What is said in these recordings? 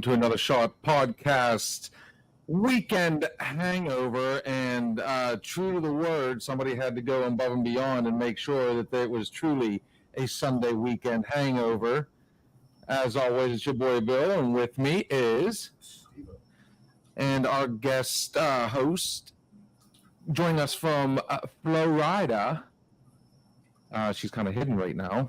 welcome to another short podcast, Weekend Hangover. And true to the word, somebody had to go above and beyond and make sure that it was truly a Sunday weekend hangover. As always, it's your boy Bill, and with me is and our guest host joining us from Florida. She's kind of hidden right now.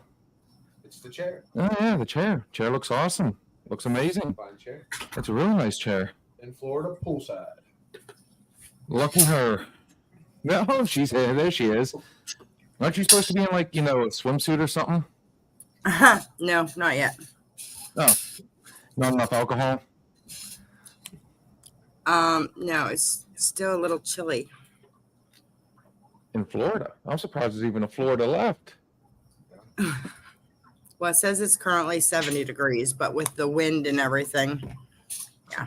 It's the chair. Oh yeah, the chair. Chair looks awesome. Looks amazing. Fine chair. It's a really nice chair. In Florida, poolside. Lucky her. No, she's here. There she is. Aren't you supposed to be in a swimsuit or something? No, not yet. Oh, not enough alcohol? No, it's still a little chilly. In Florida? I'm surprised there's even a Florida left. Well, it says it's currently 70 degrees, but with the wind and everything, yeah.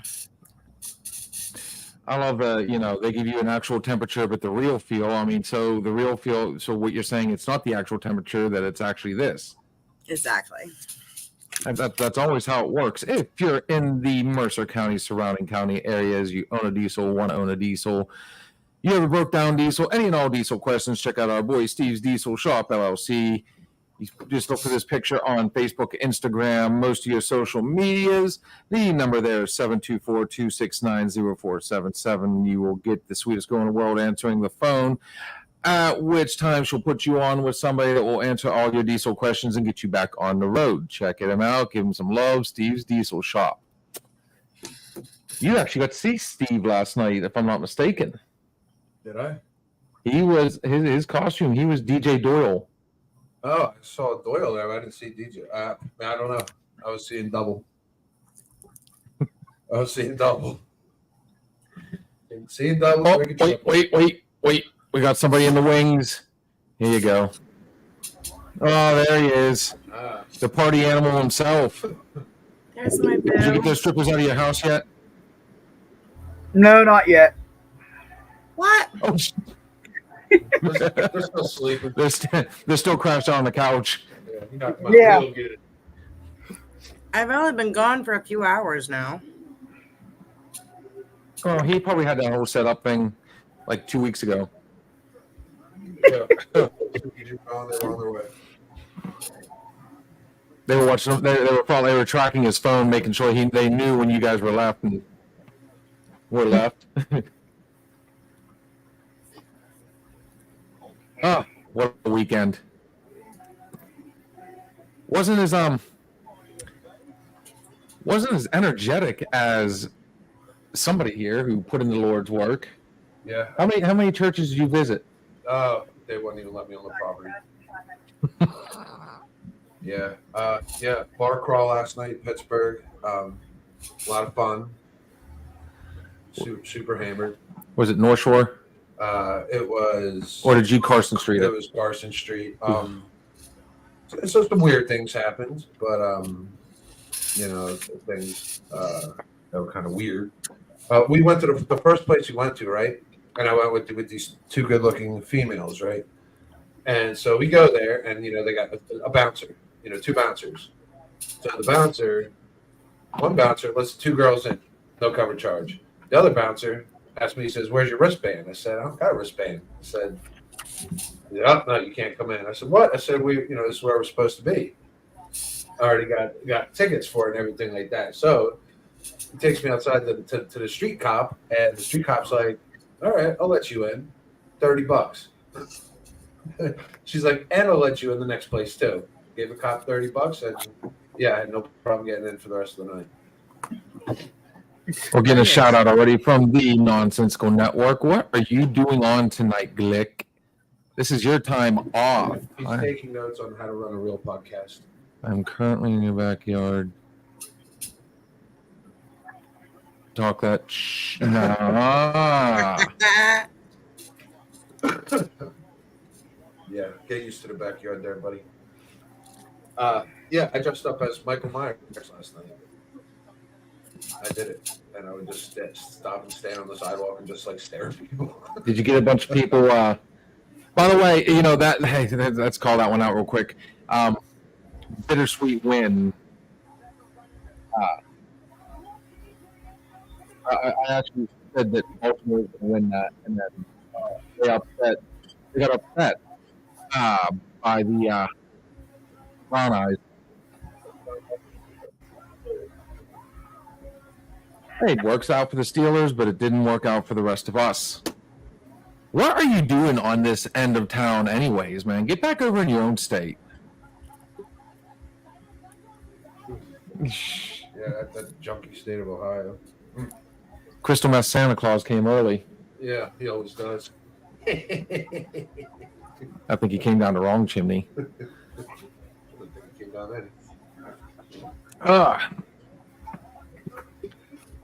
I love they give you an actual temperature, but the real feel. So the real feel. So what you're saying, it's not the actual temperature; that it's actually this. Exactly. And that's always how it works. If you're in the Mercer County, surrounding county areas, you own a diesel, want to own a diesel, you ever broke down diesel, any and all diesel questions, check out our boy Steve's Diesel Shop LLC. You just look for this picture on Facebook, Instagram, most of your social medias. The number there is 724-269-0477. You will get the sweetest girl in the world answering the phone, at which time she'll put you on with somebody that will answer all your diesel questions and get you back on the road. Check him out. Give him some love. Steve's Diesel Shop. You actually got to see Steve last night, if I'm not mistaken. Did I? He was, his costume, he was DJ Doyle. Oh, I saw Doyle there, but I didn't see DJ. I don't know. I was seeing double. Seeing double. Oh, wait. We got somebody in the wings. Here you go. Oh, there he is. The party animal himself. There's my Did you boo. get those strippers out of your house yet? No, not yet. What? Oh, They're still sleeping. they're still crashed on the couch. Yeah. I've only been gone for a few hours now. Oh, he probably had that whole setup thing like 2 weeks ago. Yeah. They were on their way. They were watching. They were tracking his phone, making sure they knew when you guys were left and were left. Oh, what a weekend! Wasn't as energetic as somebody here who put in the Lord's work. Yeah. How many churches did you visit? They wouldn't even let me on the property. Yeah. Bar crawl last night in Pittsburgh. A lot of fun. Super hammered. Was it North Shore? It was. Or did you Carson Street? It was Carson Street. So some weird things happened, but things that were kind of weird. We went to the first place we went to, right? And I went with these two good-looking females, right? And so we go there, and they got a bouncer, two bouncers. So one bouncer lets two girls in, no cover charge. The other bouncer asked me, he says, "Where's your wristband?" I said, "I don't got a wristband." He said, "Oh, no, you can't come in." I said, "What?" I said, "This is where we're supposed to be. I already got tickets for it and everything like that." So he takes me outside to the street cop, and the street cop's like, "All right, I'll let you in, $30." She's like, "And I'll let you in the next place too." Gave a cop $30, and I had no problem getting in for the rest of the night. We're getting a shout out already from the Nonsensical Network. What are you doing on tonight, Glick? This is your time off. He's taking notes on how to run a real podcast. I'm currently in your backyard. Talk that. Nah. Yeah, get used to the backyard there, buddy. I dressed up as Michael Myers last night. I did it, and I would just stop and stand on the sidewalk and just stare at people. Did you get a bunch of people? By the way, let's call that one out real quick. Bittersweet win I actually said that Baltimore was going to win that, and then they got upset by the Brown Eyes. Hey, it works out for the Steelers, but it didn't work out for the rest of us. What are you doing on this end of town, anyways, man? Get back over in your own state. Yeah, that junky state of Ohio. Crystal Meth Santa Claus came early. Yeah, he always does. I think he came down the wrong chimney. I don't think he came down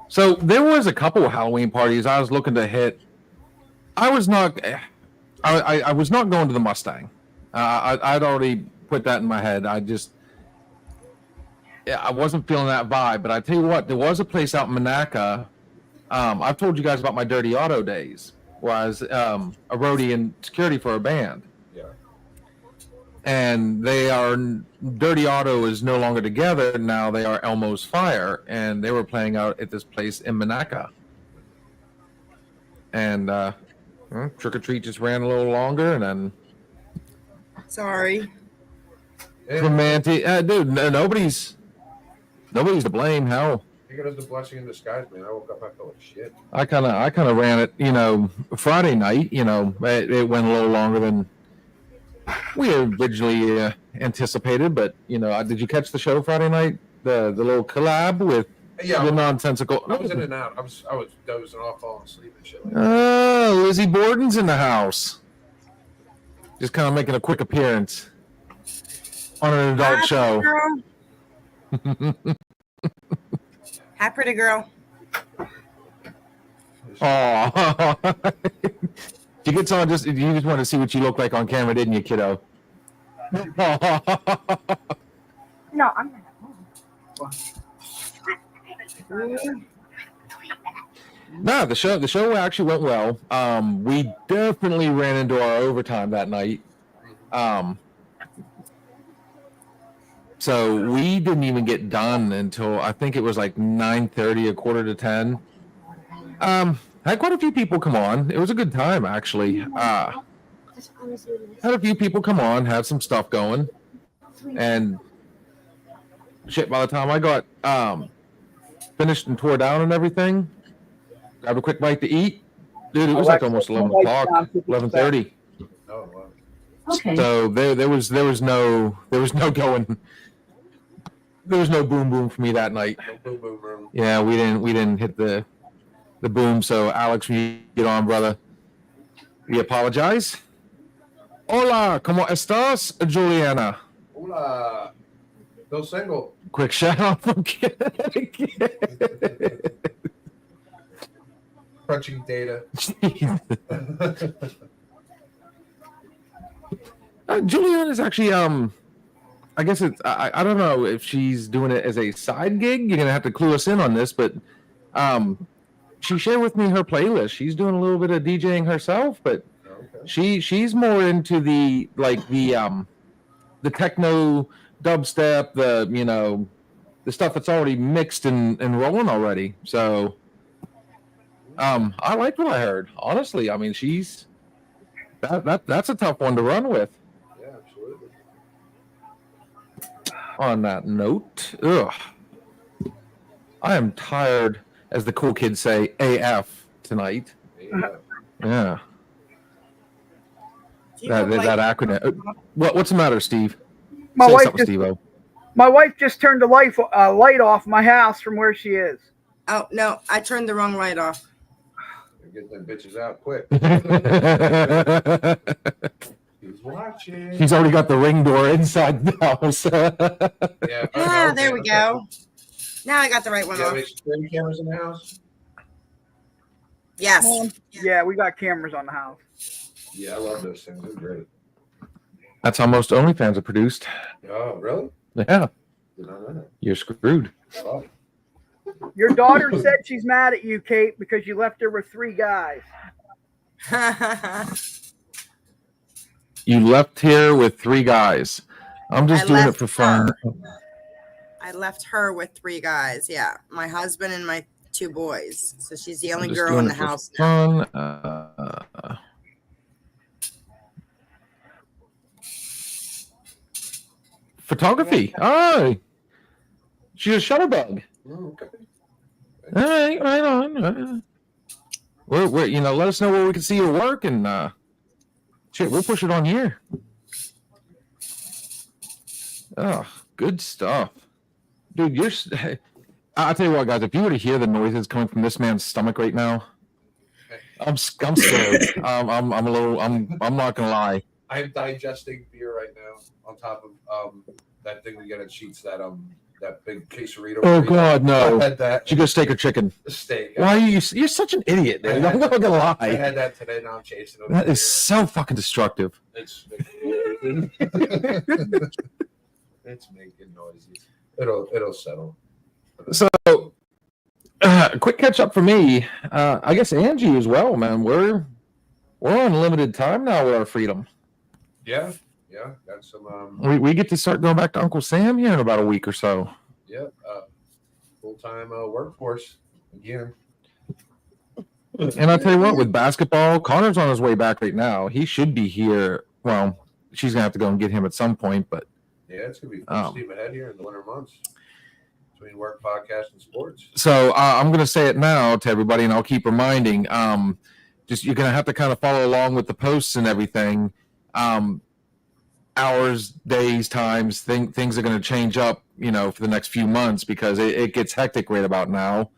So there was a couple of Halloween parties I was looking to hit. I was not going to the Mustang. I'd already put that in my head. I wasn't feeling that vibe. But I tell you what, there was a place out in Monaca. I've told you guys about my Dirty Auto days, where I was a roadie and security for a band. Yeah. And Dirty Auto is no longer together. Now they are Elmo's Fire, and they were playing out at this place in Monaca. And Trick or Treat just ran a little longer, and then Sorry. romantic, dude. Nobody's to blame. Hell, You got the blessing in disguise, man. I woke up, I felt like shit. I kind of ran it. Friday night. It went a little longer than we originally anticipated. But did you catch the show Friday night? The little collab with the nonsensical. I was in and out. I was dozing off, falling asleep and shit. Lizzie Borden's in the house. Just kind of making a quick appearance on an adult show. Hi, pretty girl. Oh, you get on. You just want to see what you look like on camera, didn't you, kiddo? No, I'm not. No, the show actually went well. We definitely ran into our overtime that night. So we didn't even get done until I think it was like 9:30, a quarter to 10. Had quite a few people come on. It was a good time, actually. Had a few people come on, had some stuff going, and shit. By the time I got finished and tore down and everything, grabbed a quick bite to eat, dude. It was like almost 11 o'clock, 11:30. Oh, wow. Okay. So there was no going. There was no boom boom for me that night. No boom boom room. Yeah, we didn't hit the boom. So Alex, when you get on, brother, we apologize. Hola, ¿cómo estás, Juliana? Hola. Still single. Quick shout out from Crunching data. Juliana's actually I guess it's I don't know if she's doing it as a side gig. You're gonna have to clue us in on this, but she shared with me her playlist. She's doing a little bit of DJing herself, but she's more into the techno dubstep, the stuff that's already mixed and rolling already. So I liked what I heard. Honestly, I mean, she's that's a tough one to run with. Yeah, absolutely. On that note, I am tired, as the cool kids say, AF tonight. Yeah. That acronym. What's the matter, Steve? My Say wife something, just Steve-O. my wife just turned the light off my house from where she is. Oh, no, I turned the wrong light off. Get them bitches out quick. He's watching. He's already got the ring door inside the house. Yeah. Ah, there we go. Now I got the right one You have off. any security cameras in the house? Yes. Yeah, we got cameras on the house. Yeah, I love those things. They're great. That's how most OnlyFans are produced. Oh, really? Yeah, Did not know that. you're screwed. Oh. Your daughter said she's mad at you, Kate, because you left her with 3 guys. You left here with 3 guys. I'm just I doing it left for fun. I left her with 3 guys. Yeah. My husband and my 2 boys, so she's the only Just girl doing in the it for house now. fun. Photography. Oh, she's a shutterbug. Oh, okay. All right, right on. We're let us know where we can see your work, and shit, we'll push it on here. Oh, good stuff, dude. I'll tell you what, guys. If you were to hear the noises coming from this man's stomach right now, I'm scared. I'm a little. I'm not gonna lie. I'm digesting beer right now on top of that thing we get at Sheets, that big quesarito. Oh burrito. God, no! I had that. Did you go steak or chicken? Steak. Why are you? You're such an idiot, dude. I'm not gonna I lie. had that today. Now I'm chasing it. That is so fucking destructive. It's it's making noises. It'll settle. So, quick catch up for me. I guess Angie as well, man. We're on limited time now with our freedom. Yeah. Got some. We get to start going back to Uncle Sam here in about a week or so. Yeah. Full-time workforce again. And I'll tell you what, with basketball, Connor's on his way back right now. He should be here. Well, she's gonna have to go and get him at some point, but Yeah, it's gonna be full steam ahead here in the winter months between work, podcast, and sports. So I'm gonna say it now to everybody, and I'll keep reminding. Just you're gonna have to kind of follow along with the posts and everything. Hours, days, times, things are going to change up, for the next few months because it gets hectic right about now.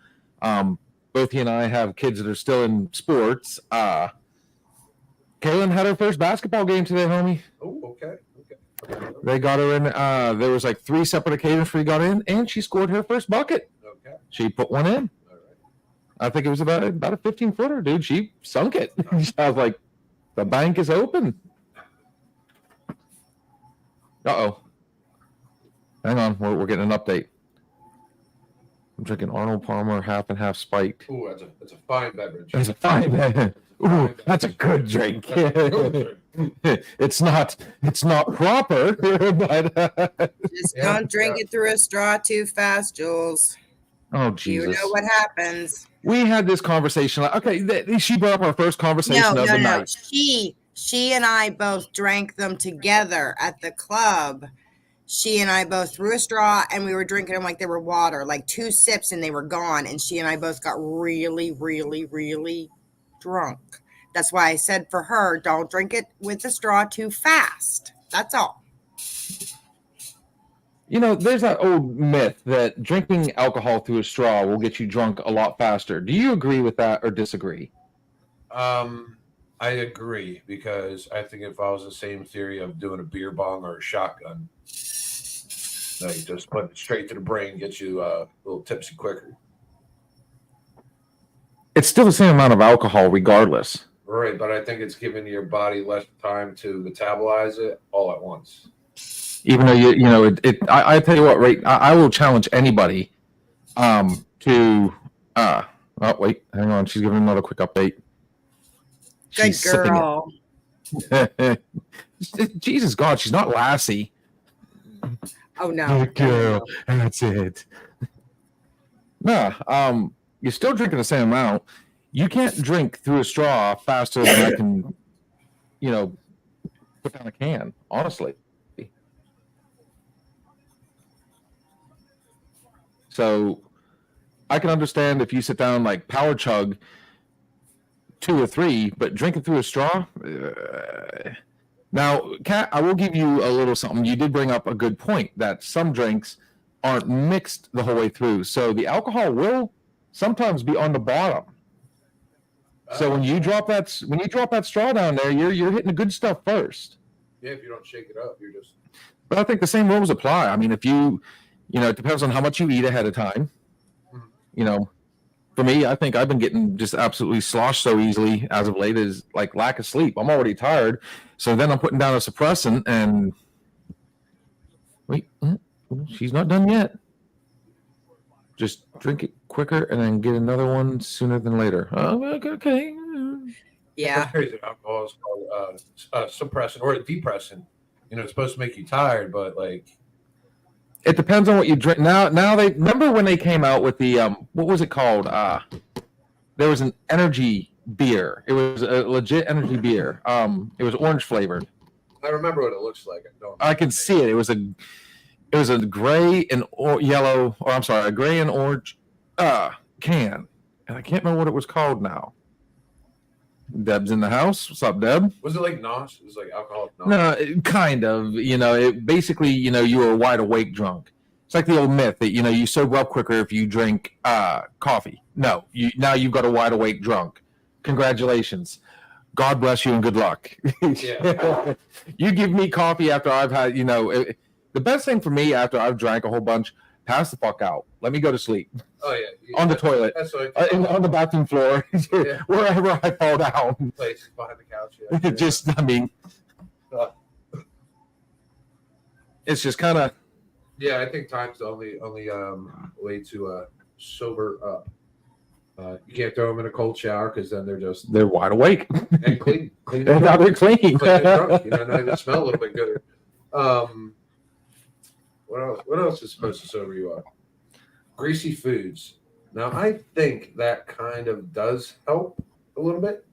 Both he and I have kids that are still in sports. Kaylin had her first basketball game today, homie. Oh, okay. They got her in. There was like 3 separate occasions where he got in, and she scored her first bucket. Okay. She put one in. All right. I think it was about a 15-footer, dude. She sunk it. I was like, the bank is open. Uh-oh. Hang on. We're getting an update. I'm drinking Arnold Palmer half and half spiked. Ooh, that's a fine beverage. That's a fine. Ooh, that's a good drink. It's not proper, but Just don't drink it through a straw too fast, Jules. oh Jesus. You know what happens. We had this conversation. Okay, she brought up our first conversation of the night. She and I both drank them together at the club. She and I both threw a straw and we were drinking them like they were water, like 2 sips and they were gone. And she and I both got really, really, really drunk. That's why I said for her, don't drink it with the straw too fast. That's all. There's that old myth that drinking alcohol through a straw will get you drunk a lot faster. Do you agree with that or disagree? I agree because I think it follows the same theory of doing a beer bong or a shotgun. Like just put it straight to the brain, get you a little tipsy quicker. It's still the same amount of alcohol regardless. Right, but I think it's giving your body less time to metabolize it all at once. Even though I tell you what, right? I will challenge anybody to oh wait, hang on, she's giving another quick update. Good girl. Jesus God, she's not Lassie. Oh no. Good girl. That's it. Nah, you're still drinking the same amount. You can't drink through a straw faster than I can, put down a can, honestly. So I can understand if you sit down like power chug 2 or 3, but drinking through a straw. Now, Kat, I will give you a little something. You did bring up a good point that some drinks aren't mixed the whole way through, so the alcohol will sometimes be on the bottom. So when you drop that straw down there, you're hitting the good stuff first. Yeah, if you don't shake it up, you're just. But I think the same rules apply. I mean, if it depends on how much you eat ahead of time. For me, I think I've been getting just absolutely sloshed so easily as of late is like lack of sleep. I'm already tired. So then I'm putting down a suppressant and wait, she's not done yet. Just drink it quicker and then get another one sooner than later. Oh, okay. Yeah. That's crazy. Alcohol is called suppressant or a depressant. It's supposed to make you tired, but like It depends on what you drink. Now they remember when they came out with the what was it called? There was an energy beer. It was a legit energy beer. It was orange flavored. I remember what it looks like. I can see it. It was a gray and yellow, or I'm sorry, a gray and orange can, and I can't remember what it was called now. Deb's in the house. What's up, Deb? Was it like NOS? It was like alcoholic NOS. No, kind of. It basically, you were wide awake drunk. It's like the old myth that you sober up quicker if you drink coffee. No, now you've got a wide awake drunk. Congratulations. God bless you and good luck. Yeah. You give me coffee after I've had, the best thing for me after I've drank a whole bunch, pass the fuck out. Let me go to sleep. Oh yeah. On the toilet. That's what on the bathroom floor. Yeah. Wherever I fall down. Place behind the couch. Yeah. Just, it's just kind of. Yeah, I think time's the only way to sober up. You can't throw them in a cold shower because then they're wide awake and clean. Now they're clean. Drunk, now they smell a little bit gooder. What else is supposed to sober you up? Greasy foods. Now I think that kind of does help a little bit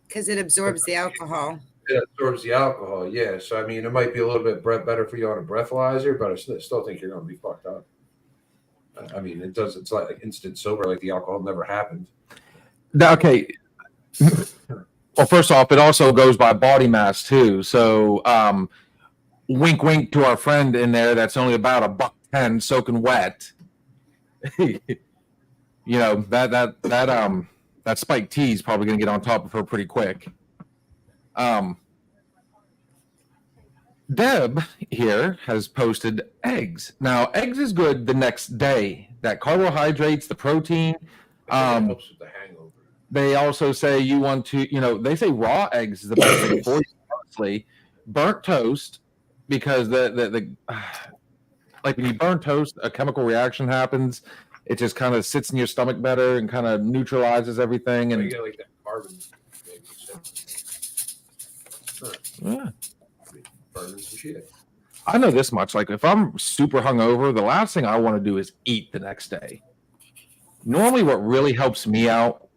because it absorbs the alcohol. It absorbs the alcohol, yeah. So I mean, it might be a little bit better for you on a breathalyzer, but I still think you're going to be fucked up. I mean, it's like instant sober, like the alcohol never happened. Okay. Well, first off, it also goes by body mass too. So, wink, wink to our friend in there. That's only about $110 soaking wet. That spiked tea is probably going to get on top of her pretty quick. Deb here has posted eggs. Now, eggs is good the next day. That carbohydrates, the protein. Helps with the hangover. They also say you want to, they say raw eggs is the best thing for you. Honestly, burnt toast, because the like when you burn toast, a chemical reaction happens. It just kind of sits in your stomach better and kind of neutralizes everything. And you get like that carbon. Yeah. Burning some shit. I know this much. Like if I'm super hungover, the last thing I want to do is eat the next day. Normally, what really helps me out,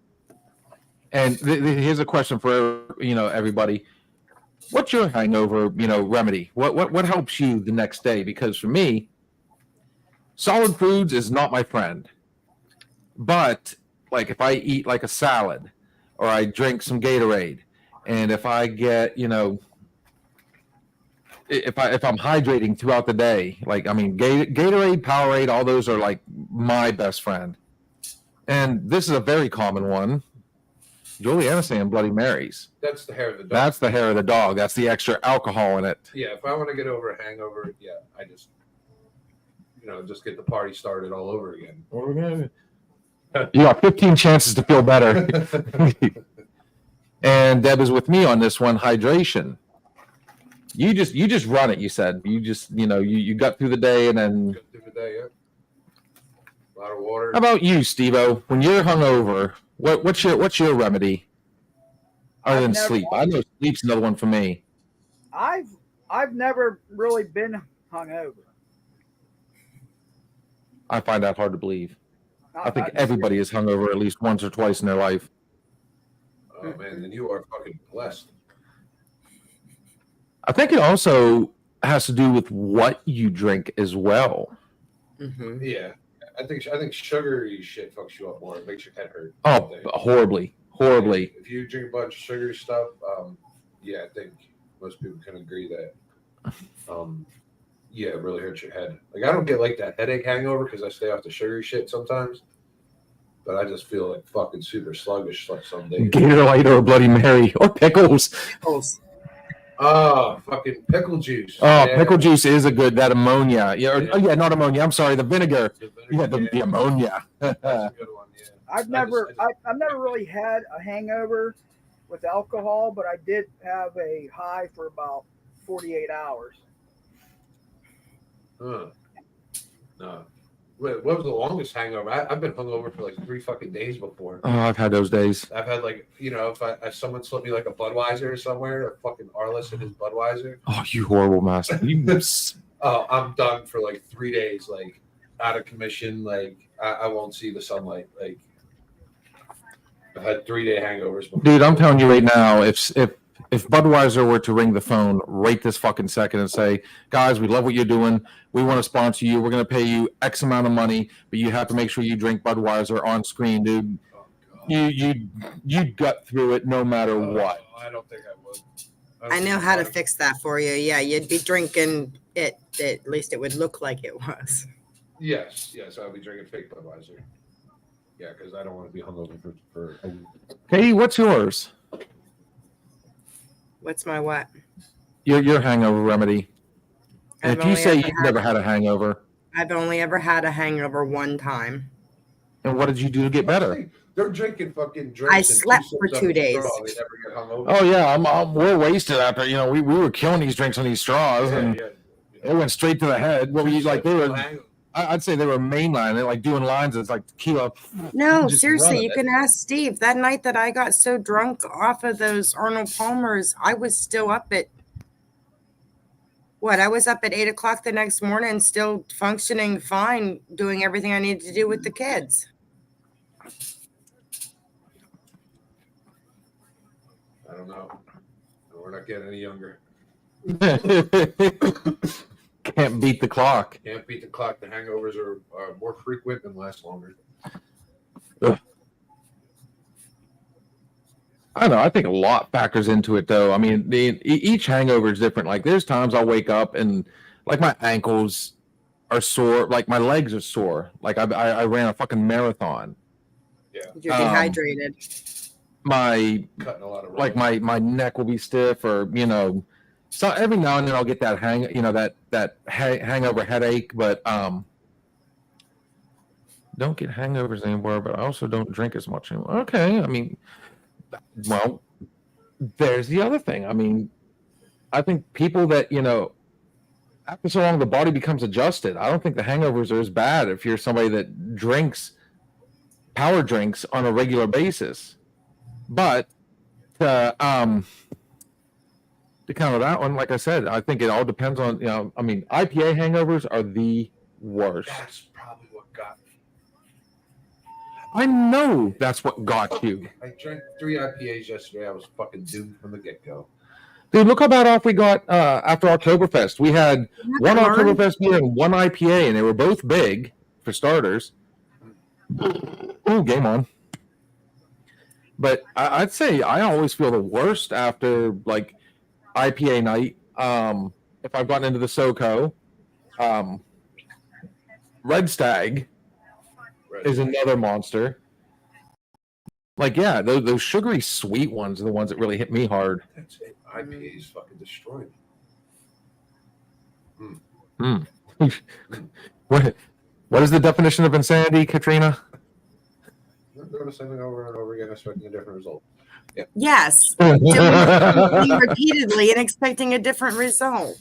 and here's a question for everybody: what's your hangover remedy? What helps you the next day? Because for me, solid foods is not my friend. But like if I eat like a salad, or I drink some Gatorade, and if I get if I'm hydrating throughout the day, Gatorade, Powerade, all those are like my best friend. And this is a very common one. Juliana saying Bloody Marys. That's the hair of the dog. That's the hair of the dog. That's the extra alcohol in it. Yeah, if I want to get over a hangover, yeah, I just just get the party started all over again. You got 15 chances to feel better. And Deb is with me on this one, hydration. You just run it, you said. You just, you got through the day and then. Got through the day, yeah. A lot of water. How about you, Steve-O? When you're hungover, what's your remedy? Other than sleep. I know sleep's another one for me. I've never really been hungover. I find that hard to believe. I think everybody is hungover at least once or twice in their life. Oh man, then you are fucking blessed. I think it also has to do with what you drink as well. Mm-hmm. Yeah, I think sugary shit fucks you up more. It makes your head hurt. Oh, horribly. If you drink a bunch of sugary stuff, yeah, I think most people can agree that, yeah, it really hurts your head. Like I don't get like that headache hangover because I stay off the sugary shit sometimes, but I just feel like fucking super sluggish like some days. Gatorade or a Bloody Mary or pickles. Oh, fucking pickle juice. Oh, yeah. Pickle juice is a good, that ammonia. Yeah, not ammonia. I'm sorry, the vinegar. The ammonia. That's a good one, yeah. I've never really had a hangover with alcohol, but I did have a high for about 48 hours. Huh. No. Wait, what was the longest hangover? I've been hungover for like 3 fucking days before. Oh, I've had those days. I've had like, if someone slipped me like a Budweiser somewhere, a fucking Arliss and his Budweiser. Oh, you horrible master. Oh, I'm done for like 3 days, like out of commission. Like I won't see the sunlight. Like I've had 3-day hangovers before. Dude, I'm telling you right now, if Budweiser were to ring the phone right this fucking second and say, guys, we love what you're doing. We want to sponsor you. We're going to pay you X amount of money, but you have to make sure you drink Budweiser on screen, dude. Oh, God. You'd gut through it no matter what. I don't think I would. I know how to fix that for you. Yeah, you'd be drinking it. At least it would look like it was. Yes, I'll be drinking fake Budweiser. Yeah, because I don't want to be hungover for a week. Katie, what's yours? What's my what? Your hangover remedy. And I've if you only say ever you've had- never had a hangover, I've only ever had a hangover one time. and what did you do to get better? They're drinking fucking drinks. I and slept two for sips 2 of a days. straw. They never get hungover. Oh yeah, we're wasted after we were killing these drinks on these straws, and it went straight to the head. What were you like? They were. I'd say they were mainline. They're like doing lines. It's like tequila. No, Just seriously, running you it. can ask Steve. That night that I got so drunk off of those Arnold Palmers, I was still up at I was up at 8 o'clock the next morning, still functioning fine, doing everything I needed to do with the kids. I don't know. We're not getting any younger. Can't beat the clock. Can't beat the clock. The hangovers are more frequent and last longer. I don't know. I think a lot factors into it, though. I mean, each hangover is different. Like, there's times I'll wake up and, like, my ankles are sore. Like, my legs are sore. Like, I ran a fucking marathon. You're dehydrated. My Cutting a lot of like running. my neck will be stiff, or so every now and then I'll get that hangover headache. But don't get hangovers anymore. But I also don't drink as much anymore. Okay, I mean. Well, there's the other thing. I mean, I think people that, after so long, the body becomes adjusted. I don't think the hangovers are as bad if you're somebody that drinks power drinks on a regular basis. But to counter that one, like I said, I think it all depends on, IPA hangovers are the worst. That's probably what got me. I know that's what got you. I drank 3 IPAs yesterday. I was fucking doomed from the get-go. Dude, look how bad off we got after Oktoberfest. We had one Oktoberfest beer and one IPA, and they were both big, for starters. Ooh, game on. But I'd say I always feel the worst after, like, IPA night. If I've gotten into the SoCo, Red Stag is another monster. Like, yeah, those sugary sweet ones are the ones that really hit me hard. That's it. IPAs fucking destroyed me. What is the definition of insanity, Katrina? You're doing the same thing over and over again, expecting a different result. Yeah. Yes. Doing repeatedly and expecting a different result.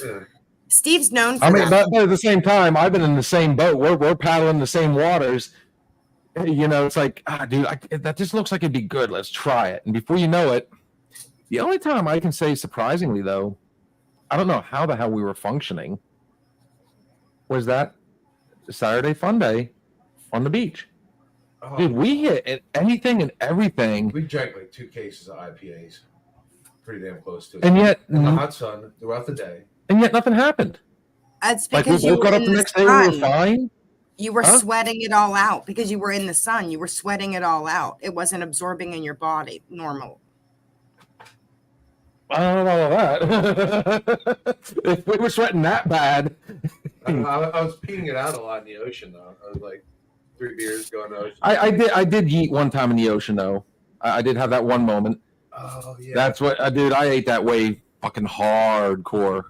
Yeah. Steve's known for I mean, that. but at the same time, I've been in the same boat. We're paddling the same waters. It's like, dude, that just looks like it'd be good. Let's try it. And before you know it, the only time I can say, surprisingly, though, I don't know how the hell we were functioning, was that Saturday fun day on the beach. Oh, Dude, we hit anything and everything. we drank like 2 cases of IPAs. Pretty damn close to it. And yet, in the hot sun throughout the day. nothing happened. That's Like, we because you woke were up in the the next day, we were sun. fine. You were Huh? sweating it all out because you were in the sun. You were sweating it all out. It wasn't absorbing in your body normal. I don't know about that. If we were sweating that bad. I was peeing it out a lot in the ocean, though. I was like 3 beers going to the ocean. I did yeet one time in the ocean, though. I did have that one moment. Oh, yeah. That's what I did. I ate that wave fucking hardcore.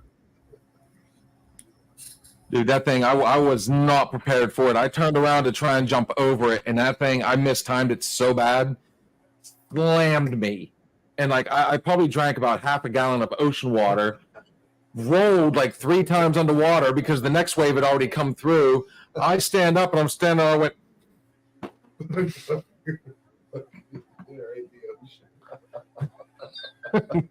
Dude, that thing, I was not prepared for it. I turned around to try and jump over it, and that thing, I mistimed it so bad, slammed me. And, like, I probably drank about half a gallon of ocean water, rolled like 3 times underwater because the next wave had already come through. I stand up, and I'm standing there, I went, You're in the ocean.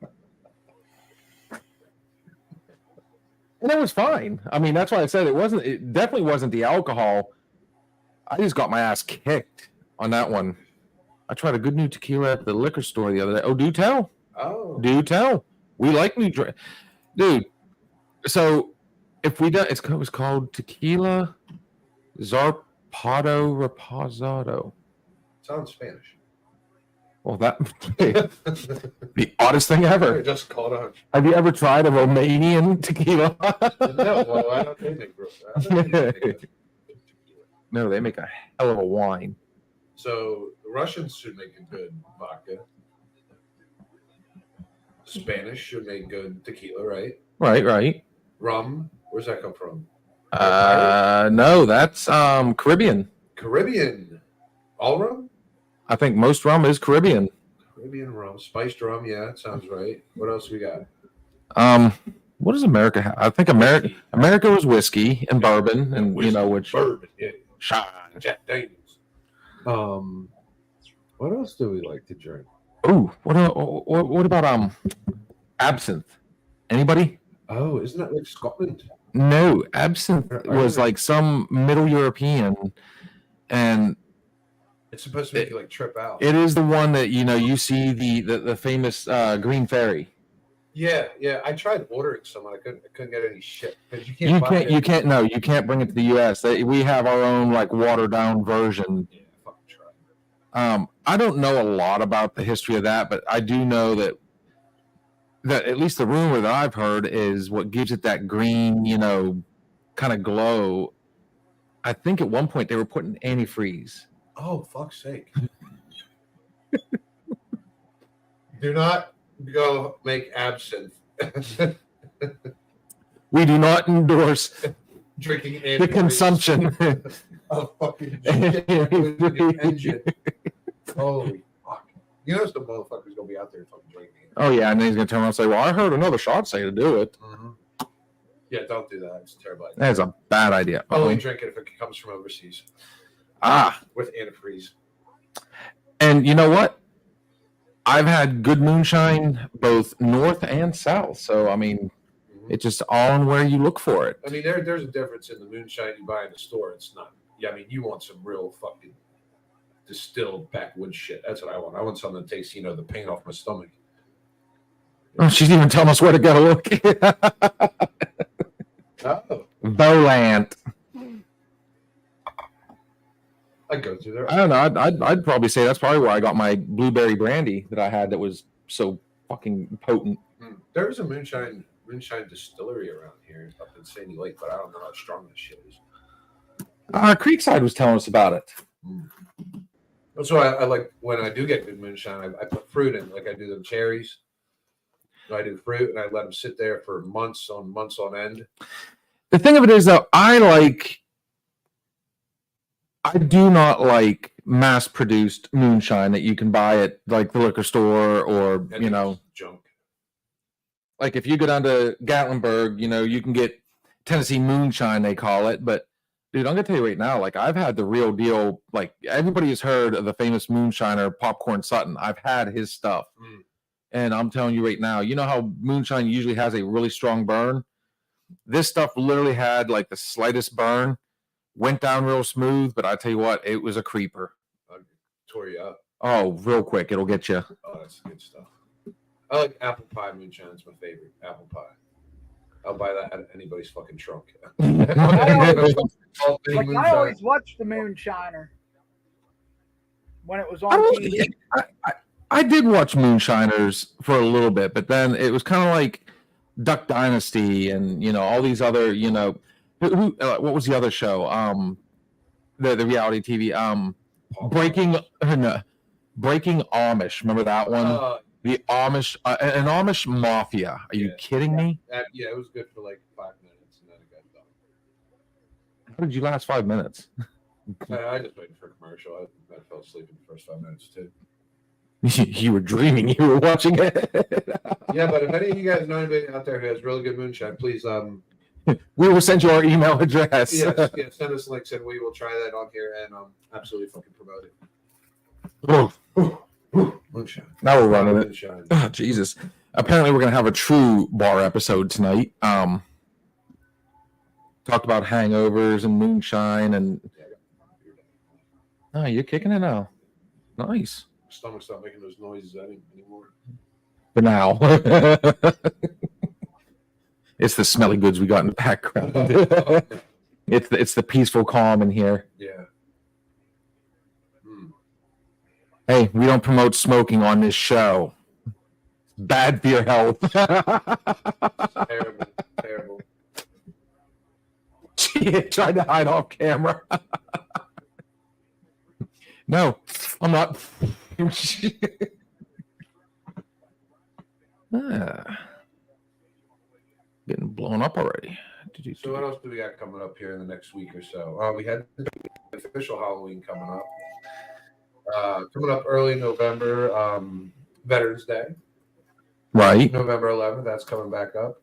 And it was fine. I mean, that's why I said it definitely wasn't the alcohol. I just got my ass kicked on that one. I tried a good new tequila at the liquor store the other day. Oh, do tell. Oh, Do tell. We like new drink. Dude, so if we done, it was called Tequila Zarpado Reposado. sounds Spanish. Well, that the oddest thing ever. Just called on. Have you ever tried a Romanian tequila? No, well, I don't think they No, they make a hell of a wine. So the Russians should make a good vodka. Spanish should make good tequila, right? Right. Rum, where's that come from? No, that's Caribbean. Caribbean. All rum? I think most rum is Caribbean. Caribbean rum. Spiced rum, yeah, that sounds right. What else we got? What does America have? I think America was whiskey and bourbon, and Whiskey, which bourbon, yeah. shine. Jack Daniels. What else do we like to drink? Oh, what about absinthe? Anybody? Oh, isn't that like Scotland? No, absinthe was like some Middle European, and It's supposed to make you like trip out. it is the one that you see the famous Green Fairy. Yeah. I tried ordering some. I couldn't get any shit because you can't. You can't bring it to the U.S. We have our own like watered down version. Yeah, fucking try. I don't know a lot about the history of that, but I do know that at least the rumor that I've heard is what gives it that green, kind of glow. I think at one point they were putting antifreeze. Oh, fuck's sake. Do not go make absinthe. We do not endorse Drinking the consumption. of fucking shit in your engine. Holy fuck. You know some motherfucker's gonna be out there fucking drinking. Oh, yeah, and then he's going to turn around and say, well, I heard another shot say to do it. Mm-hmm. Yeah, don't do that. It's a terrible idea. That's a bad idea. Only drink it if it comes from overseas. With antifreeze. And you know what? I've had good moonshine both north and south. So, I mean, it's just all on where you look for it. I mean, there's a difference in the moonshine you buy in the store. It's not. Yeah, I mean, you want some real fucking distilled backwoods shit. That's what I want. I want something that takes, the pain off my stomach. Oh, she's even telling us where to go. Look. Oh. Volant. I'd go through there. I don't know. I'd probably say that's probably where I got my blueberry brandy that I had that was so fucking potent. There's a moonshine distillery around here up in Sandy Lake, but I don't know how strong this shit is. Creekside was telling us about it. That's why I like when I do get good moonshine, I put fruit in, like I do them cherries. I do fruit, and I let them sit there for months on end. The thing of it is, though, I do not like mass-produced moonshine that you can buy at like the liquor store or Junk. Like if you go down to Gatlinburg, you can get Tennessee moonshine, they call it. But dude, I'm gonna tell you right now, like I've had the real deal. Like everybody has heard of the famous moonshiner Popcorn Sutton. I've had his stuff. And I'm telling you right now, you know how moonshine usually has a really strong burn? This stuff literally had like the slightest burn, went down real smooth, but I tell you what, it was a creeper. Tore you up. Oh, real quick, it'll get you. Oh, that's good stuff. I like apple pie moonshine. It's my favorite. Apple pie. I'll buy that at anybody's fucking trunk. I always watched the Moonshiner when it was on TV. I did watch Moonshiners for a little bit, but then it was kind of like Duck Dynasty and all these other what was the other show? The reality TV Breaking Amish. Remember that one? The Amish, an Amish mafia. Are you kidding me? Yeah, it was good for like 5 minutes, and then it got done. How did you last 5 minutes? I just waited for a commercial. I fell asleep in the first 5 minutes too. You were dreaming. You were watching it. Yeah, but if any of you guys know anybody out there who has really good moonshine, please we will send you our email address. Yes, send us links and we will try that on here and absolutely fucking promote it. Moonshine. Now we're running it. Moonshine. Oh, Jesus. Apparently we're gonna have a true bar episode tonight. talked about hangovers and moonshine and. Oh, you're kicking it now. Nice. Stomach's not making those noises anymore. But now it's the smelly goods we got in the background. It's the peaceful calm in here. Yeah. Mm. Hey, we don't promote smoking on this show. Bad for your health. Terrible. Terrible. She tried to hide off camera. No, I'm not. Getting blown up already. So what else do we got coming up here in the next week or so? We had the official Halloween coming up. Coming up early November, Veterans Day. Right. November 11th, that's coming back up.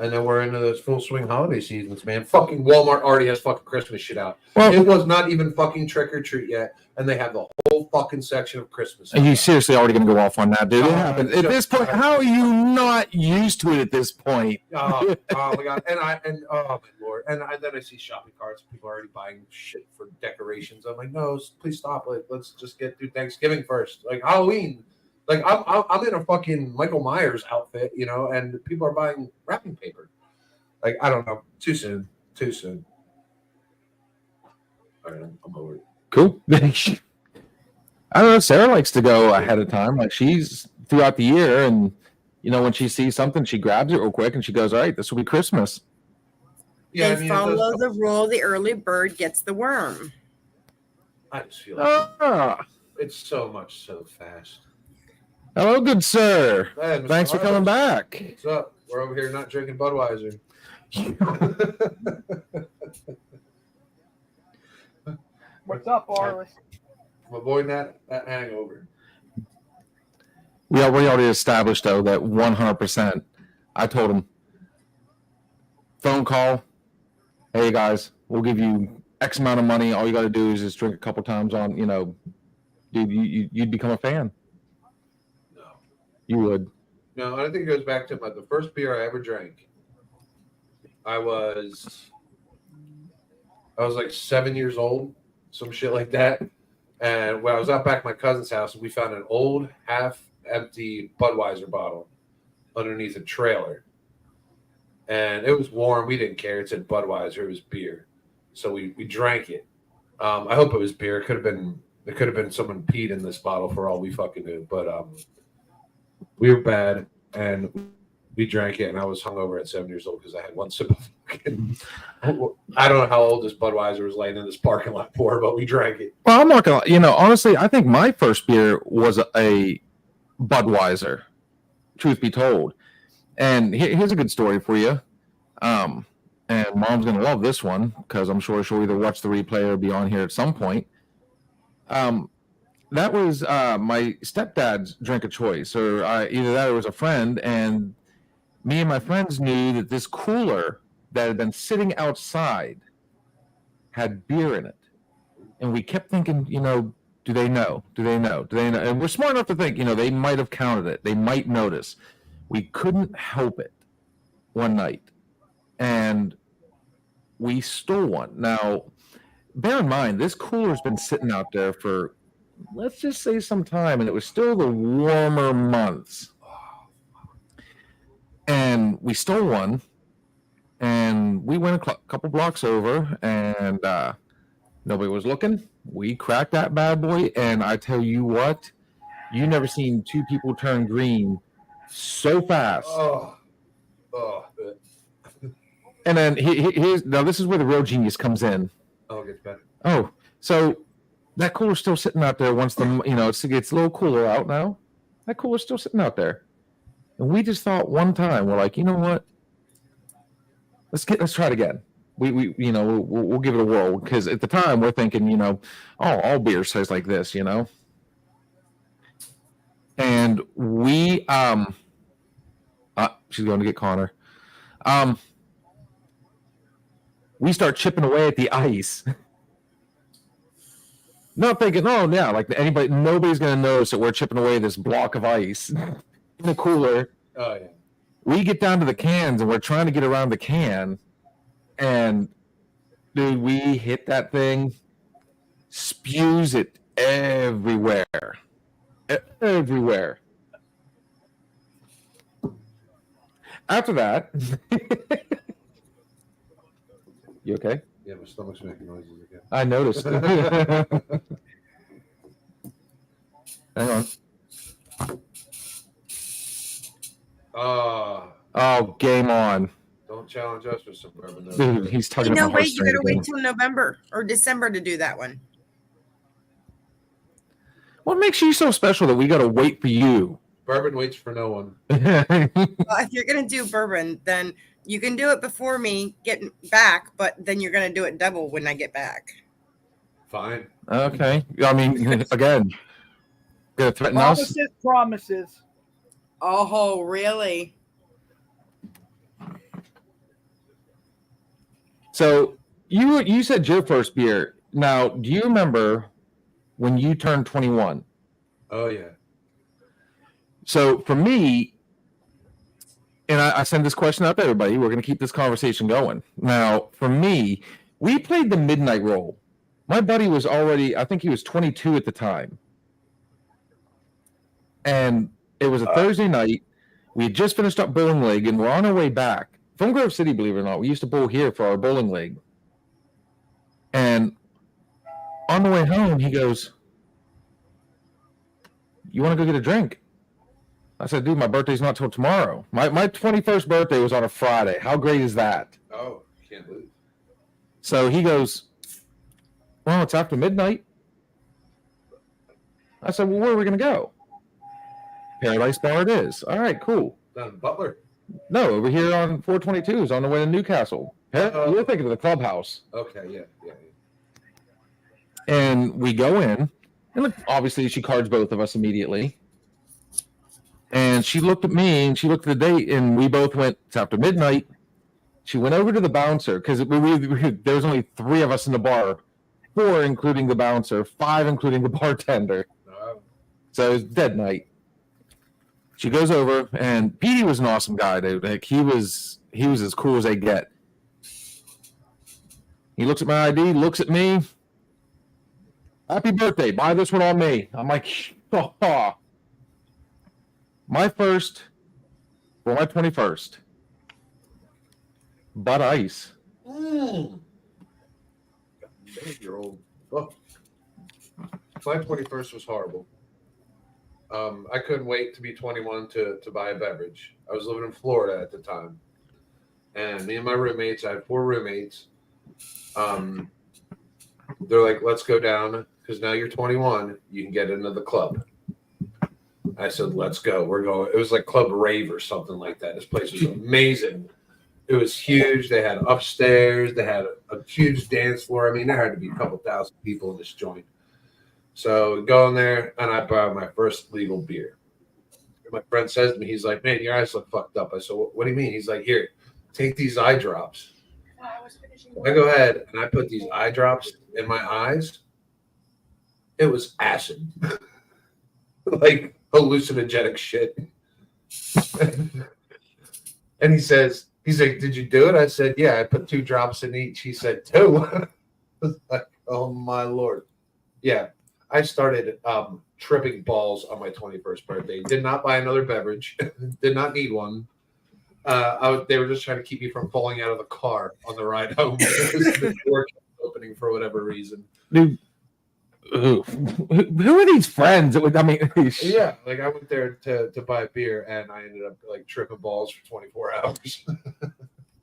And then we're into those full swing holiday seasons, man. Fucking Walmart already has fucking Christmas shit out. Well, it was not even fucking trick or treat yet, and they have the whole fucking section of Christmas. Are you seriously already going to go off on that, dude? It happens. At sure. this point, how are you not used to it at this point? Oh my god! And oh my lord! And then I see shopping carts. People are already buying shit for decorations. I'm like, no, please stop. Like, let's just get through Thanksgiving first. Like Halloween. Like I'm in a fucking Michael Myers outfit, you know, and people are buying wrapping paper. Like, I don't know. Too soon. All right, I'm over it. Cool. I don't know. Sarah likes to go ahead of time. Like, she's throughout the year, and you know, when she sees something, she grabs it real quick and she goes, "All right, this will be Christmas." Yeah, They follow the rule: the early bird gets the worm. I just feel like Ah, it's so much so fast. hello, good sir. Hey, Mr. Thanks for coming Harvest. back. What's up? We're over here not drinking Budweiser. What's up, Arliss? I'm avoiding that hangover. We already established, though, that 100%. I told him, phone call. Hey, guys, we'll give you X amount of money. All you got to do is just drink a couple times on, you know, dude, you'd become a fan. No. You would. No, I think it goes back to the first beer I ever drank. I was like 7 years old, some shit like that. And when I was out back at my cousin's house, we found an old half-empty Budweiser bottle underneath a trailer. And it was warm. We didn't care. It said Budweiser. It was beer. So we drank it. I hope it was beer. It could have been someone peed in this bottle for all we fucking knew. But we were bad, and we drank it, and I was hungover at 7 years old because I had one sip of fucking. I don't know how old this Budweiser was laying in this parking lot for, but we drank it. Well, I'm not going to, honestly, I think my first beer was a Budweiser, truth be told. And here's a good story for you. And Mom's going to love this one because I'm sure she'll either watch the replay or be on here at some point. That was my stepdad's drink of choice, or either that or it was a friend. And me and my friends knew that this cooler that had been sitting outside had beer in it. And we kept thinking, do they know? Do they know? Do they know? And we're smart enough to think, they might have counted it. They might notice. We couldn't help it one night. And we stole one. Now, bear in mind, this cooler's been sitting out there for, let's just say, some time, and it was still the warmer months. And we stole one, and we went a couple blocks over, and nobody was looking. We cracked that bad boy, and I tell you what, you never seen two people turn green so fast. Oh. And then here's now. This is where the real genius comes in. Oh, it gets better. Oh, so that cooler's still sitting out there. Once it gets a little cooler out now, that cooler's still sitting out there. And we just thought one time, we're like, you know what? Let's try it again. We'll give it a whirl, because at the time we're thinking, all beer tastes like this, And we she's going to get Connor. We start chipping away at the ice. Not thinking, nobody's going to notice that we're chipping away this block of ice in the cooler. Oh, yeah. we get down to the cans and we're trying to get around the can, and dude, we hit that thing, spews it everywhere. Everywhere. After that, you okay? Yeah, my stomach's making noises again. I noticed. Hang on. Oh, game on. Don't challenge us for some bourbon. Dude, he's talking No, about wait, you gotta wait till November or December to do that one. What makes you so special that we got to wait for you? Bourbon waits for no one. Well, if you're gonna do bourbon, then you can do it before me getting back, but then you're gonna do it double when I get back. Fine. Okay. I mean, again, gonna threaten us. Promises. Oh, really? So you said your first beer. Now, do you remember when you turned 21? Oh yeah. So for me, and I send this question out to everybody, we're going to keep this conversation going. Now, for me, we played the midnight roll. My buddy was already, I think he was 22 at the time. And it was a Thursday night. We had just finished up bowling league, and we're on our way back from Grove City, believe it or not. We used to bowl here for our bowling league. And on the way home, he goes, "You want to go get a drink?" I said, "Dude, my birthday's not till tomorrow. My 21st birthday was on a Friday. How great is that?" Oh, can't lose. So he goes, "Well, it's after midnight." I said, "Well, where are we going to go?" Paradise Bar it is. All right, cool. Down in Butler. No, over here on 422 is on the way to Newcastle. You're thinking of the clubhouse. Okay, yeah. And we go in, and look, obviously she cards both of us immediately. And she looked at me, and she looked at the date, and we both went, "It's after midnight." She went over to the bouncer, because there was only 3 of us in the bar, 4 including the bouncer, 5 including the bartender. So it was dead night. She goes over, and Petey was an awesome guy, dude. Like he was as cool as they get. He looks at my ID, looks at me. "Happy birthday! Buy this one on me." I'm like, "Oh." My 21st, Bud Ice. You're old. Oh. My 21st was horrible. I couldn't wait to be 21 to buy a beverage. I was living in Florida at the time. And me and my roommates, I had 4 roommates. They're like, "Let's go down because now you're 21. You can get into the club." I said, "Let's go. We're going." It was like Club Rave or something like that. This place was amazing. It was huge. They had upstairs. They had a huge dance floor. I mean, there had to be a couple thousand people in this joint. So we go in there, and I buy my first legal beer. And my friend says to me, he's like, "Man, your eyes look fucked up." I said, "What do you mean?" He's like, "Here, take these eye drops." I go ahead, and I put these eye drops in my eyes. It was acid. Like hallucinogenic shit. And he's like, "Did you do it?" I said, "Yeah, I put 2 drops in each." He said, "2?" I was like, oh my Lord. Yeah. I started tripping balls on my 21st birthday. Did not buy another beverage. Did not need one. They were just trying to keep me from falling out of the car on the ride home because the door kept opening for whatever reason. Dude, who are these friends? Yeah, like I went there to buy a beer, and I ended up like tripping balls for 24 hours.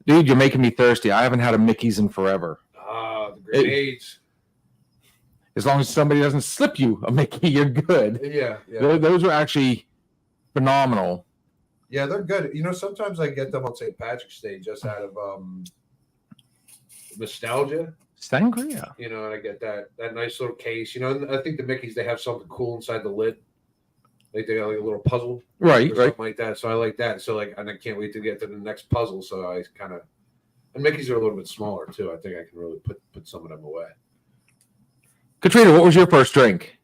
Dude, you're making me thirsty. I haven't had a Mickey's in forever. The grenades. As long as somebody doesn't slip you a Mickey, you're good. Yeah. Those are actually phenomenal. Yeah, they're good. You know, sometimes I get them on St. Patrick's Day just out of nostalgia. Sangria. You know, and I get that nice little case. You know, and I think the Mickeys, they have something cool inside the lid. Like they got like a little puzzle. Right. Something like that. So I like that. So like, and I can't wait to get to the next puzzle. So I kind of, and Mickeys are a little bit smaller too. I think I can really put some of them away. Katrina, what was your first drink?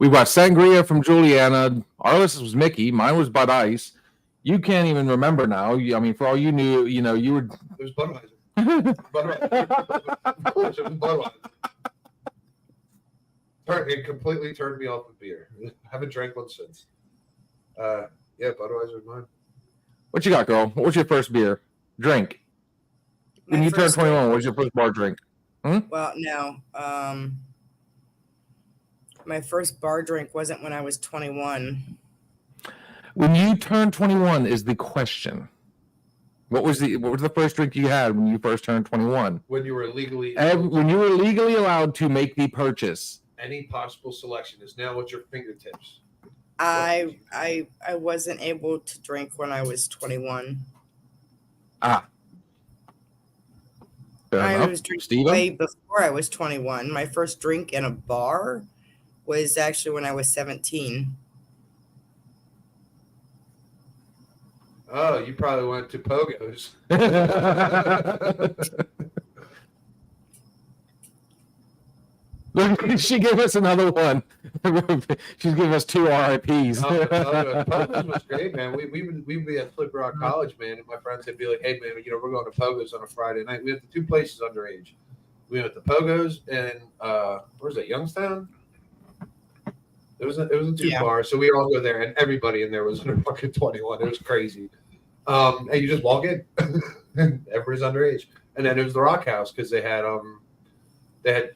We bought sangria from Juliana. Ours was Mickey. Mine was Bud Ice. You can't even remember now. I mean, for all you knew, you were. It was Budweiser. Of course, it was Budweiser. It completely turned me off of beer. Haven't drank one since. Yeah, Budweiser's mine. What you got, girl? What was your first beer? Drink. When you turned 21, what was your first bar drink? Well, no. My first bar drink wasn't when I was 21. When you turned 21 is the question. What was the first drink you had when you first turned 21? When you were legally allowed to make the purchase. Any possible selection is now at your fingertips. I wasn't able to drink when I was 21. Ah. I was drinking way before I was 21. My first drink in a bar was actually when I was 17. Oh, you probably went to Pogo's. She gave us another one. She's giving us 2 RIPs. Pogo's was great, man. We'd be at Flip Rock College, man, and my friends would be like, "Hey, man, we're going to Pogo's on a Friday night." We went to 2 places underage. We went to Pogo's and where's that? Youngstown. It wasn't too far, so we all go there, and everybody in there was under fucking 21. It was crazy. And you just walk in, and everybody's underage. And then it was the Rock House because they had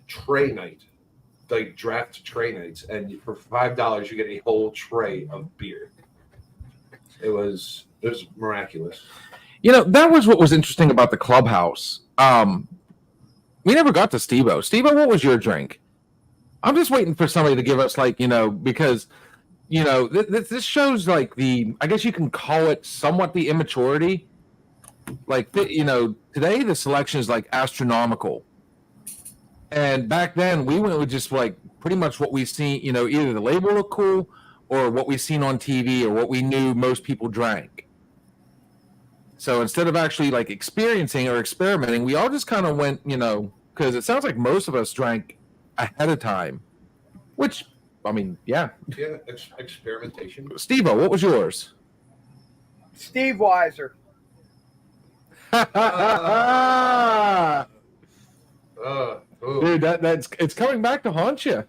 tray night, like draft tray nights, and for $5 you get a whole tray of beer. It was miraculous. That was what was interesting about the clubhouse. We never got to Steve-O. Steve-O, what was your drink? I'm just waiting for somebody to give us because this shows I guess you can call it somewhat the immaturity. Today the selection is astronomical. And back then we went with just pretty much what we seen, either the label looked cool or what we seen on TV or what we knew most people drank. So instead of actually experiencing or experimenting, we all just kind of went, because it sounds like most of us drank ahead of time, which, I mean, yeah. Yeah, experimentation. Steve-O, what was yours? Steve Weiser. Dude, it's coming back to haunt you.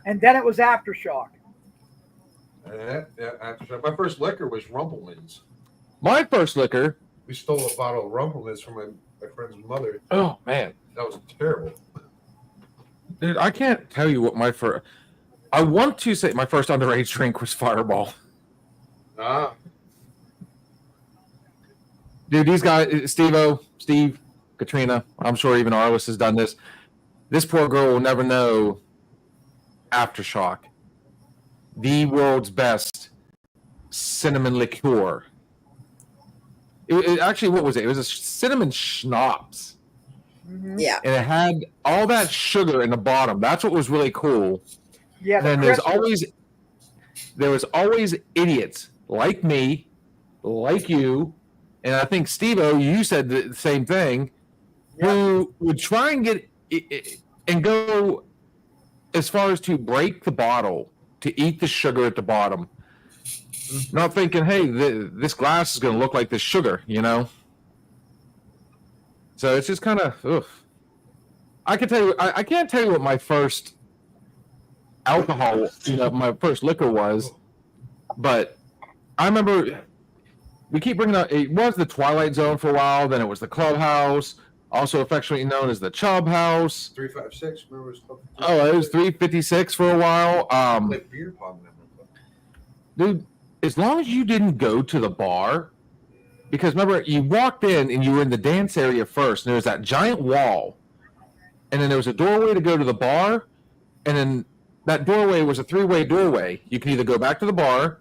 And then it was Aftershock. Aftershock. My first liquor was Rumplemans. My first liquor. We stole a bottle of Rumplemans from my friend's mother. Oh, man. That was terrible. Dude, I can't tell you what I want to say my first underage drink was Fireball. Ah. Dude, these guys, Steve, Katrina, I'm sure even Arliss has done this. This poor girl will never know Aftershock, the world's best cinnamon liqueur. It actually, what was it? It was a cinnamon schnapps. Mm-hmm. Yeah. And it had all that sugar in the bottom. That's what was really cool. Yeah. And there was always idiots like me, like you, and I think Steve-O, you said the same thing, who would try and get and go as far as to break the bottle to eat the sugar at the bottom. Not thinking, hey, this glass is going to look like this sugar, So it's just kind of, I can tell you, I can't tell you what my first alcohol, my first liquor was, but I remember we keep bringing up, it was the Twilight Zone for a while, then it was the Clubhouse, also affectionately known as the Chubb House. 356, remember? It was 356 for a while. Like beer pong. Dude, as long as you didn't go to the bar, because remember, you walked in and you were in the dance area first, and there was that giant wall, and then there was a doorway to go to the bar, and then that doorway was a 3-way doorway. You could either go back to the bar,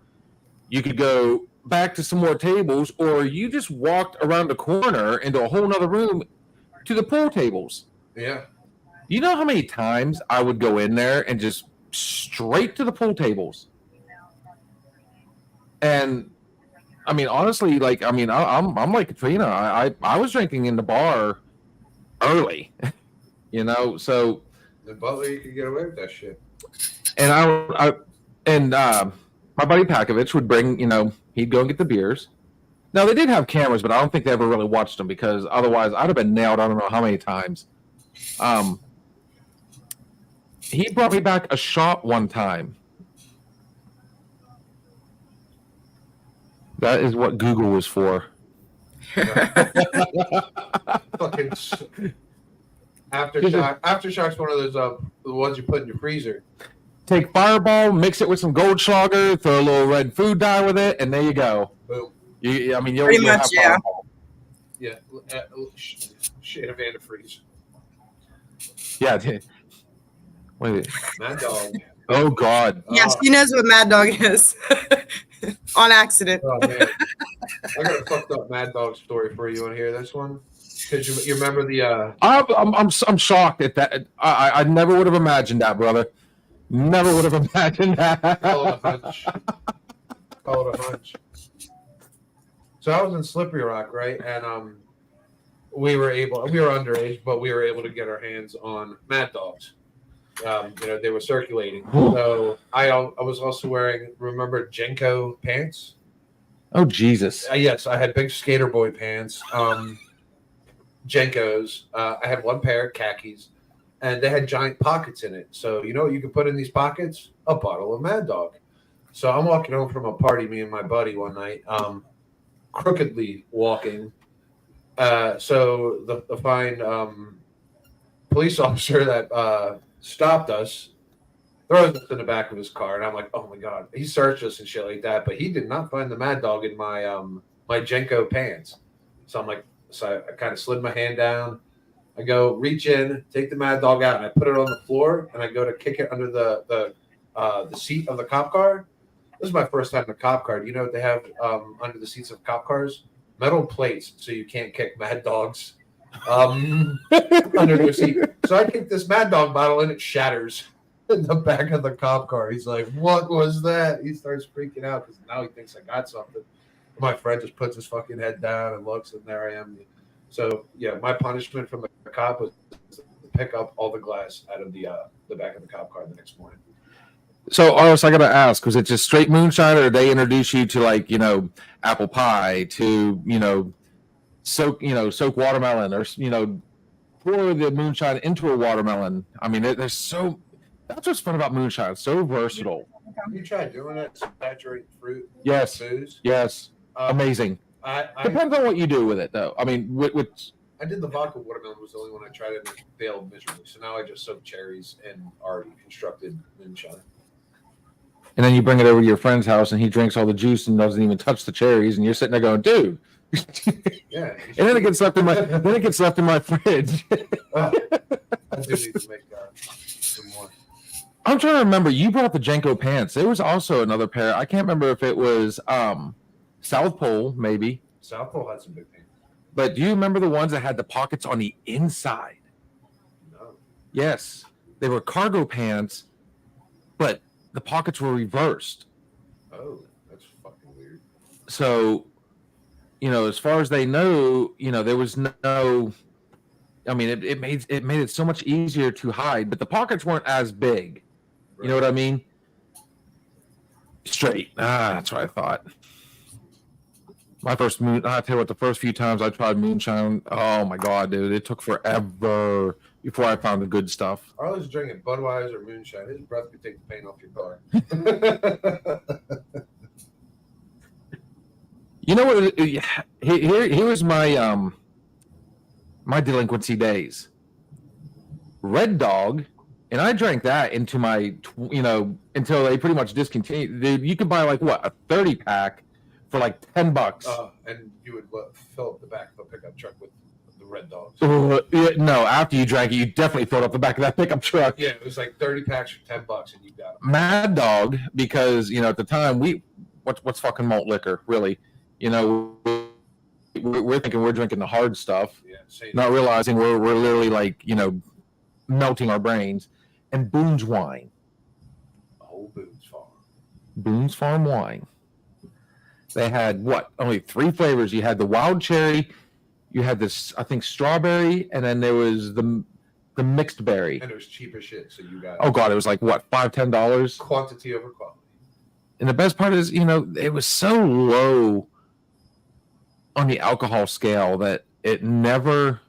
you could go back to some more tables, or you just walked around the corner into a whole nother room to the pool tables. Yeah. You know how many times I would go in there and just straight to the pool tables? And I mean, honestly, I'm like Katrina. I was drinking in the bar early, so. The Butler, you could get away with that shit. And my buddy Pakovich would bring, he'd go and get the beers, Now they did have cameras, but I don't think they ever really watched them because otherwise I'd have been nailed. I don't know how many times. He brought me back a shot one time. That is what Google was for. Fucking aftershock. Aftershock's one of those the ones you put in your freezer. Take Fireball, mix it with some Goldschlager, throw a little red food dye with it, and there you go. Boom. You'll Pretty much, have yeah. Fireball. Yeah. Shit of antifreeze. Yeah. Wait. Mad Dog. Oh God. Yes, he knows what Mad Dog is. On accident. Oh man. I got a fucked up Mad Dog story for you. Want to hear this one? Because you remember the I'm shocked at that. I never would have imagined that, brother. Never would have imagined that. call it a hunch. Call it a hunch. So I was in Slippery Rock, right? And we were underage, but we were able to get our hands on Mad Dogs. They were circulating. So I was also wearing, remember Jenko pants? Oh Jesus! Yes, I had big skater boy pants, Jenkos. I had one pair of khakis, and they had giant pockets in it. So you know what you could put in these pockets? A bottle of Mad Dog. So I'm walking home from a party, me and my buddy one night, crookedly walking. So the fine police officer that stopped us throws us in the back of his car, and I'm like, oh my God. He searched us and shit like that, but he did not find the Mad Dog in my my Jenko pants. So I'm like, so I kind of slid my hand down. I go reach in, take the Mad Dog out, and I put it on the floor, and I go to kick it under the seat of the cop car. This is my first time in a cop car. Do you know what they have under the seats of cop cars? Metal plates, so you can't kick Mad Dogs under their seat. So I kick this Mad Dog bottle, and it shatters in the back of the cop car. He's like, what was that? He starts freaking out because now he thinks I got something. My friend just puts his fucking head down and looks, and there I am. So yeah, my punishment from the cop was to pick up all the glass out of the back of the cop car the next morning. So, Aris, I gotta ask: was it just straight moonshine, or did they introduce you to apple pie, to soak watermelon, or pour the moonshine into a watermelon? I mean, that's what's fun about moonshine. It's so versatile. You tried doing that, saturated fruit? Yes. Booze? Yes. Amazing. I Depends on what you do with it, though. I mean, I did the vodka watermelon was the only one I tried and it failed miserably. So now I just soak cherries and already constructed moonshine. and then you bring it over to your friend's house, and he drinks all the juice and doesn't even touch the cherries, and you're sitting there going, "Dude." Yeah. And then it gets left in my fridge. I do need to make some more. I'm trying to remember. You brought the Jenko pants. There was also another pair. I can't remember if it was South Pole, maybe. South Pole had some big pants. But do you remember the ones that had the pockets on the inside? No. Yes. They were cargo pants, but the pockets were reversed. Oh, that's fucking weird. So, as far as they know, there was no. I mean, it made it so much easier to hide, but the pockets weren't as big. Right. You know what I mean? Straight. That's what I thought. My first I tell you what, the first few times I tried moonshine, oh my God, dude, it took forever before I found the good stuff. Arlo's drinking Budweiser moonshine. His breath could take the paint off your car. You know what? Here was my my delinquency days. Red Dog, and I drank that into my until they pretty much discontinued. Dude, you could buy a 30-pack for $10. And you would fill up the back of a pickup truck with the Red Dogs. No, after you drank it, you definitely filled up the back of that pickup truck. Yeah, it was 30 packs for $10, and you got them. Mad Dog, because at the time what's fucking malt liquor, really? We're thinking we're drinking the hard stuff, not realizing we're literally melting our brains. And Boone's wine. Oh, Boone's Farm. Boone's Farm wine. They had only 3 flavors. You had the wild cherry, you had this, I think, strawberry, and then there was the mixed berry. And it was cheap as shit, so you got Oh God, it was $5-10. Quantity over quality. And the best part is, it was so low on the alcohol scale that it never,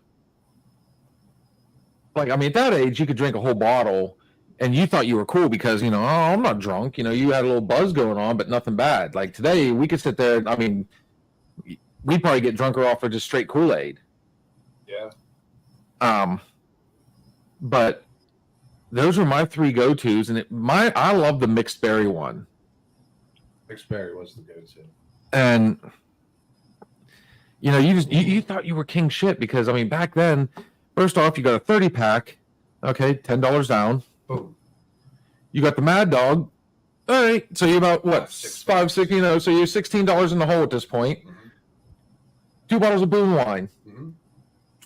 like, I mean, at that age, you could drink a whole bottle and you thought you were cool because, you know, oh, I'm not drunk. You know, you had a little buzz going on, but nothing bad. Like today, we could sit there. I mean, we'd probably get drunker off of just straight Kool-Aid. Yeah. But those were my three go-tos, and I love the mixed berry one. Mixed berry was the go-to. And you know, you thought you were king shit because I mean, back then, first off, you got a 30-pack, okay, $10 down. Boom. You got the Mad Dog. All right, so you're about what, $5, $6, you know, so you're $16 in the hole at this point. Mm-hmm. 2 bottles of Boom wine, Mm-hmm.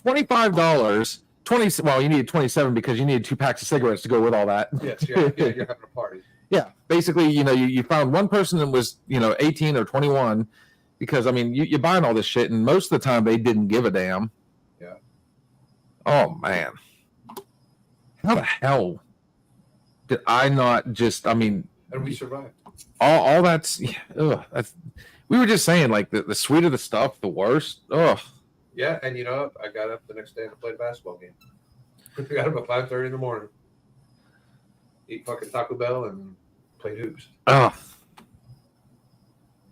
$25. 20. Well, you needed 27 because you needed 2 packs of cigarettes to go with all that. Yes, you're having a party. Yeah, basically, you know, you found one person that was, you know, 18 or 21, because I mean, you're buying all this shit, and most of the time they didn't give a damn. Yeah. Oh man, how the hell did I not just? I mean, And we survived. all that's. That's. We were just saying, like the sweeter the stuff, the worse. Ugh. Yeah, and you know, I got up the next day and played a basketball game. I got up at 5:30 in the morning. Eat fucking Taco Bell and play hoops. Ugh.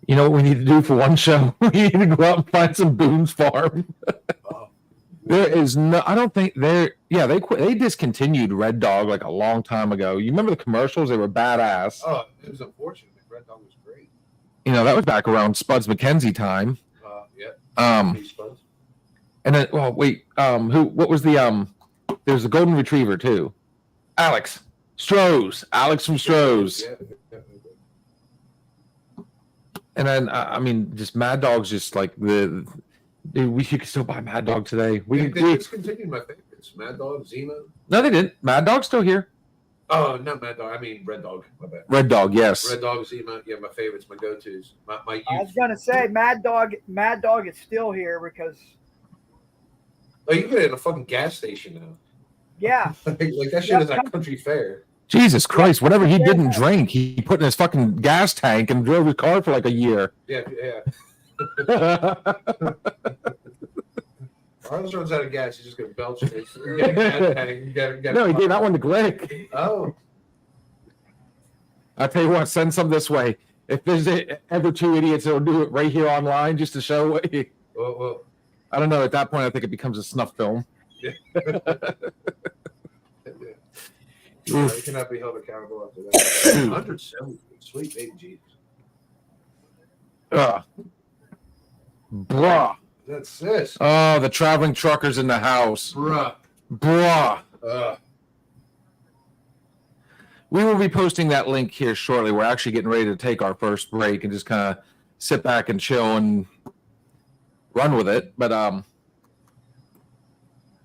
You know what we need to do for one show? We need to go out and find some Boone's Farm. Oh. There is no. I don't think they're. Yeah, they quit. They discontinued Red Dog like a long time ago. You remember the commercials? They were badass. Oh, it was unfortunate. Red Dog was great. You know, that was back around Spuds McKenzie time. Yeah. Peace buds. And then, well, wait. What was the There's a golden retriever too. Alex Stroh's. Alex from Stroh's. Yeah. And then, I mean, just Mad Dog's just like you could still buy Mad Dog today. They discontinued my favorites. Mad Dog, Zima. No, they didn't. Mad Dog's still here. Oh, not Mad Dog. I mean Red Dog. My bad. Red Dog, yes. Red Dog, Zima. Yeah, my favorites, my go-tos. My youth. I was gonna say Mad Dog is still here because Oh, you can get it in a fucking gas station now. yeah. like that shit is at country fair. Jesus Christ, whatever he didn't drink, he put in his fucking gas tank and drove his car for like a year. Yeah. Arnold runs out of gas. He's just gonna belch it. No, he gave that one to Glick. Oh, I'll tell you what, send some this way. If there's ever 2 idiots that'll do it right here online just to show it. well. I don't know. At that point, I think it becomes a snuff film. Yeah. You cannot be held accountable after that. 170. Sweet baby Jesus. Bruh. That's this. Oh, the traveling truckers in the house. Bruh. We will be posting that link here shortly. We're actually getting ready to take our first break and just kind of sit back and chill and run with it. But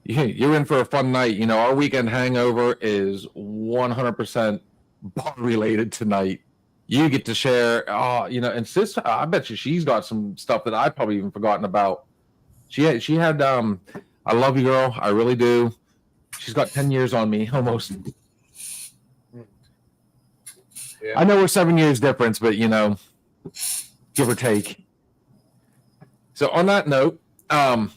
you're in for a fun night. You know, our weekend hangover is 100% bar related tonight. You get to share, you know, and sis, I bet you she's got some stuff that I've probably even forgotten about. She had I love you, girl. I really do. She's got 10 years on me almost. Yeah. I know we're 7 years difference, but you know, give or take. So on that note, I'll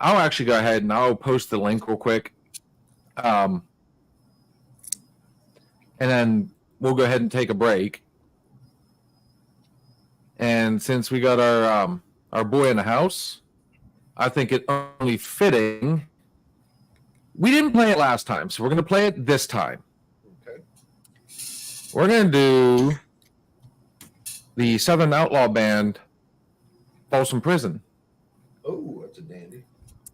actually go ahead and I'll post the link real quick. And then we'll go ahead and take a break. And since we got our boy in the house, I think it only fitting. We didn't play it last time, so we're going to play it this time. Okay. We're going to do the Southern Outlaw Band, Folsom Prison. Oh, that's a dandy.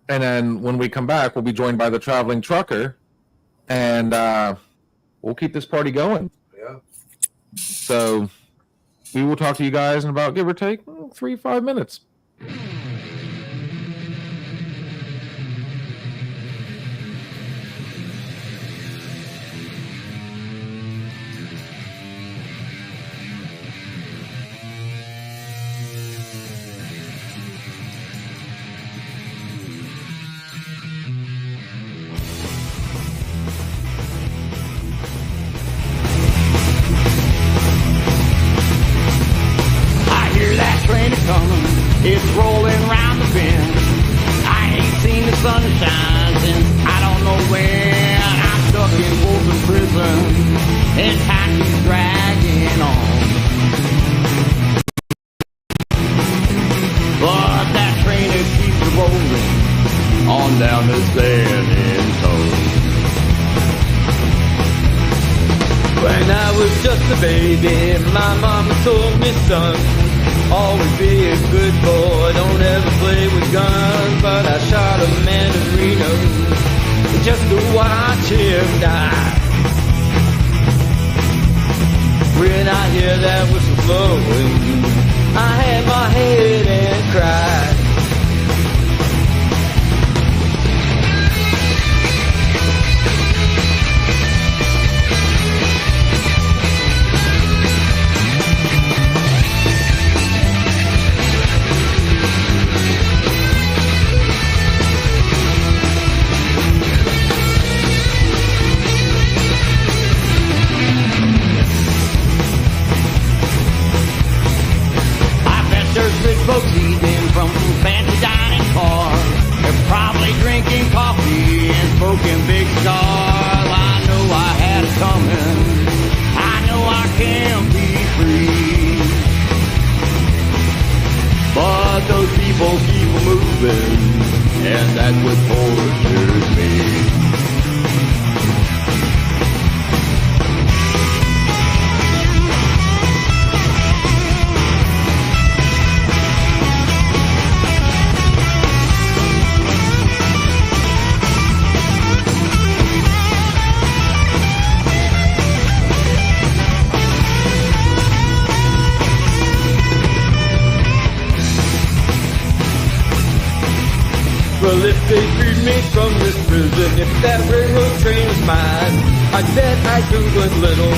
And then when we come back, we'll be joined by the Traveling Trucker, and we'll keep this party going. Yeah. So we will talk to you guys in about, give or take, 3-5 minutes. I hear that train a coming, It's rolling round the bend. I ain't seen the sunshine since I don't know when. I'm stuck in open prison and time keeps dragging on. But that train it keeps rolling on down to San Antonio. When I was just a baby, my mama told me, son, always be a good boy, don't ever play with guns. But I shot a man in Reno just to watch him die. When I hear that whistle blowing, I had my head and cried. Folks eating from fancy dining cars. They're probably drinking coffee and smoking big cigars. I know I had it coming. I know I can't be free. But those people keep moving, and that's what tortures me. Well, if they freed me from this prison, if that railroad train was mine, I bet I'd do a little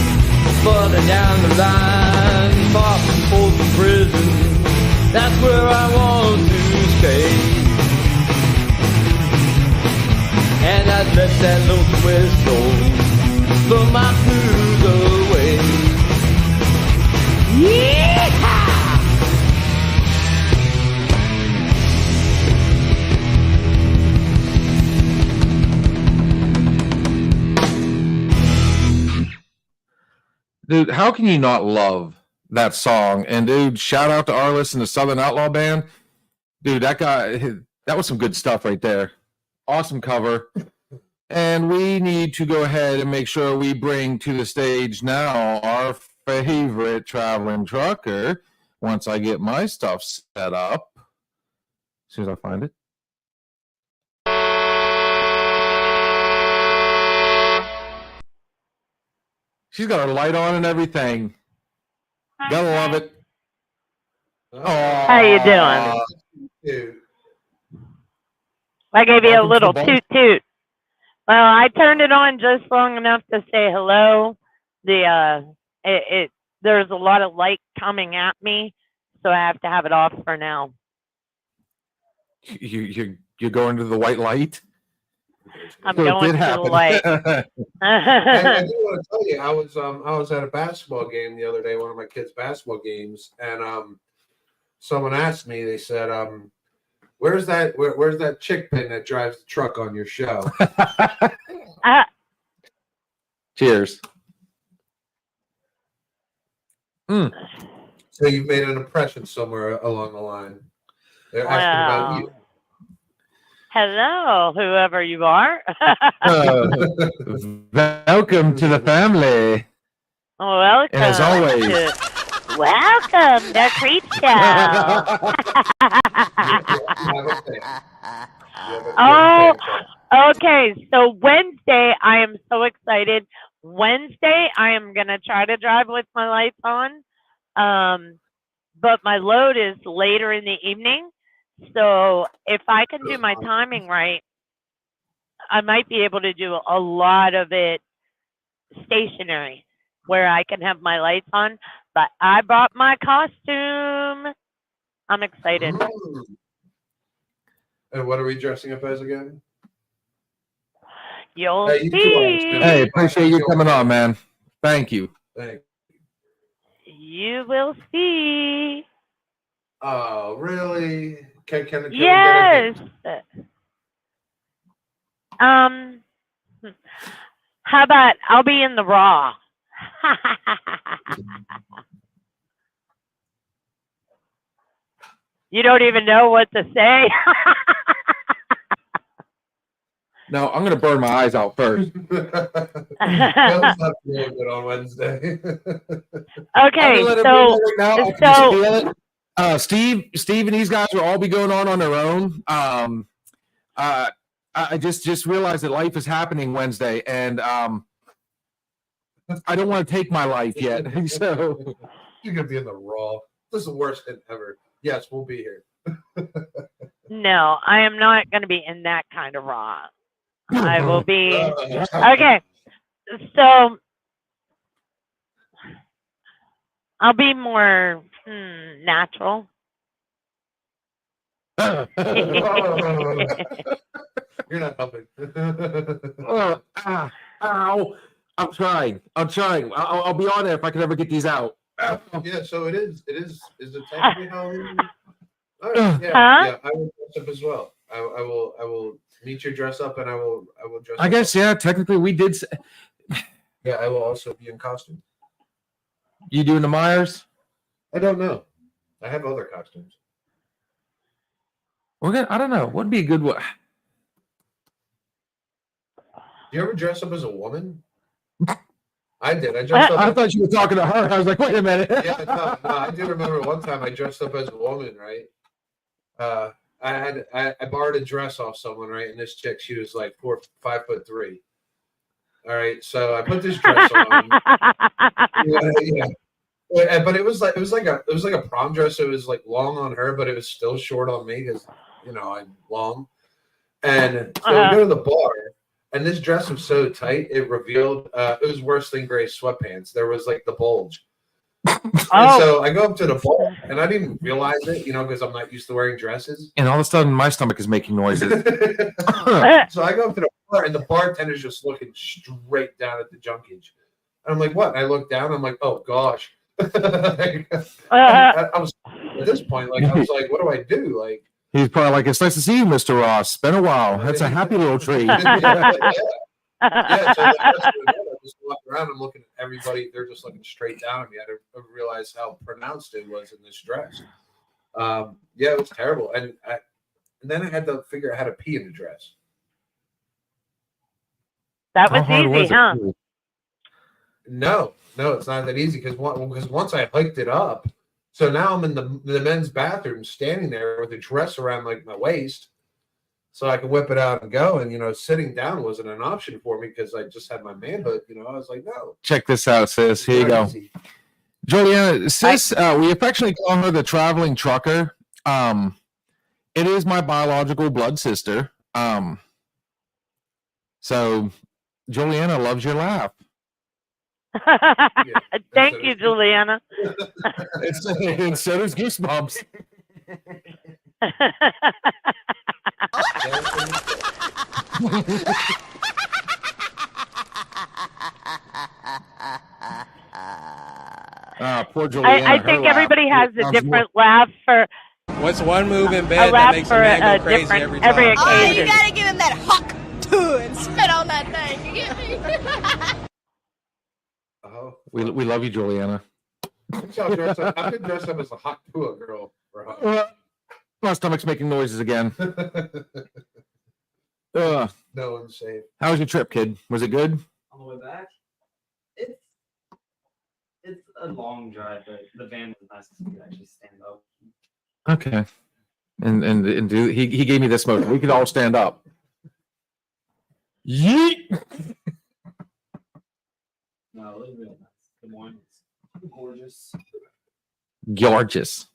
further down the line. Far from Folsom Prison, that's where I want to stay. And I'd let that lonesome whistle blow my blues away. Yeehaw! Dude, how can you not love that song? And dude, shout out to Arliss and the Southern Outlaw Band. Dude, that guy, that was some good stuff right there. Awesome cover. And we need to go ahead and make sure we bring to the stage now our favorite traveling trucker. Once I get my stuff set up, as soon as I find it. She's got her light on and everything. Gotta love it. How you doing? Dude. I gave you a Welcome to little the toot toot. Well, I turned it on just long enough to say hello. There's a lot of light coming at me, so I have to have it off for now. You're going to the white light? I'm So it going did to the happen. light. I do want to tell you, I was at a basketball game the other day, one of my kids' basketball games, and someone asked me. They said, "Where's that chick pin that drives the truck on your show?" Cheers. So you've made an impression somewhere along the line. They're asking about you. Hello, whoever you are. Welcome to the family. Welcome. And as always, welcome to Creep Show. Oh, okay. So Wednesday, I am so excited. Wednesday, I am going to try to drive with my lights on. But my load is later in the evening. So if I can do my timing right, I might be able to do a lot of it stationary where I can have my lights on. But I brought my costume. I'm excited. And what are we dressing up as again? You'll Hey, you too, see. hey, appreciate you coming on, man. Thank you. Thanks. You will see. Oh, really? Can we get a Yes. hint? How about I'll be in the Raw? You don't even know what to say. No, I'm gonna burn my eyes out first. Bill's not feeling good on Wednesday. Okay, let everybody so know right now, I can just so feel it. Steve, and these guys will all be going on their own. I just realized that life is happening Wednesday, and I don't want to take my life yet. So You're gonna be in the Raw. This is the worst hint ever. Yes, we'll be here. no, I am not going to be in that kind of Raw. I will be okay. So I'll be more natural. You're not helping. Ow! I'm trying. I'll be on there if I can ever get these out. Yeah, so it is. Is it technically Halloween? All right, yeah, Huh? yeah. I will dress up as well. I will meet your dress up, and I will dress. I guess yeah. Technically, we did. Yeah, I will also be in costume. You doing the Myers? I don't know. I have other costumes. We're gonna. I don't know. What'd be a good one? Do you ever dress up as a woman? I did. I dressed up. I thought you were talking to her. I was like, wait a minute. Yeah, no, I do remember one time I dressed up as a woman, right? I borrowed a dress off someone, right? And this chick, she was like 5'3". All right, so I put this dress on. Yeah. But it was like a prom dress. It was like long on her, but it was still short on me because I'm long. And so we go to the bar, and this dress was so tight it revealed it was worse than Gray's sweatpants. There was like the bulge. And so I go up to the bar, and I didn't realize it, because I'm not used to wearing dresses. And all of a sudden, my stomach is making noises. So I go up to the bar, and the bartender's just looking straight down at the junkage. And I'm like, what? And I look down, I'm like, oh gosh. I was at this point, like, I was like, what do I do? Like, he's probably like, it's nice to see you, Mr. Ross. It's been a while. That's a happy little treat. Yeah, so I just walk around and looking at everybody. They're just looking straight down at me. I didn't realize how pronounced it was in this dress. Yeah, it was terrible. And then I had to figure out how to pee in the dress. That was easy, huh? No, it's not that easy because once I hiked it up, so now I'm in the men's bathroom standing there with a dress around like my waist. So I could whip it out and go. And, sitting down wasn't an option for me because I just had my manhood. I was like, no. Check this out, sis. Here you go. Juliana, sis, we affectionately call her the traveling trucker. It is my biological blood sister. So Juliana loves your laugh. Thank you, Juliana. And so does Goosebumps. Poor Juliana. I think everybody has a different laugh for. What's one move in bed that makes a man go crazy every time? Every occasion. Oh, you gotta give him that huck too and spit on that thing. You get me? We love you, Juliana. I could dress up as a hot Pua girl for a hug. My stomach's making noises again. No one's safe. How was your trip, kid? Was it good? On the way back, it's a long drive, but the van was nice to actually stand up. Okay. And he gave me this motion. We could all stand up. Yeet. No, it was really nice. The morning was gorgeous. Gorgeous.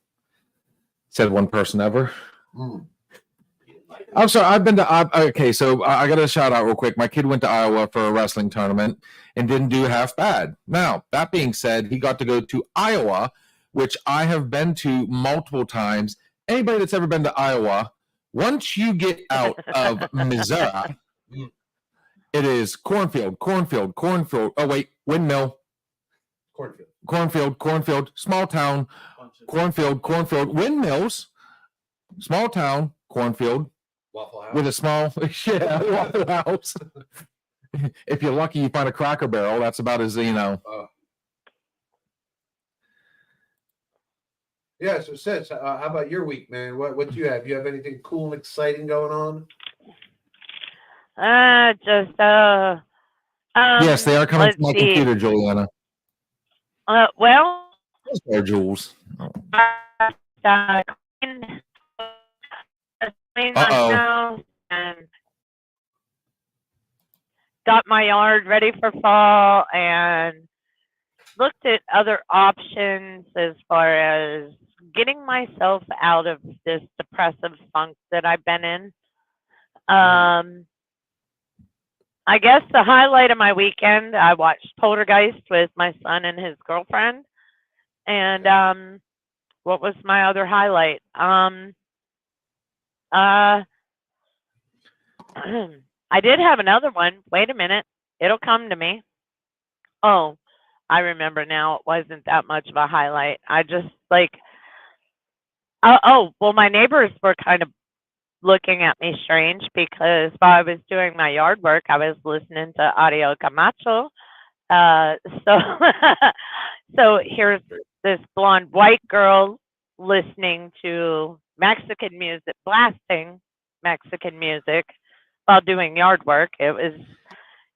Said one person ever. Mm. I'm sorry. I've been to. Okay, so I got to shout out real quick. My kid went to Iowa for a wrestling tournament and didn't do half bad. Now, that being said, he got to go to Iowa, which I have been to multiple times. Anybody that's ever been to Iowa, once you get out of Missouri, it is cornfield. Oh, wait, windmill. Cornfield. Small town. cornfield, windmills, small town, cornfield Waffle House. with a small, Waffle House. If you're lucky, you find a Cracker Barrel. That's about as, Yeah, so Sis, how about your week, man? What do you have? You have anything cool and exciting going on? Yes, they are coming to my computer, Juliana. Well, Or Jules. Cleaned my house and got my yard ready for fall and looked at other options as far as getting myself out of this depressive funk that I've been in. I guess the highlight of my weekend, I watched Poltergeist with my son and his girlfriend. And what was my other highlight? I did have another one. Wait a minute. It'll come to me. Oh, I remember now. It wasn't that much of a highlight. I just well, my neighbors were kind of looking at me strange because while I was doing my yard work, I was listening to Audio Camacho. So here's this blonde white girl listening to Mexican music, blasting Mexican music while doing yard work. It was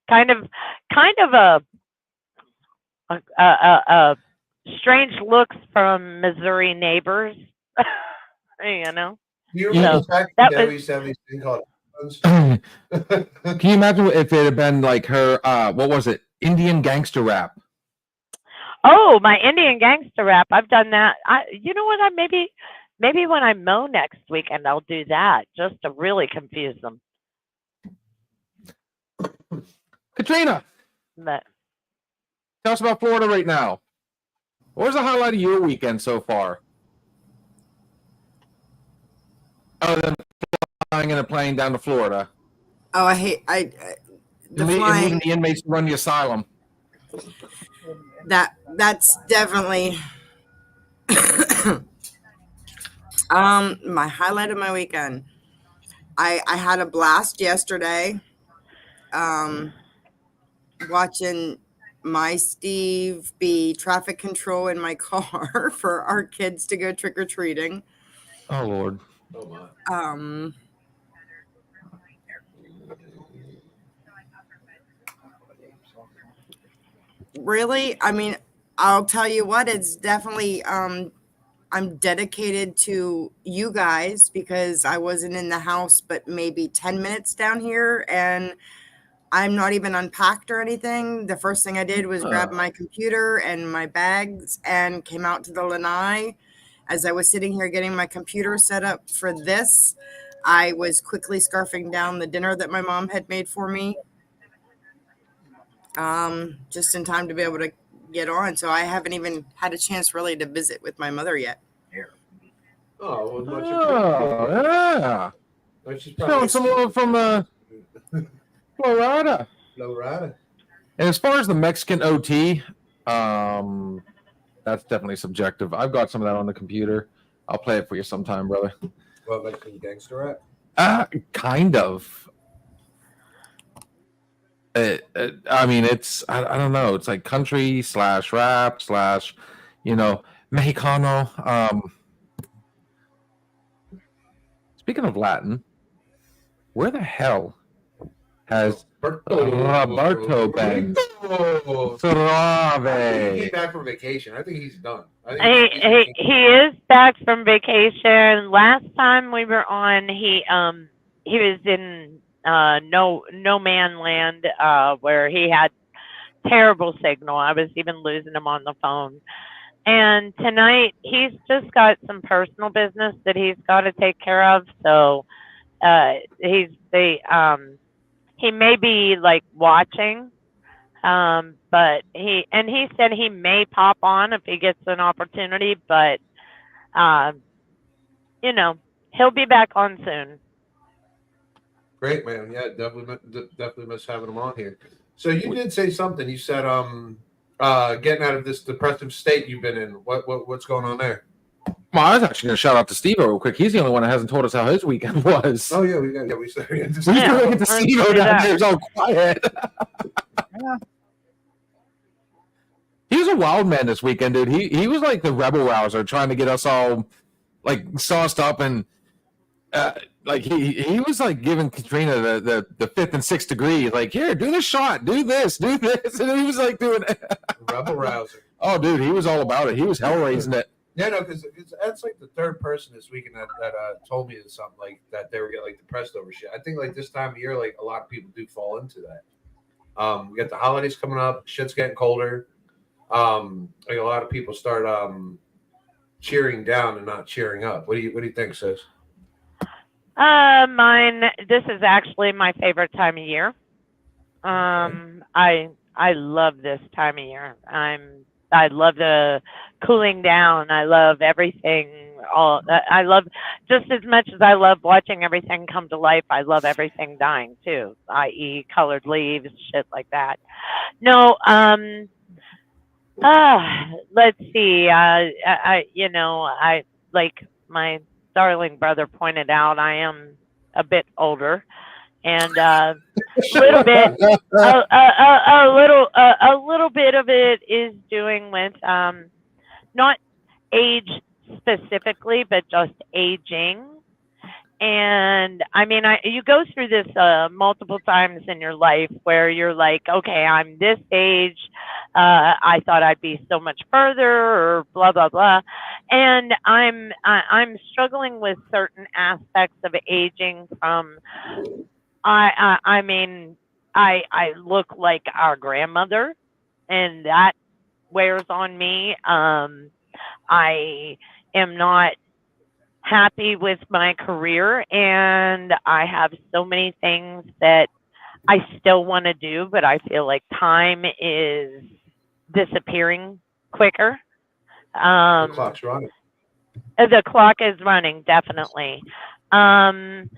kind of a strange looks from Missouri neighbors, you know. You remember back in the day we used to have these thing called Can you imagine if it had been like her, what was it? Indian gangster rap. Oh, my Indian gangster rap. I've done that. You know what? Maybe when I mow next weekend, I'll do that just to really confuse them. Katrina, tell us about Florida right now. What was the highlight of your weekend so far? Other than flying in a plane down to Florida. Oh, the flying. Leaving the inmates to run the asylum. That's definitely my highlight of my weekend. I had a blast yesterday watching my Steve be traffic control in my car for our kids to go trick-or-treating. Oh Lord. Oh my. Really? I mean, I'll tell you what, it's definitely I'm dedicated to you guys because I wasn't in the house but maybe 10 minutes down here and I'm not even unpacked or anything. The first thing I did was grab my computer and my bags and came out to the lanai. As I was sitting here getting my computer set up for this, I was quickly scarfing down the dinner that my mom had made for me. Just in time to be able to get on. So I haven't even had a chance really to visit with my mother yet. Oh, well, yeah. Showing some love from Florida. Florida. And as far as the Mexican OT, that's definitely subjective. I've got some of that on the computer. I'll play it for you sometime, brother. What, Mexican gangster rap? Kind of. I mean, it's I don't know. It's like country / rap / Mexicano. Speaking of Latin, where the hell has Roberto been? He came back from vacation. I think he's done. He is back from vacation. Last time we were on, he was in no man land where he had terrible signal. I was even losing him on the phone. And tonight he's just got some personal business that he's got to take care of. So he may be like watching, but he said he may pop on if he gets an opportunity, but he'll be back on soon. Great, man. Yeah, definitely miss having him on here. So you did say something. You said getting out of this depressive state you've been in. What's going on there? Well, I was actually going to shout out to Steve real quick. He's the only one that hasn't told us how his weekend was. Oh yeah, we still We still get to Steve down there. It's all quiet. Yeah. He was a wild man this weekend, dude. He was like the rebel rouser, trying to get us all like sauced up, and like he was like giving Katrina the fifth and sixth degree. Like, here, do this shot, do this, and he was like doing rebel rouser. Oh, dude, he was all about it. He was hell raising it. Yeah, no, because that's like the third person this weekend that told me something like that they were getting like depressed over shit. I think like this time of year, like a lot of people do fall into that. We got the holidays coming up. Shit's getting colder. Like a lot of people start cheering down and not cheering up. What do you think, sis? This is actually my favorite time of year. I love this time of year. I love the cooling down. I love everything. I love, just as much as I love watching everything come to life, I love everything dying too, i.e. colored leaves, shit like that. No, let's see. I like my darling brother pointed out, I am a bit older, and a little bit of it is doing with not age specifically, but just aging. And I mean, you go through this multiple times in your life where you're like, okay, I'm this age. I thought I'd be so much further, or blah blah blah. And I'm struggling with certain aspects of aging. From I mean, I look like our grandmother, and that wears on me. I am not happy with my career, and I have so many things that I still want to do, but I feel like time is disappearing quicker. The clock's running. The clock is running, definitely. I'm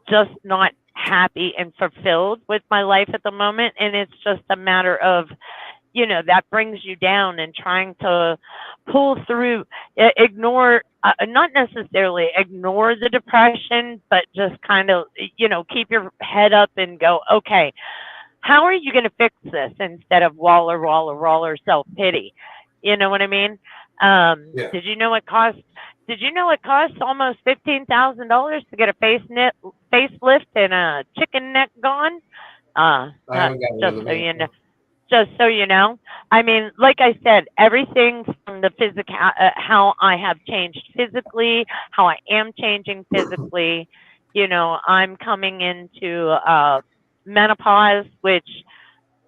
just not happy and fulfilled with my life at the moment, and it's just a matter of, that brings you down, and trying to pull through, ignore, not necessarily ignore the depression, but just kind of, keep your head up and go, okay, how are you going to fix this, instead of waller, self-pity? You know what I mean? Yeah. Did you know it costs almost $15,000 to get a facelift and a chicken neck gone? Just so you know, I mean, like I said, everything from the physical, how I have changed physically, how I am changing physically. I'm coming into menopause, which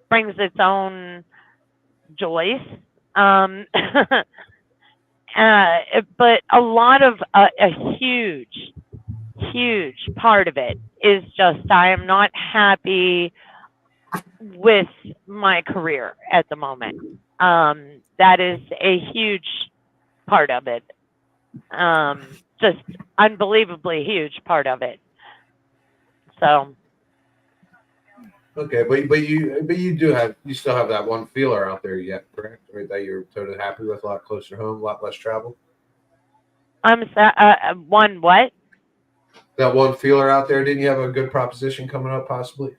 brings its own joys. But a lot of a huge part of it is just I am not happy with my career at the moment. That is a huge part of it. Just unbelievably huge part of it. So. Okay, but you still have that one feeler out there yet, correct? Right, that you're totally happy with, a lot closer to home, a lot less travel. One what? That one feeler out there. Didn't you have a good proposition coming up, possibly?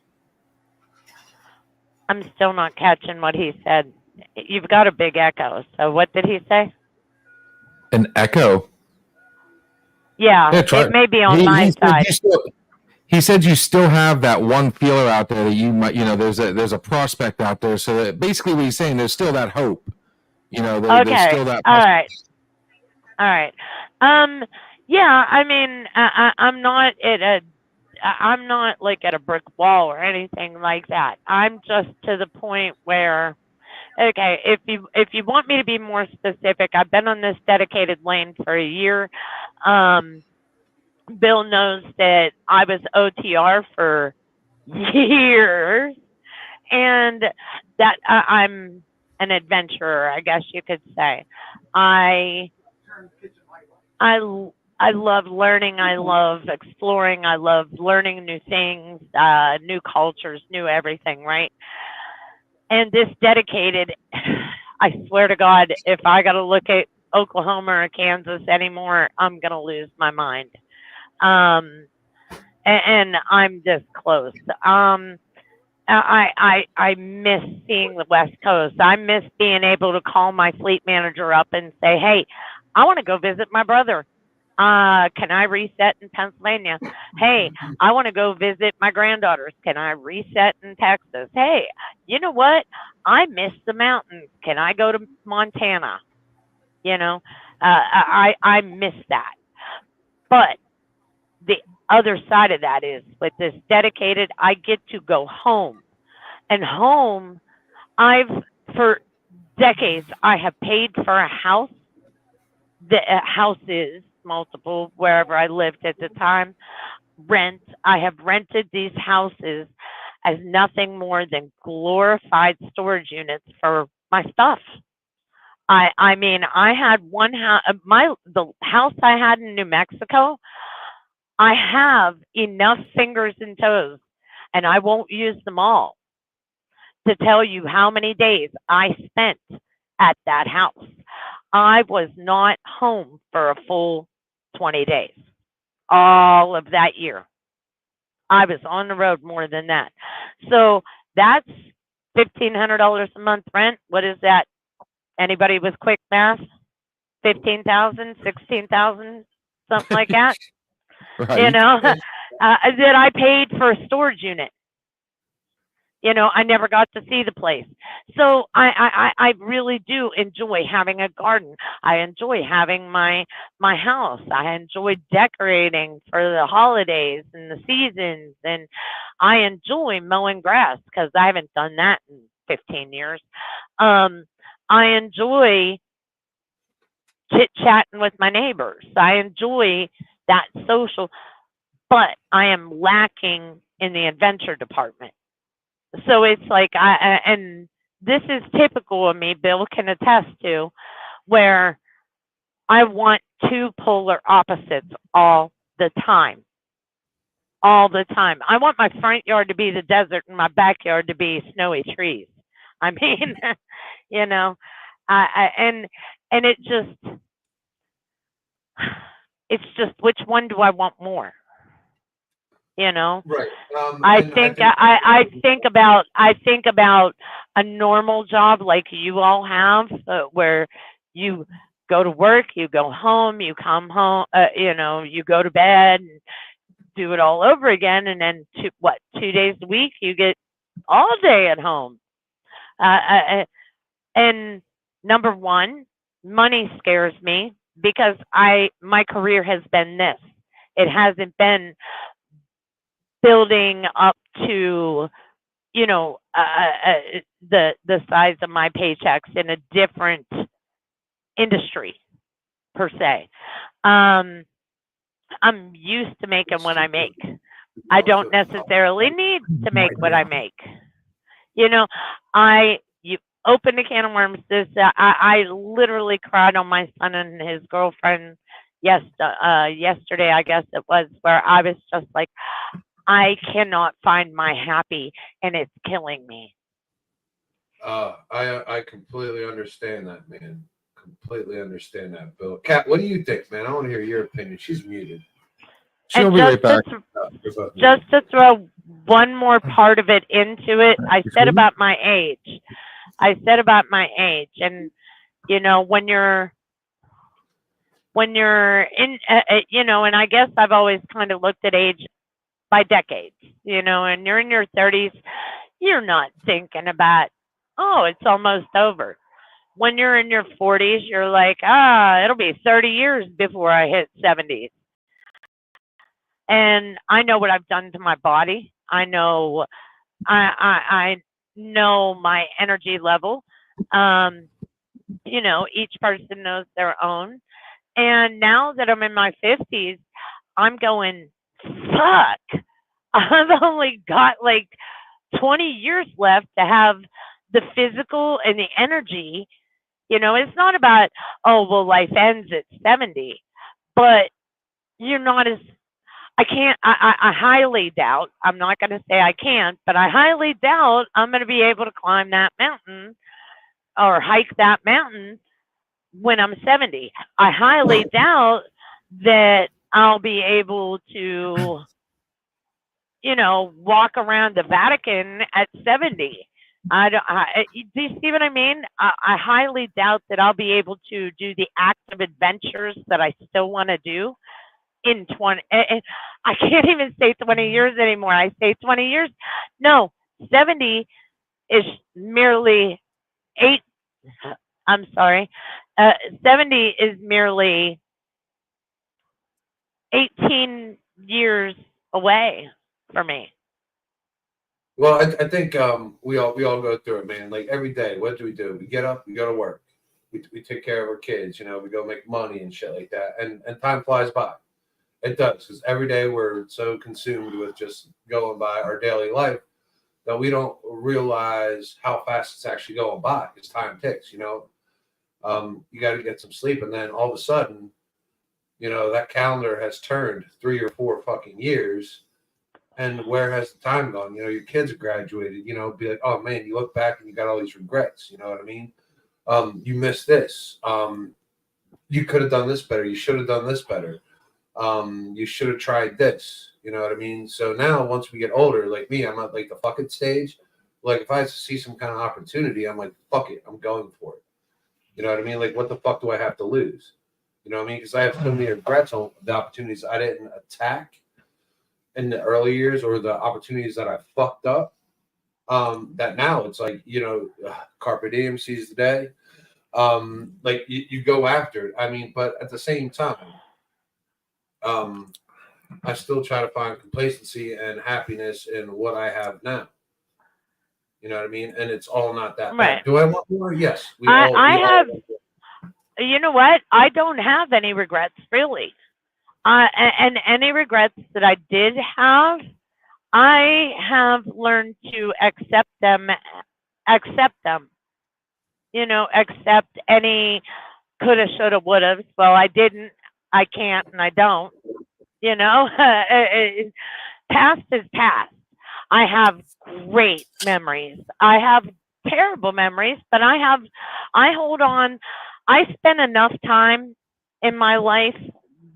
I'm still not catching what he said. You've got a big echo. So what did he say? An echo? Yeah, it may be on my side. He said you still have that one feeler out there that you might, there's a prospect out there. So that basically what he's saying, there's still that hope. There's still that. All right. Yeah, I mean, I'm not I'm not like at a brick wall or anything like that. I'm just to the point where, okay, if you want me to be more specific, I've been on this dedicated lane for a year. Bill knows that I was OTR for years, and that I'm an adventurer, I guess you could say. I love learning. I love exploring. I love learning new things, new cultures, new everything, right? And this dedicated, I swear to God, if I got to look at Oklahoma or Kansas anymore, I'm going to lose my mind. And I'm this close. I miss seeing the West Coast. I miss being able to call my fleet manager up and say, "Hey, I want to go visit my brother. Can I reset in Pennsylvania? Hey, I want to go visit my granddaughters. Can I reset in Texas? Hey, you know what? I miss the mountains. Can I go to Montana? You know, I miss that. But the other side of that is with this dedicated, I get to go home. And home, for decades, I have paid for a house, the houses, multiple, wherever I lived at the time, rent. I have rented these houses as nothing more than glorified storage units for my stuff. I mean, I had one house, the house I had in New Mexico, I have enough fingers and toes, and I won't use them all, to tell you how many days I spent at that house. I was not home for a full 20 days, all of that year. I was on the road more than that. So that's $1,500 a month rent. What is that? Anybody with quick math? 15,000, 16,000, something like that. Right. You know, that I paid for a storage unit. You know, I never got to see the place. So I really do enjoy having a garden. I enjoy having my house. I enjoy decorating for the holidays and the seasons. And I enjoy mowing grass because I haven't done that in 15 years. I enjoy chit-chatting with my neighbors. I enjoy that social, but I am lacking in the adventure department. So it's like, and this is typical of me, Bill can attest to, where I want two polar opposites all the time. All the time. I want my front yard to be the desert and my backyard to be snowy trees. I mean, you know, and it just, it's just, which one do I want more? You know, Right. I think about a normal job like you all have, where you go to work, you go home, you come home, you know, you go to bed and do it all over again, and then 2 days a week you get all day at home. And number one, money scares me because my career has been this. It hasn't been building up to, you know, the size of my paychecks in a different industry per se. I'm used to making what I make. I don't necessarily need to make what I make. You know, you opened a can of worms. I literally cried on my son and his girlfriend yesterday, I guess it was, where I was just like, I cannot find my happy, and it's killing me. I completely understand that, man. Completely understand that, Bill. Kat, what do you think, man? I want to hear your opinion. She's muted. She'll And be right back. just to throw one more part of it into it, I said about my age. And you know, when you're in, you know, and I guess I've always kind of looked at age by decades, you know, and you're in your 30s, you're not thinking about, oh, it's almost over. When you're in your 40s, you're like, it'll be 30 years before I hit 70s. And I know what I've done to my body. I know, I know my energy level. You know, each person knows their own. And now that I'm in my 50s, I'm going, fuck, I've only got like 20 years left to have the physical and the energy. You know, it's not about, oh, well, life ends at 70, but you're not as, I highly doubt, I'm not going to say I can't, but I highly doubt I'm going to be able to climb that mountain or hike that mountain when I'm 70. I highly doubt that I'll be able to, walk around the Vatican at 70. Do you see what I mean? I highly doubt that I'll be able to do the active adventures that I still want to do in 20. I can't even say 20 years anymore. I say 20 years. No, 70 is merely eight. I'm sorry. 70 is merely 18 years away for me. Well, I think we all go through it, man. Like every day, what do? We get up, we go to work, we take care of our kids, we go make money and shit like that, and time flies by. It does, because every day we're so consumed with just going by our daily life that we don't realize how fast it's actually going by. As time ticks, you got to get some sleep, and then all of a sudden, that calendar has turned 3 or 4 fucking years. And where has the time gone? Your kids have graduated, be like, oh man, you look back and you got all these regrets. You know what I mean? You missed this. You could have done this better. You should have done this better. You should have tried this. You know what I mean? So now once we get older, like me, I'm at like the fuck it stage. Like if I see some kind of opportunity, I'm like, fuck it, I'm going for it. You know what I mean? Like what the fuck do I have to lose? You know what I mean? Because I have so many regrets on the opportunities I didn't attack in the early years, or the opportunities that I fucked up, that now it's like, carpe diem, seize the day. Like you go after it. I mean, but at the same time, I still try to find complacency and happiness in what I have now. You know what I mean? And it's all not that bad. Do I want more? Yes. I have, you know what? I don't have any regrets, really. And any regrets that I did have, I have learned to accept them. Accept any coulda, shoulda, woulda. Well, I didn't, I can't, and I don't. Past is past. I have great memories. I have terrible memories, but I hold on. I spend enough time in my life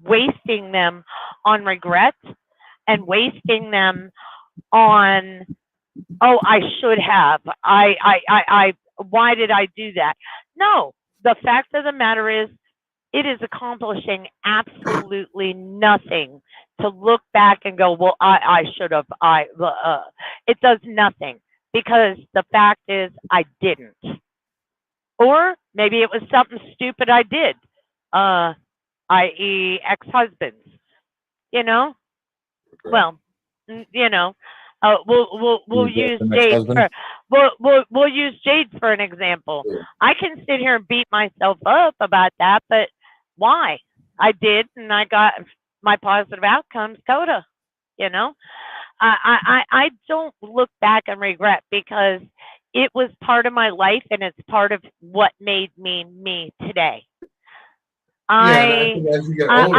wasting them on regrets and wasting them on, oh, I should have. Why did I do that? No, the fact of the matter is, it is accomplishing absolutely nothing to look back and go, well, I should have. It does nothing, because the fact is I didn't. Or maybe it was something stupid I did, i.e. ex-husbands, Well, we'll use Jade for we'll use Jade for an example. I can sit here and beat myself up about that, but why? I did, and I got my positive outcomes. Coda, I don't look back and regret, because it was part of my life, and it's part of what made me me today. I think as you get older,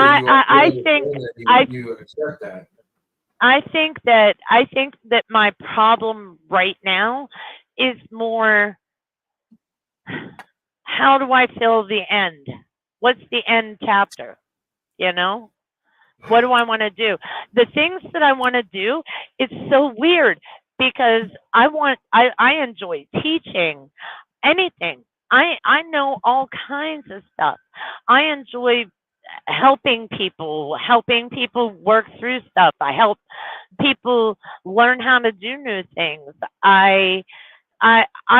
you accept that. I think that my problem right now is more, how do I feel the end? What's the end chapter? What do I want to do? The things that I want to do, it's so weird, because I enjoy teaching anything. I know all kinds of stuff. I enjoy helping people work through stuff. I help people learn how to do new things. I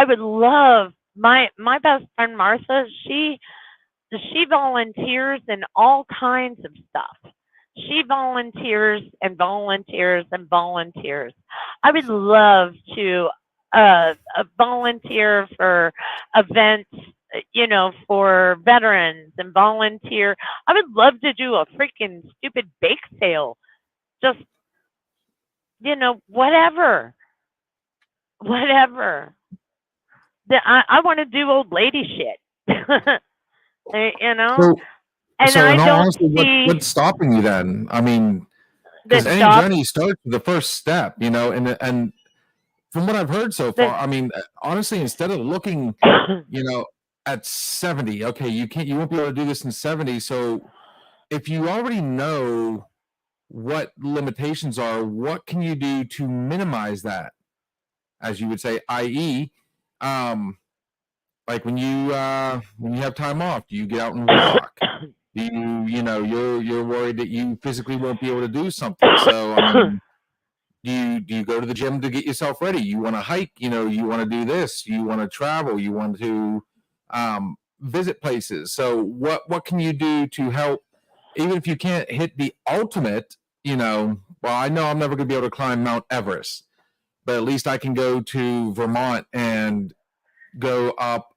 would love my best friend Martha. She volunteers in all kinds of stuff. She volunteers and volunteers and volunteers. I would love to volunteer for events, for veterans, and volunteer. I would love to do a freaking stupid bake sale. Just, whatever. I want to do old lady shit. And so I in all don't honesty, see what's stopping you then? I mean, because any journey starts with the first step, and from what I've heard so far, I mean, honestly, instead of looking, at 70, okay, you won't be able to do this in 70. So if you already know what limitations are, what can you do to minimize that, as you would say, i.e., like when you have time off, do you get out and walk? Do you're worried that you physically won't be able to do something. So I mean, do you go to the gym to get yourself ready? You want to hike, you want to do this, you want to travel, you want to visit places. So what can you do to help, even if you can't hit the ultimate, well, I know I'm never going to be able to climb Mount Everest, but at least I can go to Vermont and go up,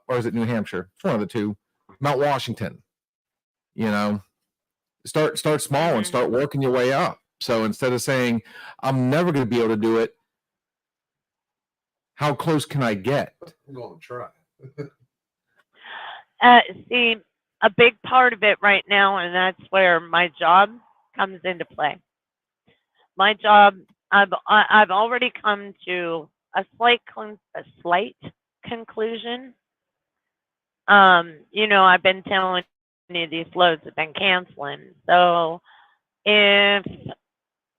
or is it New Hampshire? It's one of the two. Mount Washington. Start small and start working your way up. So instead of saying I'm never going to be able to do it, how close can I get? I'm going to try. See, a big part of it right now, and that's where my job comes into play. My job, I've already come to a slight conclusion. I've been telling you these loads have been canceling. So if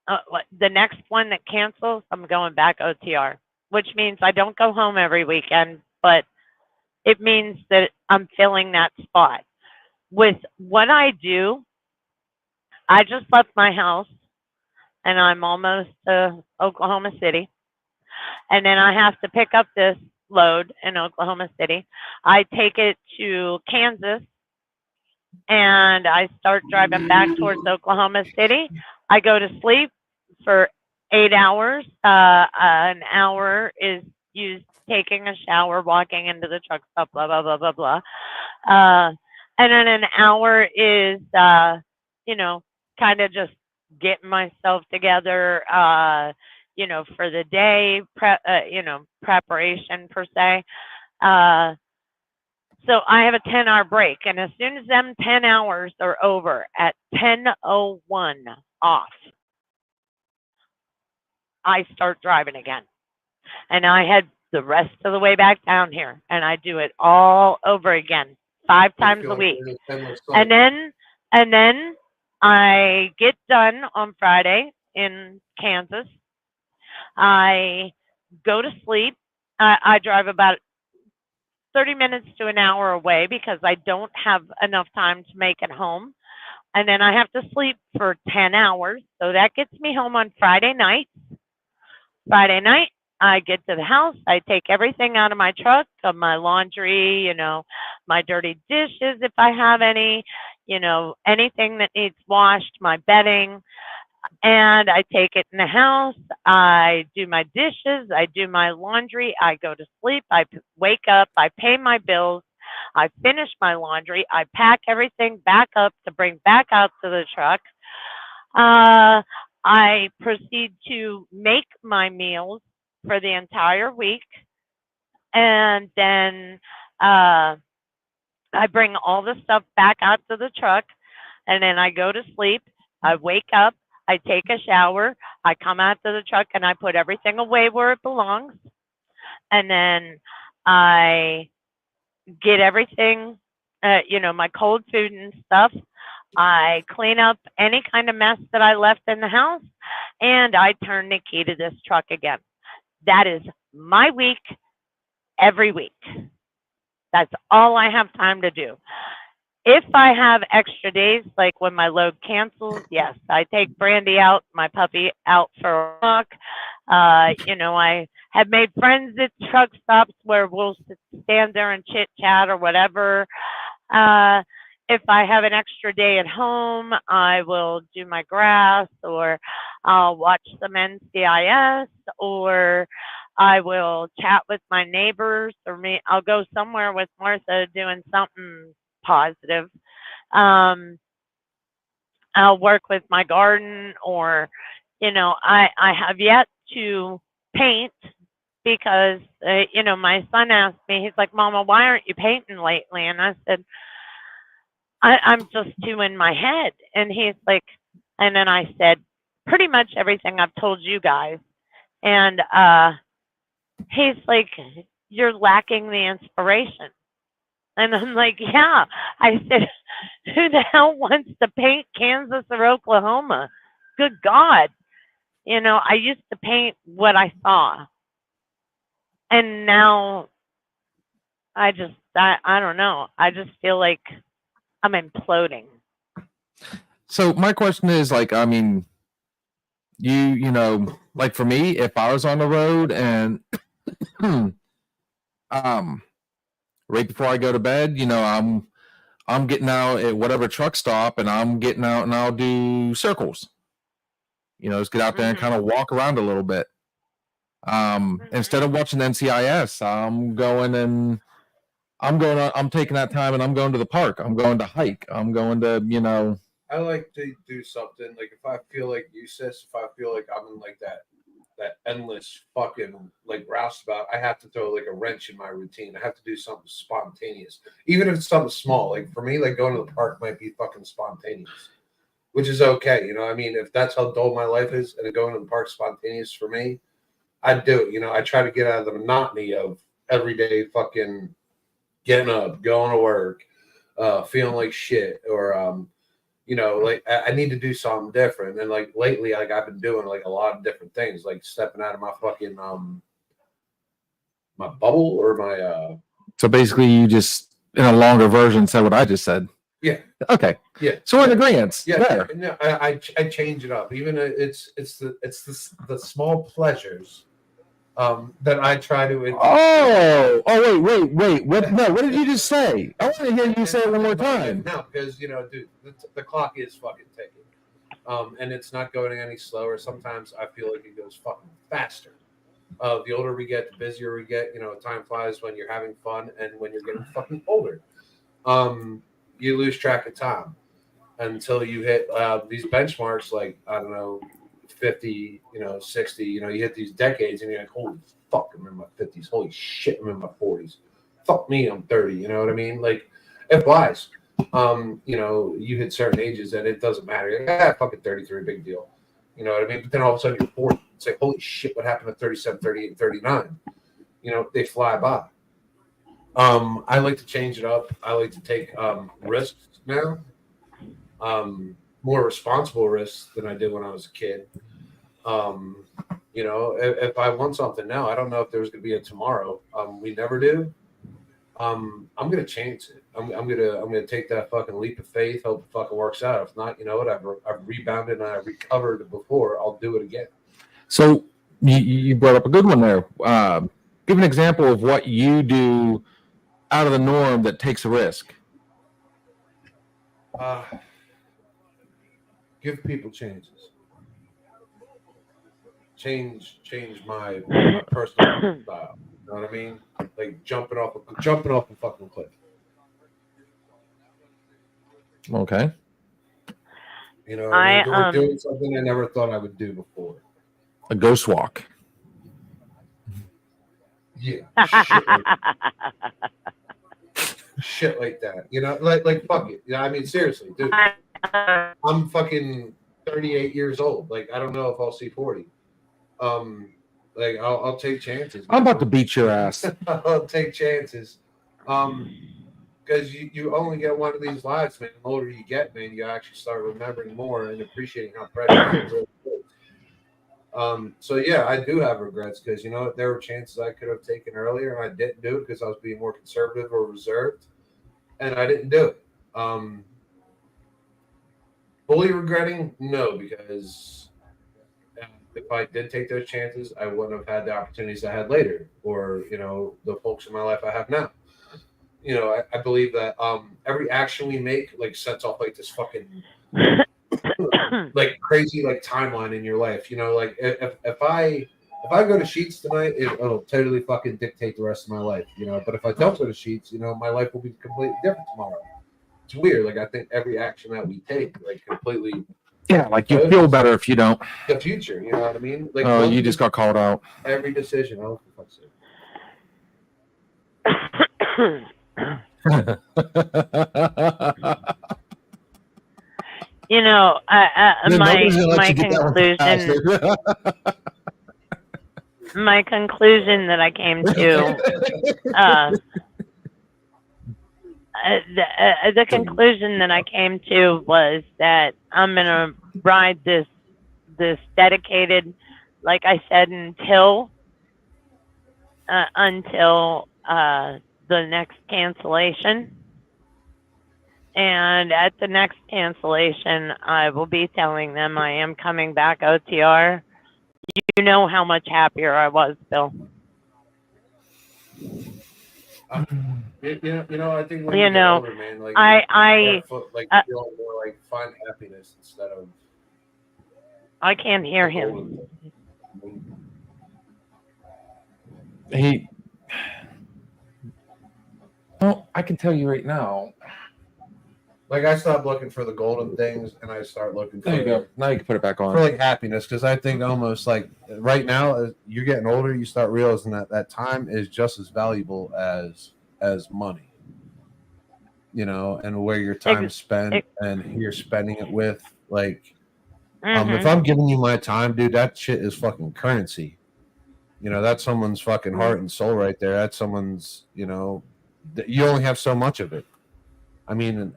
the next one that cancels, I'm going back OTR, which means I don't go home every weekend, but it means that I'm filling that spot. With what I do, I just left my house and I'm almost to Oklahoma City. And then I have to pick up this load in Oklahoma City. I take it to Kansas and I start driving back towards Oklahoma City. I go to sleep for 8 hours. An hour is used taking a shower, walking into the truck stop, blah, blah, blah, blah, blah. And then an hour is, kind of just getting myself together, for the day, preparation per se. So I have a 10-hour break, and as soon as them 10 hours are over at 10:01 off, I start driving again. And I head the rest of the way back down here, and I do it all over again, 5 times a week. And then I get done on Friday in Kansas. I go to sleep. I drive about 30 minutes to an hour away because I don't have enough time to make it home. And then I have to sleep for 10 hours. So that gets me home on Friday night. Friday night, I get to the house. I take everything out of my truck, of my laundry, my dirty dishes if I have any, anything that needs washed, my bedding. And I take it in the house. I do my dishes. I do my laundry. I go to sleep. I wake up. I pay my bills. I finish my laundry. I pack everything back up to bring back out to the truck. I proceed to make my meals for the entire week. And then I bring all the stuff back out to the truck. And then I go to sleep. I wake up. I take a shower, I come out to the truck, and I put everything away where it belongs. And then I get everything, my cold food and stuff. I clean up any kind of mess that I left in the house, and I turn the key to this truck again. That is my week every week. That's all I have time to do. If I have extra days, like when my load cancels, yes, I take Brandy out, my puppy out for a walk. I have made friends at truck stops where we'll stand there and chit chat or whatever. If I have an extra day at home, I will do my grass, or I'll watch some NCIS, or I will chat with my neighbors, or I'll go somewhere with Martha doing something positive. I'll work with my garden, or I have yet to paint because my son asked me, he's like, Mama, why aren't you painting lately? And I said, I'm just too in my head. And he's like, and then I said pretty much everything I've told you guys. And he's like, you're lacking the inspiration. And I'm like, yeah. I said, who the hell wants to paint Kansas or Oklahoma? Good God. You know, I used to paint what I saw. And now I don't know. I just feel like I'm imploding. So my question is, like, I mean, you know, like for me, if I was on the road and right before I go to bed, you know, I'm getting out at whatever truck stop and I'm getting out and I'll do circles. You know, just get out there and kind of walk around a little bit. Instead of watching NCIS, I'm taking that time and I'm going to the park. I'm going to hike. I'm going to, you know. I like to do something like if I feel like useless, if I feel like I'm in like that endless fucking like roustabout, I have to throw like a wrench in my routine. I have to do something spontaneous, even if it's something small. Like for me, like going to the park might be fucking spontaneous, which is okay. You know, I mean, if that's how dull my life is, and going to the park spontaneous for me, I do it. You know, I try to get out of the monotony of everyday fucking getting up, going to work, feeling like shit, or you know, like I need to do something different. And like lately, like I've been doing like a lot of different things, like stepping out of my fucking my bubble or my So basically, you just in a longer version said what I just said. Yeah. Okay. Yeah. So we're in agreement. Yeah. No, I change it up. Even it's the small pleasures that I try to. Wait. What did you just say? I want to hear you say it one more time. No, because you know, dude, the clock is fucking ticking, and it's not going any slower. Sometimes I feel like it goes fucking faster. The older we get, the busier we get. You know, time flies when you're having fun, and when you're getting fucking older, you lose track of time until you hit these benchmarks. Like I don't know. 50, 60, you hit these decades and you're like, holy fuck, I'm in my 50s. Holy shit, I'm in my 40s. Fuck me, I'm 30. You know what I mean? Like, it flies. You hit certain ages and it doesn't matter. You're like, fucking 33, big deal. You know what I mean? But then all of a sudden you're 40. It's like, holy shit, what happened to 37, 38, 39? They fly by. I like to change it up. I like to take risks now. More responsible risks than I did when I was a kid. If I want something now, I don't know if there's going to be a tomorrow. We never do. I'm going to change it. I'm going to take that fucking leap of faith. Hope it fucking works out. If not, you know what? I've rebounded and I recovered before. I'll do it again. So you brought up a good one there. Give an example of what you do out of the norm that takes a risk. Give people chances. Change my personal style. You know what I mean? Like jumping off a fucking cliff. Okay. We're doing something I never thought I would do before. A ghost walk. Yeah. Shit like that. Like fuck it. I mean, seriously, dude. I'm fucking 38 years old. Like, I don't know if I'll see 40. I'll take chances. I'm about to beat your ass. I'll take chances. Because you only get one of these lives, man. The older you get, man, you actually start remembering more and appreciating how precious it really is. So yeah, I do have regrets because there were chances I could have taken earlier and I didn't do it because I was being more conservative or reserved, and I didn't do it. Fully regretting? No, because if I did take those chances, I wouldn't have had the opportunities I had later, or the folks in my life I have now. I believe that every action we make sets off this fucking crazy timeline in your life. If I go to Sheets tonight, it'll totally fucking dictate the rest of my life. But if I don't go to Sheets, my life will be completely different tomorrow. It's weird. I think every action that we take, completely. Yeah, you feel better if you don't. The future, you know what I mean? You just got called out. Every decision. Oh, fuck my conclusion. my conclusion that I came to, the conclusion that I came to was that I'm gonna ride this dedicated, like I said, until the next cancellation. And at the next cancellation, I will be telling them I am coming back OTR. You know how much happier I was, Bill. I think when You you get know, older, man, like I feel more like find happiness instead of. I can't hear him. Well, I can tell you right now. Like I stopped looking for the golden things, and I start looking for. There you go. Now you can put it back on. For like happiness, because I think almost like right now, as you're getting older, you start realizing that time is just as valuable as money. And where your time is spent and who you're spending it with. Like, if I'm giving you my time, dude, that shit is fucking currency. That's someone's fucking heart and soul right there. That's someone's. You only have so much of it. I mean,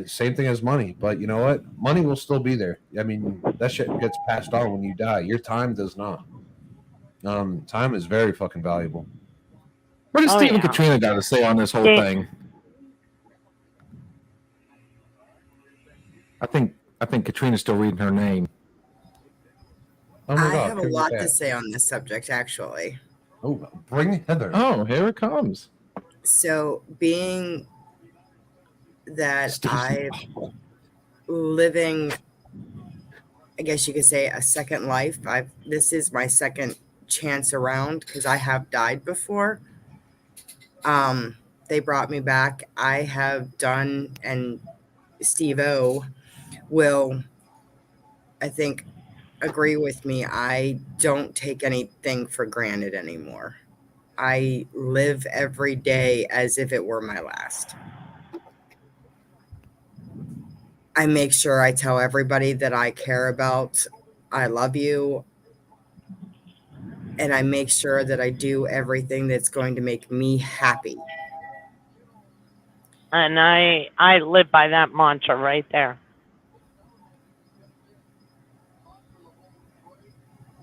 same thing as money, but you know what? Money will still be there. I mean, that shit gets passed on when you die. Your time does not. Time is very fucking valuable. What does Steve and Katrina got to say on this whole thing? I think Katrina's still reading her name. Oh my I God, have a lot to say on this subject, actually. Oh, bring Heather. Oh, here it comes. So, being that I'm living, I guess you could say, a second life. This is my second chance around because I have died before. They brought me back. I have done, and Steve-O will, I think, agree with me. I don't take anything for granted anymore. I live every day as if it were my last. I make sure I tell everybody that I care about, I love you, and I make sure that I do everything that's going to make me happy. And I live by that mantra right there.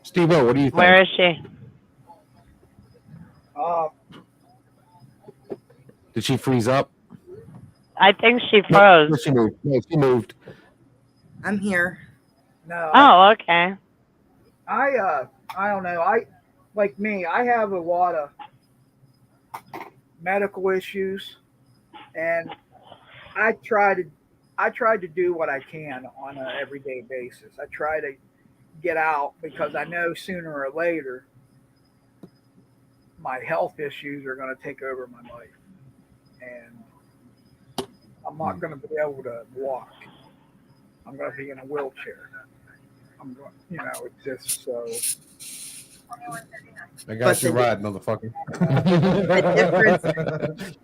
Steve-O, what do you think? Where is she? Did she freeze up? I think she froze. No, she moved. No, she moved. I'm here. No. Oh, okay. I don't know. I have a lot of medical issues, and I try to do what I can on an everyday basis. I try to get out because I know sooner or later my health issues are going to take over my life, and I'm not going to be able to walk. I'm going to be in a wheelchair. It's just so. I got you ride, motherfucker.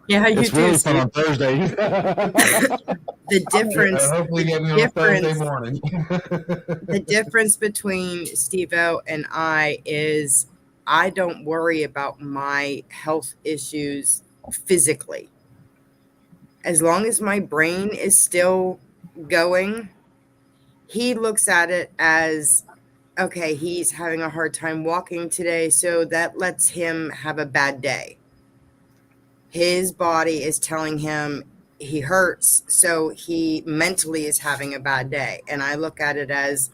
Yeah, you it's do. Really fun on Thursday. The difference. Hopefully, get me on Thursday morning. The difference between Steve-O and I is I don't worry about my health issues physically. As long as my brain is still going, he looks at it as, okay, he's having a hard time walking today, so that lets him have a bad day. His body is telling him he hurts, so he mentally is having a bad day. And I look at it as,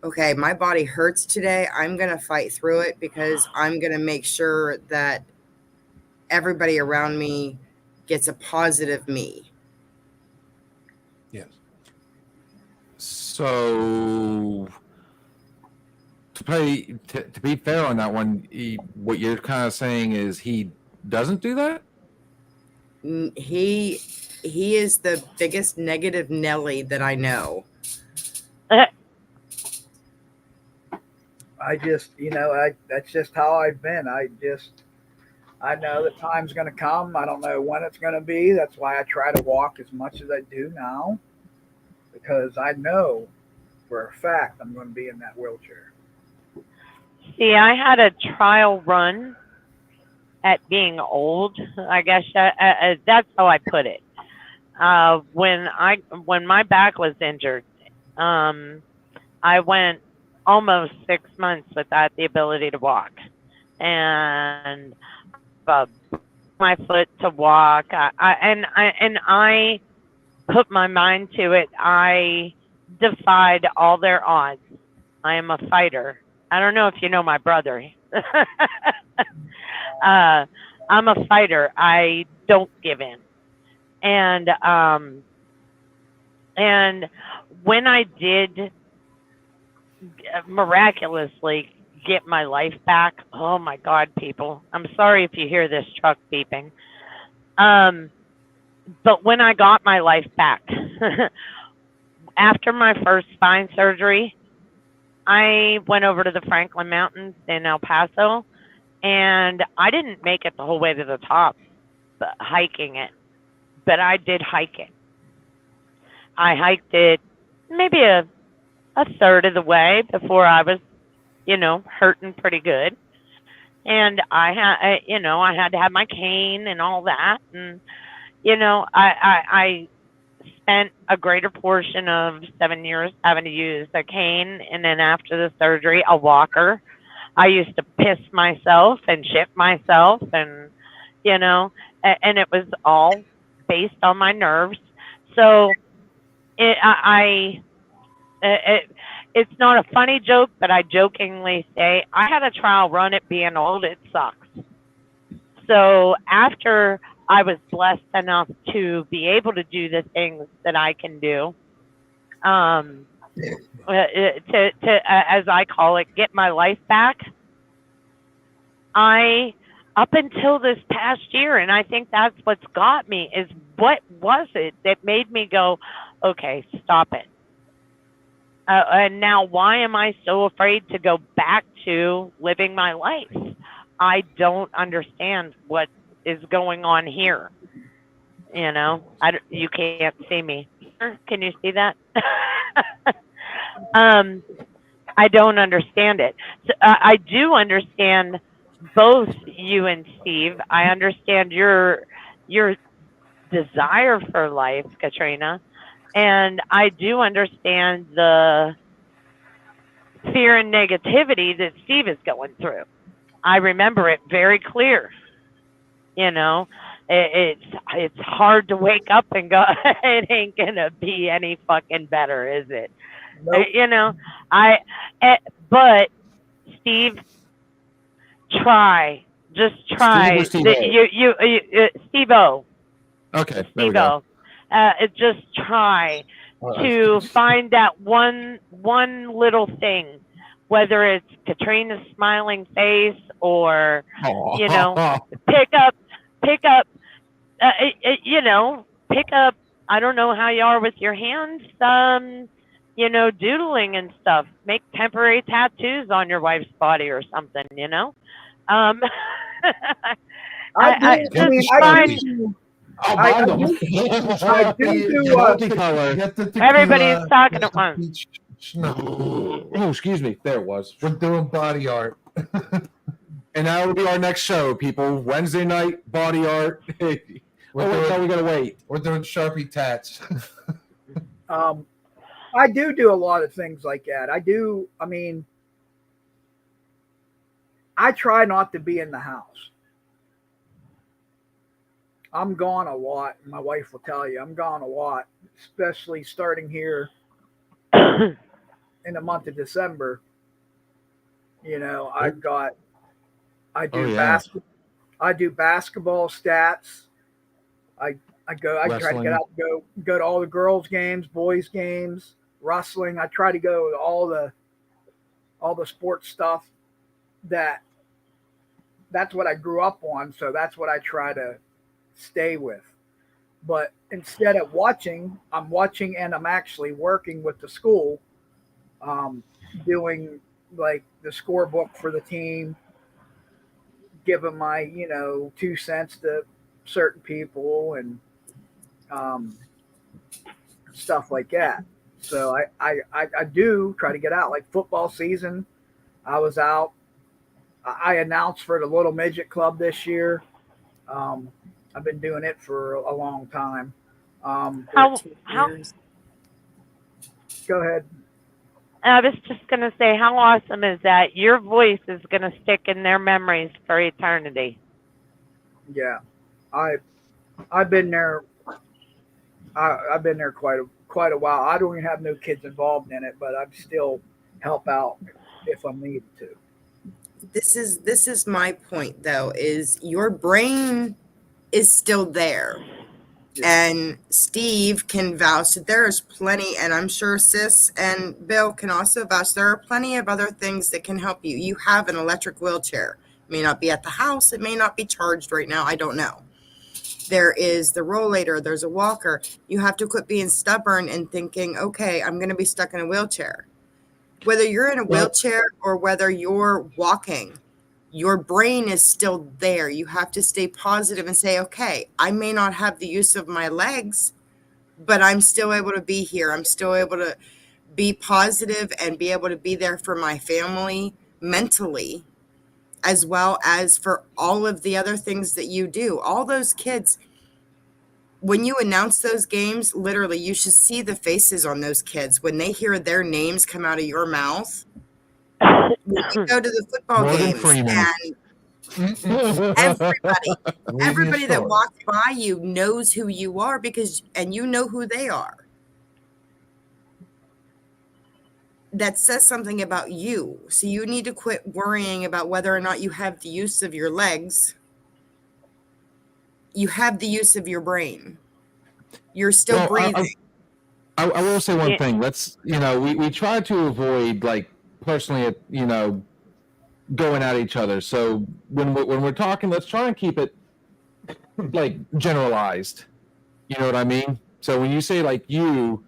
okay, my body hurts today. I'm going to fight through it because I'm going to make sure that everybody around me gets a positive me. Yes. So, to be fair on that one, what you're kind of saying is he doesn't do that? He is the biggest negative Nelly that I know. I just, that's just how I've been. I know that time's going to come. I don't know when it's going to be. That's why I try to walk as much as I do now, because I know for a fact I'm going to be in that wheelchair. See, I had a trial run at being old. I guess that's how I put it. When my back was injured, I went almost 6 months without the ability to walk, and my foot to walk. I put my mind to it. I defied all their odds. I am a fighter. I don't know if you know my brother. I'm a fighter. I don't give in. And when I did miraculously get my life back, oh my God, people, I'm sorry if you hear this truck beeping. But when I got my life back, after my first spine surgery, I went over to the Franklin Mountains in El Paso, and I didn't make it the whole way to the top, hiking it, but I did hike it. I hiked it maybe a third of the way before I was, hurting pretty good. And I had to have my cane and all that. And, I spent a greater portion of 7 years having to use a cane. And then after the surgery, a walker. I used to piss myself and shit myself. And, and it was all based on my nerves. So it's not a funny joke, but I jokingly say I had a trial run at being old. It sucks. So after I was blessed enough to be able to do the things that I can do, as I call it, get my life back, up until this past year, and I think that's what's got me, is what was it that made me go, okay, stop it. And now why am I so afraid to go back to living my life? I don't understand what is going on here. You can't see me. Can you see that? I don't understand it. So, I do understand both you and Steve. I understand your desire for life, Katrina, and I do understand the fear and negativity that Steve is going through. I remember it very clear. It's hard to wake up and go, it ain't gonna be any fucking better, is it? Nope. But Steve, just try. Steve-O. Okay, Steve-O. Just try to find that one little thing, whether it's Katrina's smiling face or pick up. Pick up. I don't know how you are with your hands. Doodling and stuff. Make temporary tattoos on your wife's body or something. Everybody's talking at once. Oh, excuse me. There it was. We're doing body art. And that will be our next show, people. Wednesday night, body art. We gotta wait. We're doing Sharpie tats. I do a lot of things like that. I try not to be in the house. I'm gone a lot. My wife will tell you I'm gone a lot, especially starting here in the month of December. I do basketball stats. I try to get out, go to all the girls' games, boys' games, wrestling. I try to go to all the sports stuff. That's what I grew up on, so that's what I try to stay with. But instead of watching, I'm watching and I'm actually working with the school, doing like the scorebook for the team, giving my 2 cents to certain people and stuff like that. So I do try to get out. Like football season, I was out I announced for the Little Midget Club this year. I've been doing it for a long time. How? Years. Go ahead. I was just going to say, how awesome is that? Your voice is going to stick in their memories for eternity. Yeah, I've been there. I've been there quite a while. I don't even have no kids involved in it, but I still help out if I'm needed to. This is my point though, is your brain is still there. And Steve can vouch that there is plenty, and I'm sure Sis and Bill can also vouch, there are plenty of other things that can help you. You have an electric wheelchair. It may not be at the house. It may not be charged right now. I don't know. There is the rollator. There's a walker. You have to quit being stubborn and thinking, okay, I'm going to be stuck in a wheelchair. Whether you're in a wheelchair or whether you're walking, your brain is still there. You have to stay positive and say, okay, I may not have the use of my legs, but I'm still able to be here. I'm still able to be positive and be able to be there for my family mentally, as well as for all of the other things that you do. All those kids, when you announce those games, literally, you should see the faces on those kids when they hear their names come out of your mouth. When you go to the football games and everybody that walks by you knows who you are and you know who they are. That says something about you. So you need to quit worrying about whether or not you have the use of your legs. You have the use of your brain. You're still breathing. I will say one thing. Let's, we try to avoid, like, personally, going at each other. So when we're talking, let's try and keep it like generalized. You know what I mean? So when you say like you,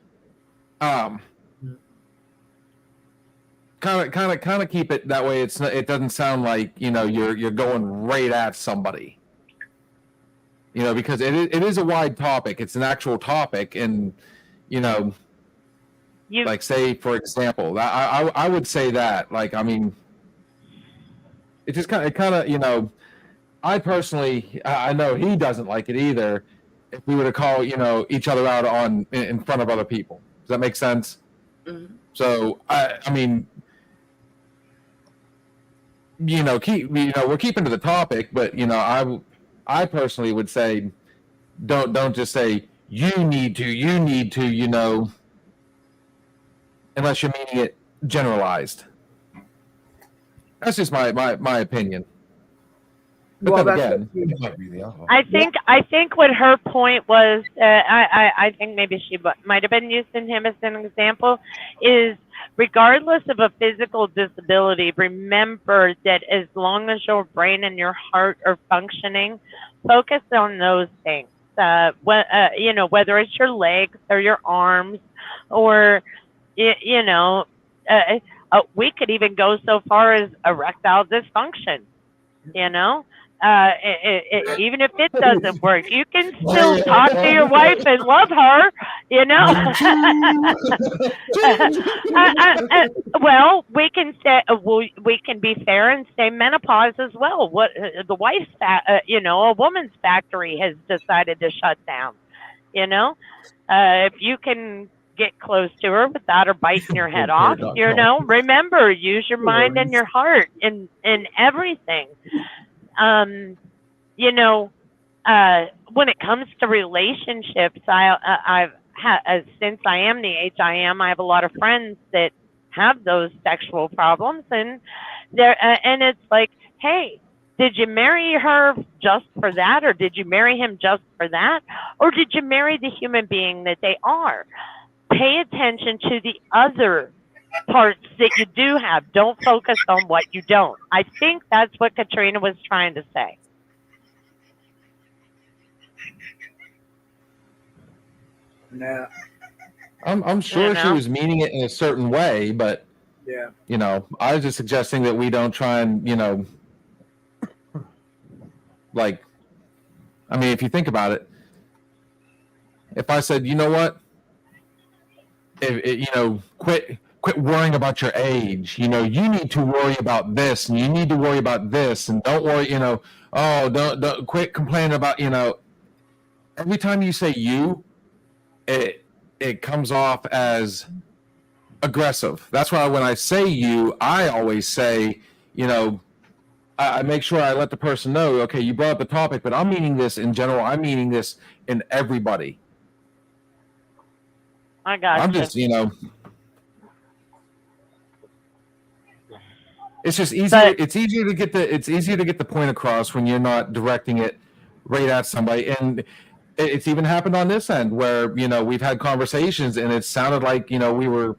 kind of keep it that way. It doesn't sound like you're going right at somebody. Because it is a wide topic. It's an actual topic, and like, say for example, I would say that, like, I mean, it just kind of I personally, I know he doesn't like it either. If we were to call each other out in front of other people, does that make sense? Mm-hmm. So I mean, we're keeping to the topic, but I personally would say, don't just say you need to, unless you're meaning it generalized. That's just my opinion. But well, then again, I think what her point was, I think maybe she might have been using him as an example, is regardless of a physical disability, remember that as long as your brain and your heart are functioning, focus on those things. Whether it's your legs or your arms, or we could even go so far as erectile dysfunction. Even if it doesn't work, you can still talk to your wife and love her, well, we can say, we can be fair and say menopause as well. What the wife's, a woman's factory has decided to shut down. If you can get close to her without her biting your head off, remember, use your mind and your heart in everything. When it comes to relationships, I've had, since I am the age I am, I have a lot of friends that have those sexual problems, and and it's like, hey, did you marry her just for that, or did you marry him just for that, or did you marry the human being that they are? Pay attention to the other parts that you do have. Don't focus on what you don't. I think that's what Katrina was trying to say. Nah. I'm sure she was meaning it in a certain way, but yeah, I was just suggesting that we don't try and like, I mean, if you think about it, if I said, you know what, quit quit worrying about your age. You need to worry about this, and you need to worry about this, and don't worry. Don't quit complaining about. Every time you say you, it comes off as aggressive. That's why when I say you, I always say, I make sure I let the person know, okay, you brought up the topic, but I'm meaning this in general. I'm meaning this in everybody. I got I'm just, it's just easier. It's easier to get the point across when you're not directing it right at somebody. And it's even happened on this end where, we've had conversations and it sounded like, we were,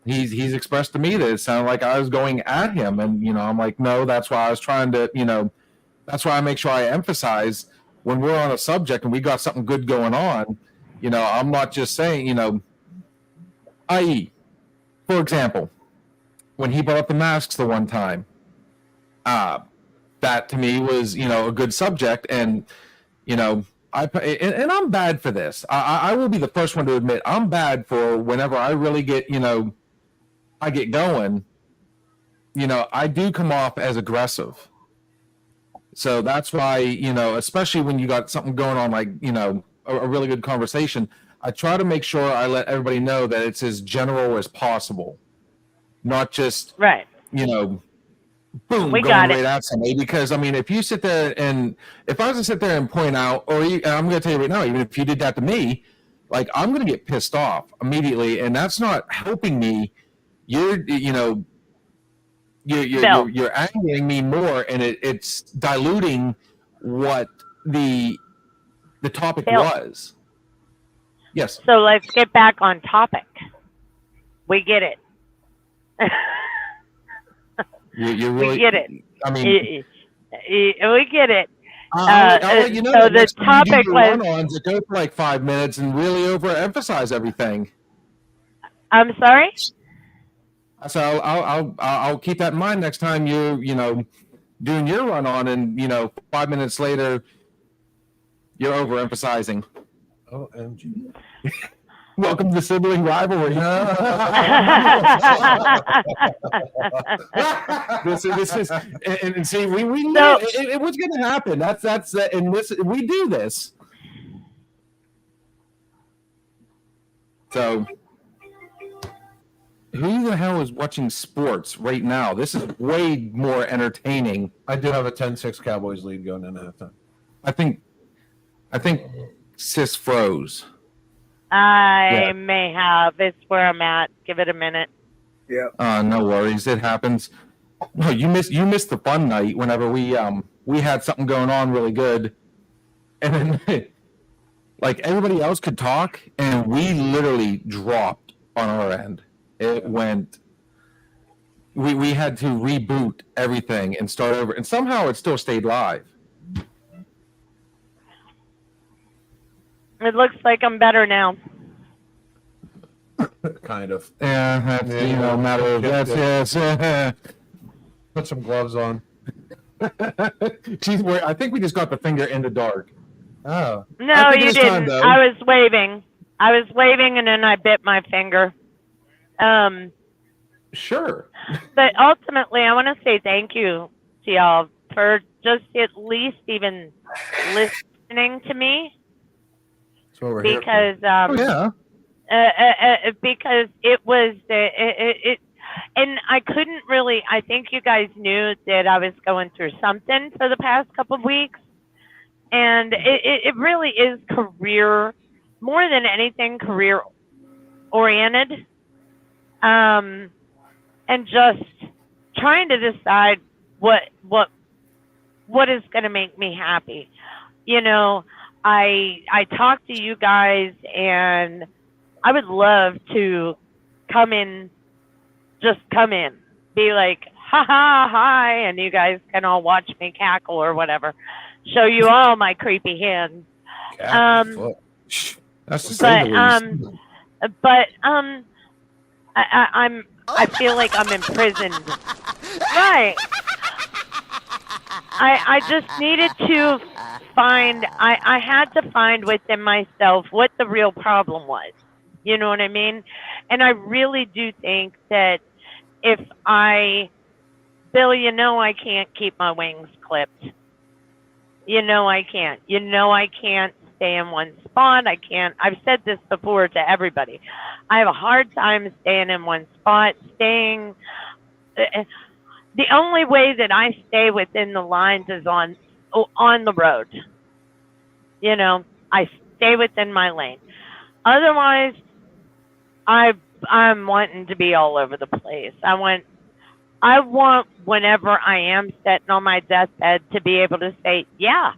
he's expressed to me that it sounded like I was going at him. And, I'm like, no, that's why I was trying to, that's why I make sure I emphasize when we're on a subject and we got something good going on, I'm not just saying, i.e., for example, when he brought up the masks the one time, that to me was, a good subject. And, I'm bad for this. I will be the first one to admit I'm bad for whenever I really get, I get going, I do come off as aggressive. So that's why, especially when you got something going on, like, a really good conversation, I try to make sure I let everybody know that it's as general as possible, not just, right. Boom, we going got right it. at somebody. Because if you sit there and if I was to sit there and point out, and I'm going to tell you right now, even if you did that to me, like, I'm going to get pissed off immediately, and that's not helping me. You're angering me more, and it's diluting what the topic was. Yes. So let's get back on topic. We get it. You really, we get it. I mean, we get it. I'll let you know. So the topic was. Run-ons that go for like 5 minutes and really overemphasize everything. I'm sorry. So I'll keep that in mind next time you're doing your run-on, and 5 minutes later you're overemphasizing. OMG. Welcome to sibling rivalry. this is and see we know it was going to happen. That's and this we do this. So who the hell is watching sports right now? This is way more entertaining. I did have a 10-6 Cowboys lead going into halftime. I think Sis froze. I may have. It's where I'm at. Give it a minute. Yeah. No worries. It happens. No, you missed the fun night whenever we had something going on really good, and then like everybody else could talk, and we literally dropped on our end. It went. We had to reboot everything and start over, and somehow it still stayed live. It looks like I'm better now. Kind of. Yeah, that's matter of yes. Put some gloves on. I think we just got the finger in the dark. Oh. No, you didn't. I was waving, and then I bit my finger. Sure. But ultimately, I want to say thank you to y'all for just at least even listening to me. Because because it was and I couldn't really. I think you guys knew that I was going through something for the past couple of weeks, and it really is career more than anything career oriented, and just trying to decide what is going to make me happy, I talked to you guys, and I would love to come in, be like, ha ha, hi, and you guys can all watch me cackle or whatever. Show you all my creepy hands. That's to say the least. But I feel like I'm imprisoned. Right. I just needed to find, I had to find within myself what the real problem was. You know what I mean? And I really do think that if Bill, you know I can't keep my wings clipped. You know I can't. You know I can't stay in one spot. I can't. I've said this before to everybody. I have a hard time staying in one spot. The only way that I stay within the lines is on the road. You know, I stay within my lane. Otherwise, I'm wanting to be all over the place. I want whenever I am sitting on my deathbed to be able to say, yeah,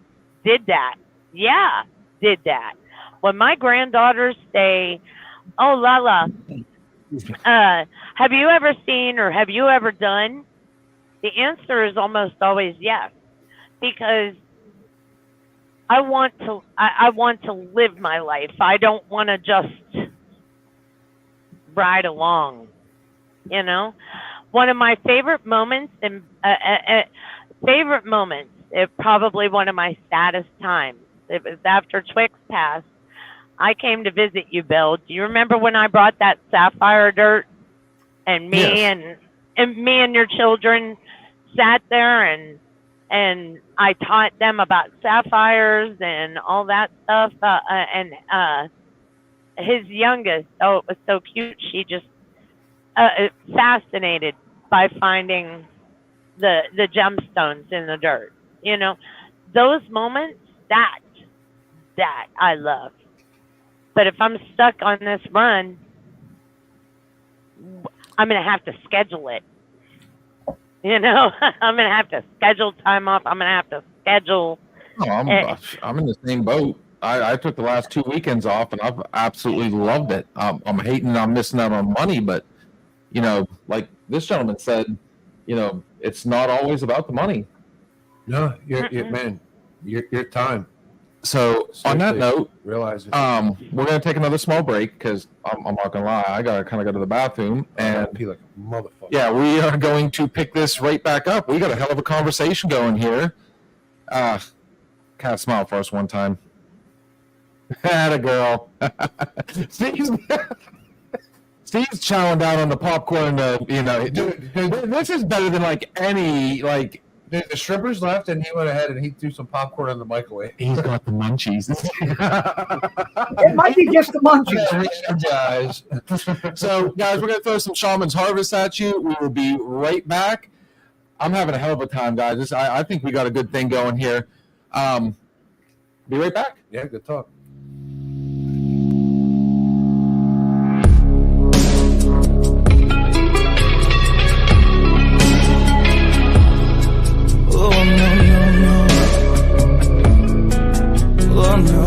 did that. Yeah, did that. When my granddaughters say, oh, Lala, have you ever seen or have you ever done? The answer is almost always yes, because I want to live my life. I don't want to just ride along, you know. One of my favorite moments, probably one of my saddest times. It was after Twix passed. I came to visit you, Bill. Do you remember when I brought that sapphire dirt, and me Yes. and me and your children sat there and I taught them about sapphires and all that stuff. His youngest, oh, it was so cute. She just fascinated by finding the gemstones in the dirt. You know, those moments, that I love. But if I'm stuck on this run, I'm going to have to schedule it. You know, I'm going to have to schedule time off. I'm going to have to schedule. No, I'm in the same boat. I took the last 2 weekends off, and I've absolutely loved it. I'm hating I'm missing out on money, but, you know, like this gentleman said, you know, it's not always about the money. No, your time. So on that note, realize it. we're gonna take another small break because I'm not gonna lie, I gotta kind of go to the bathroom, and be like a motherfucker. yeah, we are going to pick this right back up. We got a hell of a conversation going here. Kind of smile for us one time. Had a girl. Steve's chowing down on the popcorn. You know, this is better than like any like. Dude, the strippers left, and he went ahead and he threw some popcorn in the microwave. He's got the munchies. It might be just the munchies. Guys. So, guys, we're going to throw some Shaman's Harvest at you. We will be right back. I'm having a hell of a time, guys. I think we got a good thing going here. Be right back. Yeah, good talk. Oh no, no, no. Oh no.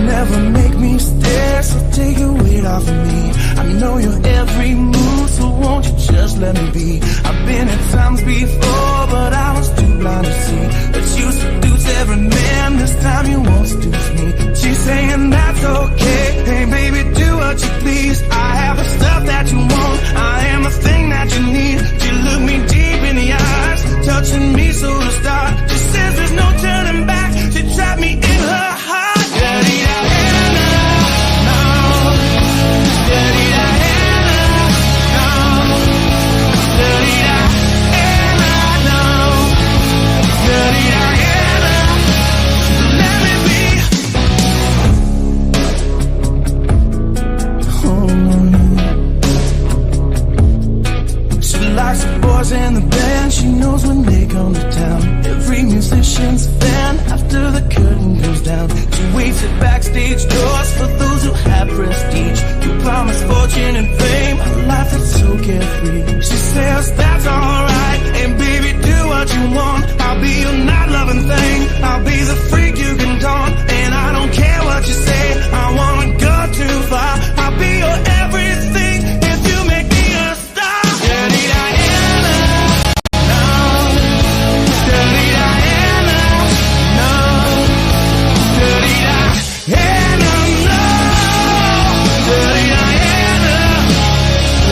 Never make me stare, so take your weight off of me. I know your every move, so won't you just let me be? I've been at times before, but I was too blind to see that you seduce every man. This time you won't seduce me. She's saying that's okay. Hey baby, do what you please. I have the stuff that you want. I am the thing that you need. She looked me deep in the eyes, touching me so to start. She says there's no turning back. She trapped me in her heart. Likes the boys in the band, she knows when they come to town. Every musician's a fan after the curtain goes down. She waits at backstage doors for those who have prestige. You promise fortune and fame, a life that's so carefree. She says that's alright, and baby do what you want. I'll be your night-loving thing, I'll be the freak you can taunt. And I don't care what you say, I wanna go too far. I'll be your everything if you make me a star.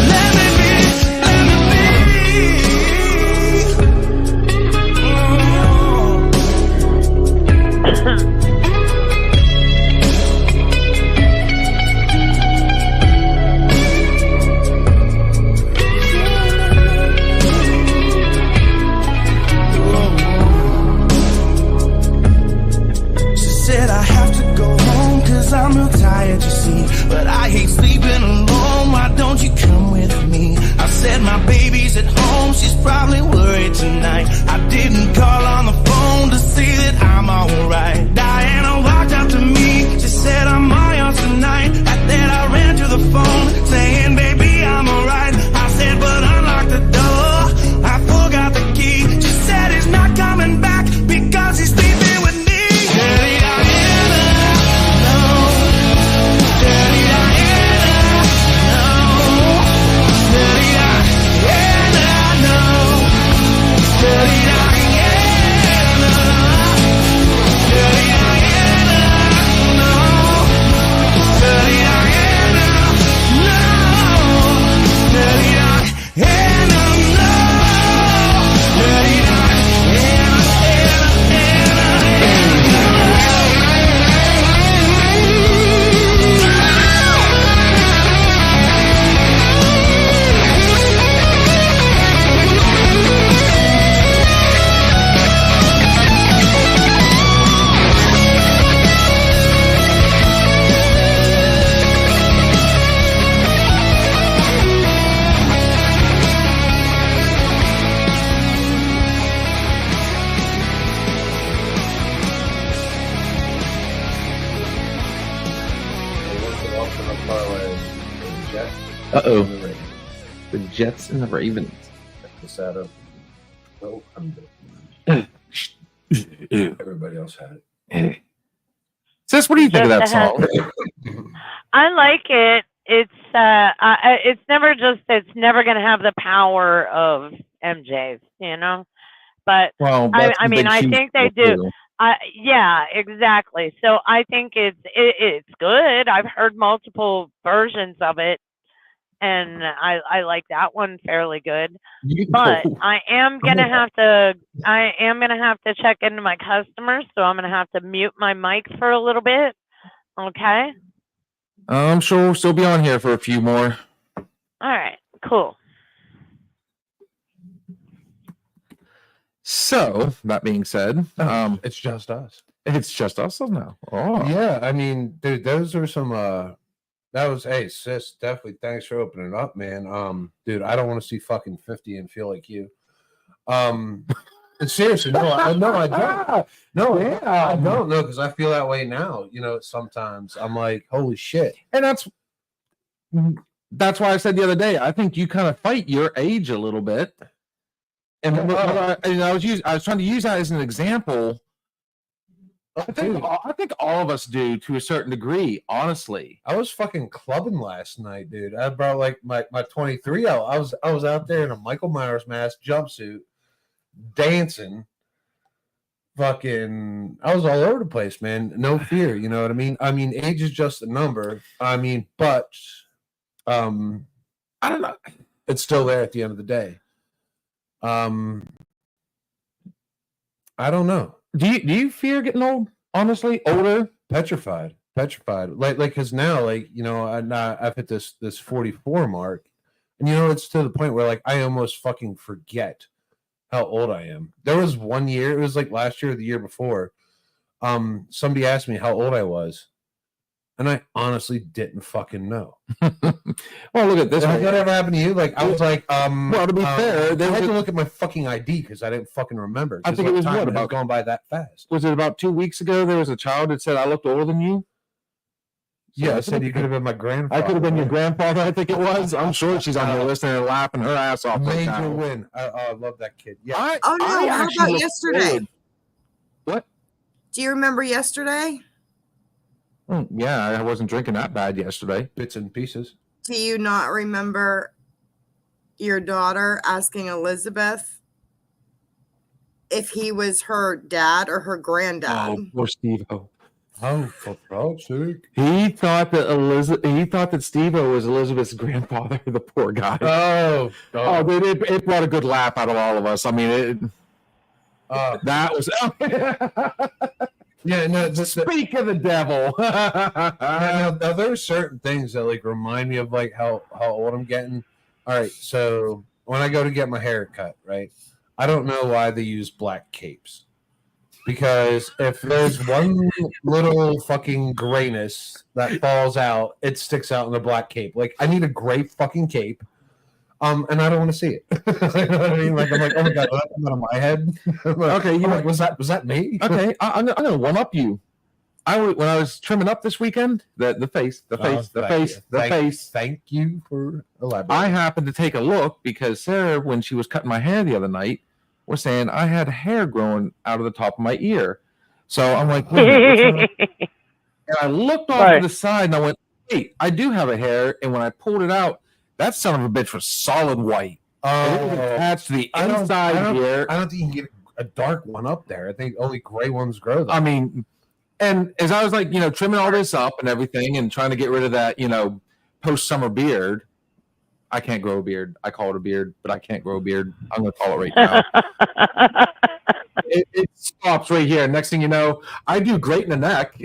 Let me be. parlays. The Jets. Uh-oh. and the Ravens. The Jets and the Ravens. Check this out. Oh, I'm good. Everybody else had it. Sis, what do you think of that Just song? I like it. It's never gonna have the power of MJ's, you know. But Well, I mean, I think they do. Too. Yeah, exactly. So I think it's good. I've heard multiple versions of it, and I like that one fairly good. But I am gonna have to check into my customers, so I'm gonna have to mute my mic for a little bit. Okay. I'm sure we'll still be on here for a few more. All right. Cool. So that being said, it's just us. It's just us now. Oh yeah, I mean, dude, those are some. That was sis. Definitely, thanks for opening up, man. Dude, I don't want to see fucking 50 and feel like you. Seriously, no, I don't. No, yeah, I don't know because I feel that way now. You know, sometimes I'm like, holy shit, and that's why I said the other day. I think you kind of fight your age a little bit, and I was trying to use that as an example. I think all of us do to a certain degree. Honestly, I was fucking clubbing last night, dude. I brought like my 23 out. I was out there in a Michael Myers mask jumpsuit, dancing. Fucking, I was all over the place, man. No fear, you know what I mean? I mean, age is just a number. I mean, but I don't know. It's still there at the end of the day. I don't know. Do you fear getting old? Honestly, older, petrified. Like because now, like, you know, I've hit this 44 mark, and you know, it's to the point where like I almost fucking forget how old I am. There was one year, it was like last year or the year before. Somebody asked me how old I was, and I honestly didn't fucking know. Well, look at this. Did that ever happen to you? Like, I was like, well, to be fair, I had to look at my fucking ID because I didn't fucking remember. I think it was about going by that fast. Was it about 2 weeks ago? There was a child that said I looked older than you. So yeah, I said you could have been my grandfather. I could have been your grandfather. I think it was. I'm sure she's on here listening and laughing her ass off. Major win. I love that kid. Yeah. How about yesterday? Old. What? Do you remember yesterday? Yeah, I wasn't drinking that bad yesterday. Bits and pieces. Do you not remember your daughter asking Elizabeth if he was her dad or her granddad? Oh, poor Steve-O. Oh, for God's sake. He thought that Steve-O was Elizabeth's grandfather, the poor guy. Oh, dude, it brought a good laugh out of all of us. I mean, that was... Yeah, no. Speak of the devil. now, there are certain things that like remind me of like how old I'm getting. All right, so when I go to get my hair cut, right, I don't know why they use black capes, because if there's one little fucking grayness that falls out, it sticks out in the black cape. Like, I need a gray fucking cape. And I don't want to see it. You know what I mean? Like, I'm like, oh my god, that's not on my head. Okay, you know, was that me? Okay, I'm gonna one up you. When I was trimming up this weekend, the face. Thank you for elaborating. I happened to take a look because Sarah, when she was cutting my hair the other night, was saying I had hair growing out of the top of my ear. So I'm like, and I looked off to the side and I went, wait, I do have a hair. And when I pulled it out, that son of a bitch was solid white. It was attached to the inside here. I don't think you can get a dark one up there. I think only gray ones grow there. I mean, and as I was like, you know, trimming all this up and everything and trying to get rid of that, you know, post-summer beard. I can't grow a beard. I call it a beard, but I can't grow a beard. I'm going to call it right now. It stops right here. Next thing you know, I do great in the neck.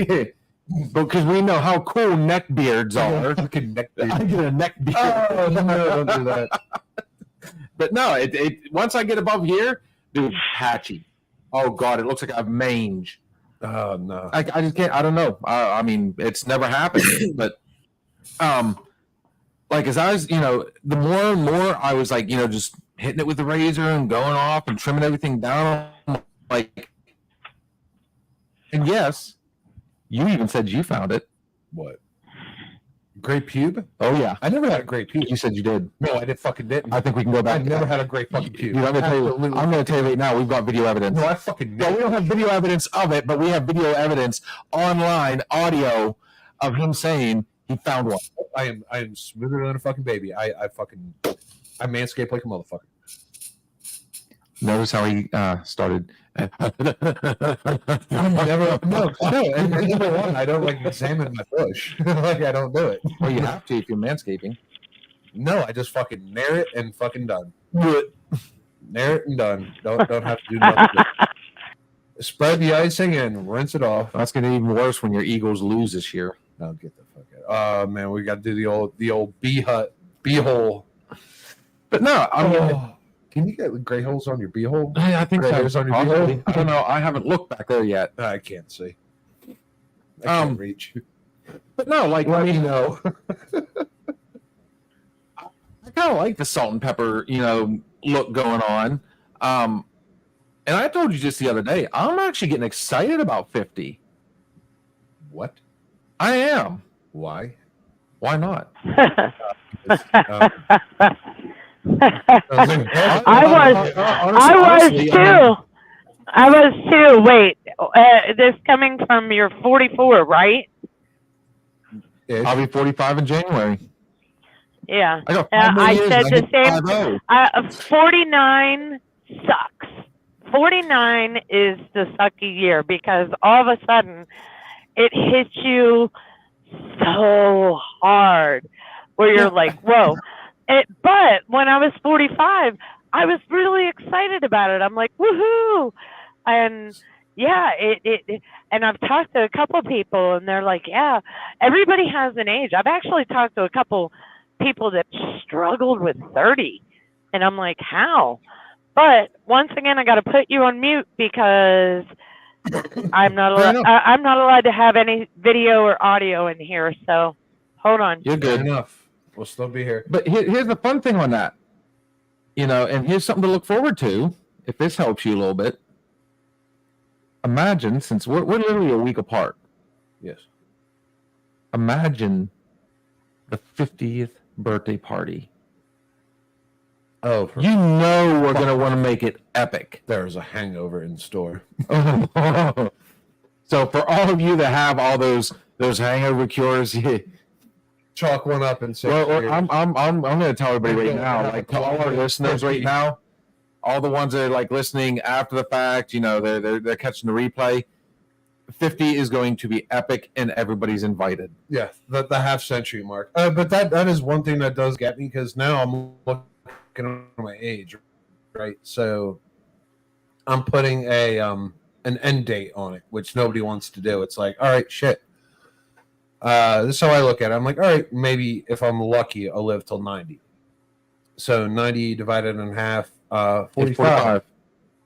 Because we know how cool neck beards are. I get a neck beard. Oh, no, don't do that. But no, it once I get above here, dude, patchy. Oh god, it looks like I have mange. Oh no, I just can't. I don't know. I mean, it's never happened. But like as I was, you know, the more and more I was like, you know, just hitting it with the razor and going off and trimming everything down, like, and yes. You even said you found it. What? Great pube? Oh yeah, I never had a great pube. you said you did. No, I fucking didn't. I think we can go I back. never had a great fucking pube. Dude, I'm gonna tell you right now. We've got video evidence. No, I fucking No, we don't have video evidence of it, but we have video evidence online, audio of him saying he found one. I am smoother than a fucking baby. I manscape like a motherfucker. Notice how he started. I number one, I don't like examine my bush. Like I don't do it. Well, you have to if you're manscaping. No, I just fucking nair it and fucking done. Nair it and done. Don't have to do nothing. Spread the icing and rinse it off. That's gonna be even worse when your Eagles lose this year. I'll get the fuck out. Oh man, we got to do the old bee hole. But no, I mean, can you get gray holes on your bee hole? I think Gray so. hairs on your bee hole? I don't know. I haven't looked back there yet. I can't see. I can't reach. But no, like Let me know. I kind of like the salt and pepper, look going on. And I told you just the other day, I'm actually getting excited about 50. What? I am. Why? Why not? I was too. Wait, this coming from your 44, right? I'll be 45 in January. Yeah. I said the same. 49 sucks. 49 is the sucky year because all of a sudden it hits you so hard where you're like, whoa. But when I was 45, I was really excited about it. I'm like, woohoo. And yeah, and I've talked to a couple people and they're like, yeah, everybody has an age. I've actually talked to a couple people that struggled with 30. And I'm like, how? But once again, I got to put you on mute because I'm not allowed to have any video or audio in here. So hold on. You're good. Fair enough. We'll still be here. But here's the fun thing on that, and here's something to look forward to if this helps you a little bit. Imagine, since we're literally a week apart. Yes. Imagine the 50th birthday party. Oh, we're going to want to make it epic. There's a hangover in store. So for all of you that have all those hangover cures, chalk one up and say, well, I'm going to tell everybody right now, like to all our listeners right now, all the ones that are like listening after the fact, they're catching the replay. 50 is going to be epic and everybody's invited. Yeah, the half century mark. But that is one thing that does get me because now I'm looking at my age, right? So I'm putting an end date on it, which nobody wants to do. It's like, all right, shit. This is how I look at it. I'm like, all right, maybe if I'm lucky, I'll live till 90. So 90 divided in half, 45.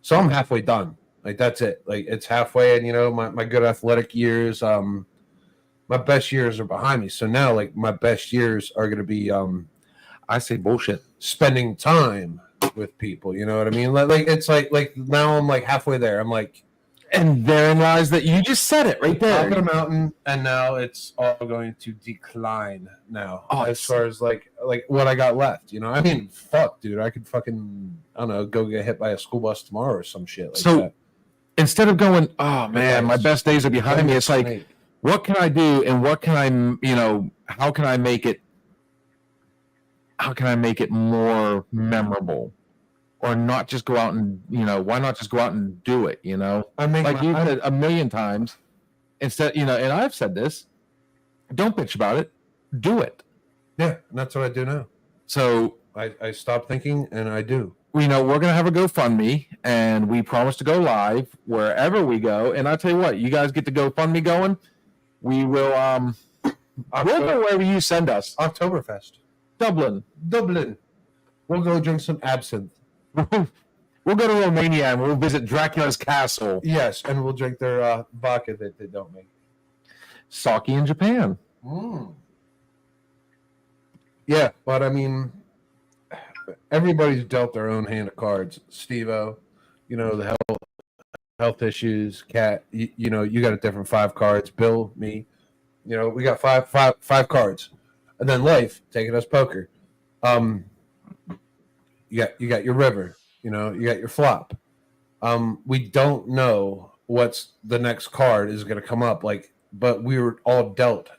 So I'm halfway done. Like that's it. Like it's halfway, and my good athletic years, my best years are behind me. So now, like my best years are going to be, I say bullshit, spending time with people. You know what I mean? Like it's like now I'm like halfway there. I'm like. And therein lies that you just said it right there. Top of the mountain, and now it's all going to decline now. As far as like what I got left, I mean, fuck, dude, I could fucking go get hit by a school bus tomorrow or some shit like that. Instead of going, oh man, my best days are behind me, it's like, what can I do, and what can I, how can I make it more memorable? Or not just go out and, why not just go out and do it, Like you've said a million times, instead, and I've said this, don't bitch about it, do it. Yeah, and that's what I do now. So I stop thinking and I do. We're going to have a GoFundMe, and we promise to go live wherever we go. And I tell you what, you guys get the GoFundMe going. We will, we'll go wherever you send us. Oktoberfest. Dublin. We'll go drink some absinthe. We'll go to Romania and we'll visit Dracula's castle. Yes, and we'll drink their vodka that they don't make. Sake in Japan. Yeah, but I mean, everybody's dealt their own hand of cards. Steve-O, the health issues. Kat, you got a different 5 cards. Bill, me, we got five cards. And then life, take it as poker. You got your river, you got your flop. We don't know what's the next card is going to come up, but we were all dealt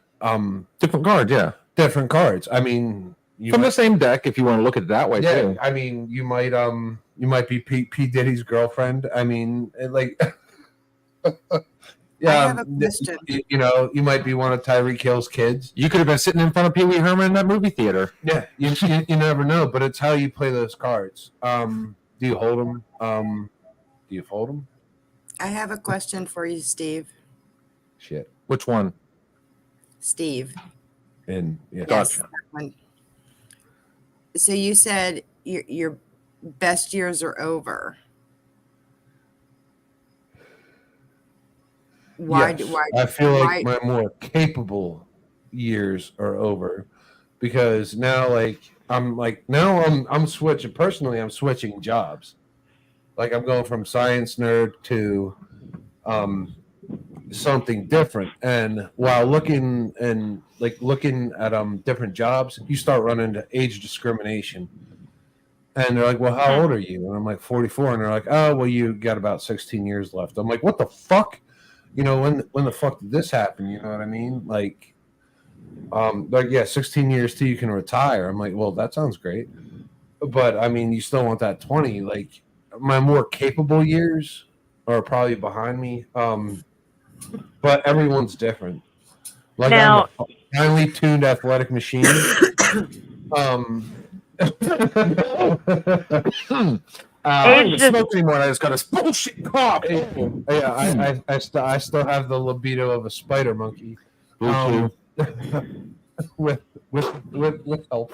different cards, yeah. Different cards. I mean, from the same deck, if you want to look at it that way, yeah, too. I mean, you might be P. Diddy's girlfriend. I mean, I have a question. You might be one of Tyreek Hill's kids. You could have been sitting in front of Pee Wee Herman in that movie theater. Yeah, you never know, but it's how you play those cards. Do you hold them? Do you fold them? I have a question for you, Steve. Shit. Which one? Steve. And yeah, Yes. gotcha. So you said your best years are over. Why? I feel like my more capable years are over because now, I'm switching. Personally, I'm switching jobs. Like I'm going from science nerd to something different. And while looking at different jobs, you start running into age discrimination. And they're like, well, how old are you? And I'm like, 44. And they're like, oh, well, you got about 16 years left. I'm like, what the fuck? When the fuck did this happen? You know what I mean? Yeah, 16 years till you can retire. I'm like, well, that sounds great. But I mean, you still want that 20. Like my more capable years are probably behind me. But everyone's different. Like now, I'm a finely tuned athletic machine. I don't smoke anymore. I just got a bullshit cough. Yeah, I still have the libido of a spider monkey. With help.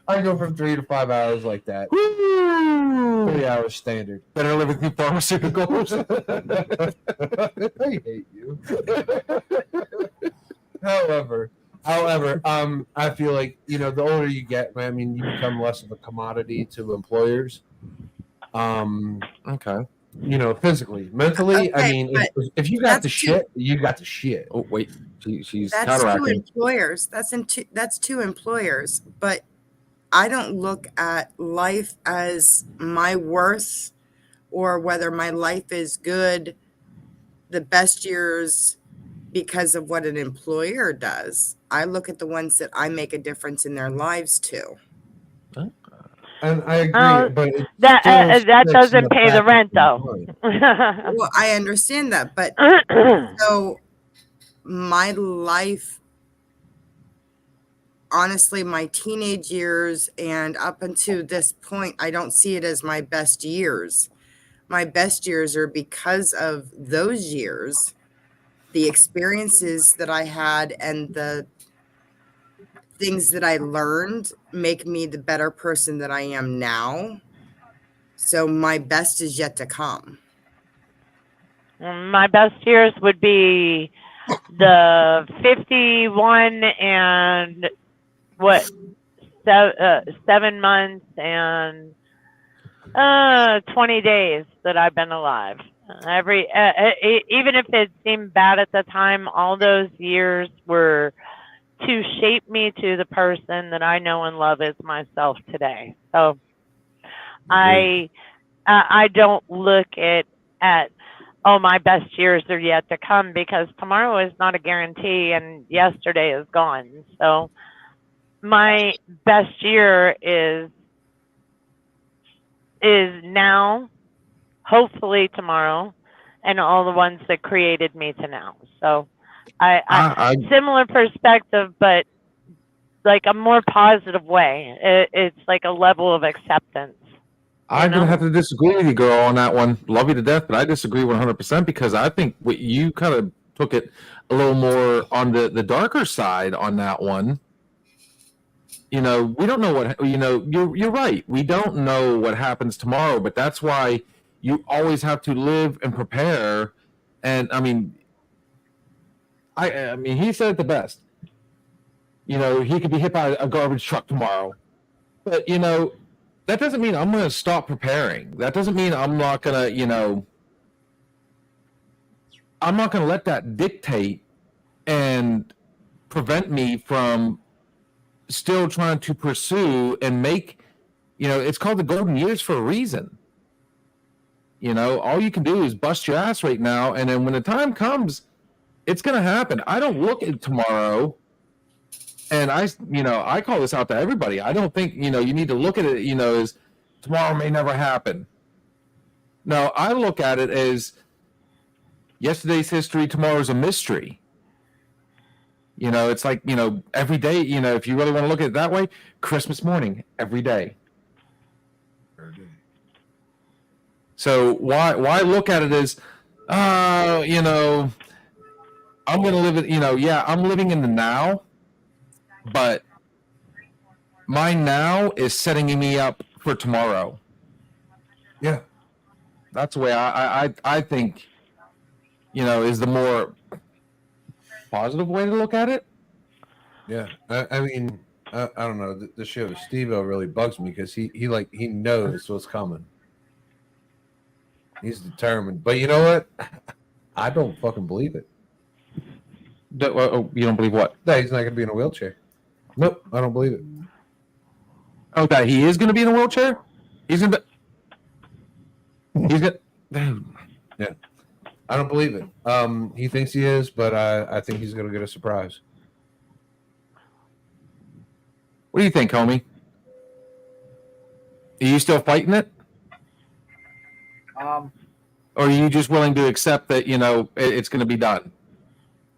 I go from 3 to 5 hours like that. 3 hours standard. Better living through pharmaceuticals. I hate you. However, I feel like the older you get, I mean, you become less of a commodity to employers. Okay. Physically, mentally. Okay, I mean, if you got the shit, you got the shit. Oh wait, she's that's counteracting. 2 employers. That's 2 employers. But I don't look at life as my worth or whether my life is good, the best years, because of what an employer does. I look at the ones that I make a difference in their lives too. And I agree, but that doesn't pay the rent, though. Well, I understand that, but so my life, honestly, my teenage years and up until this point, I don't see it as my best years. My best years are because of those years, the experiences that I had and the things that I learned make me the better person that I am now. So my best is yet to come. My best years would be the 51 and 7 months and 20 days that I've been alive. Even if it seemed bad at the time, all those years were to shape me to the person that I know and love as myself today. So I don't look at my best years are yet to come, because tomorrow is not a guarantee and yesterday is gone. So my best year is now, hopefully tomorrow, and all the ones that created me to now. So I similar perspective, but like a more positive way. It's like a level of acceptance. I'm going to have to disagree with you, girl, on that one. Love you to death, but I disagree 100% because I think you kind of took it a little more on the darker side on that one. We don't know what, you're right. We don't know what happens tomorrow, but that's why you always have to live and prepare. And I mean, he said it the best. He could be hit by a garbage truck tomorrow, but that doesn't mean I'm going to stop preparing. That doesn't mean I'm not going to, I'm not going to let that dictate and prevent me from still trying to pursue and make, it's called the golden years for a reason. All you can do is bust your ass right now, and then when the time comes, it's going to happen. I don't look at tomorrow, and I call this out to everybody. I don't think, you need to look at it, as tomorrow may never happen. No, I look at it as yesterday's history, tomorrow's a mystery. It's like, every day, if you really want to look at it that way, Christmas morning, every day. So why look at it as, I'm going to live it, I'm living in the now, but my now is setting me up for tomorrow. Yeah. That's the way I think, is the more positive way to look at it. Yeah. I mean, I don't know. The shit with Steve-O really bugs me because he knows what's coming. He's determined. But you know what? I don't fucking believe it. You don't believe what? That he's not going to be in a wheelchair. Nope, I don't believe it. Oh, that he is going to be in a wheelchair? He's going to Yeah. I don't believe it. He thinks he is, but I think he's going to get a surprise. What do you think, homie? Are you still fighting it? Or are you just willing to accept that, it's going to be done?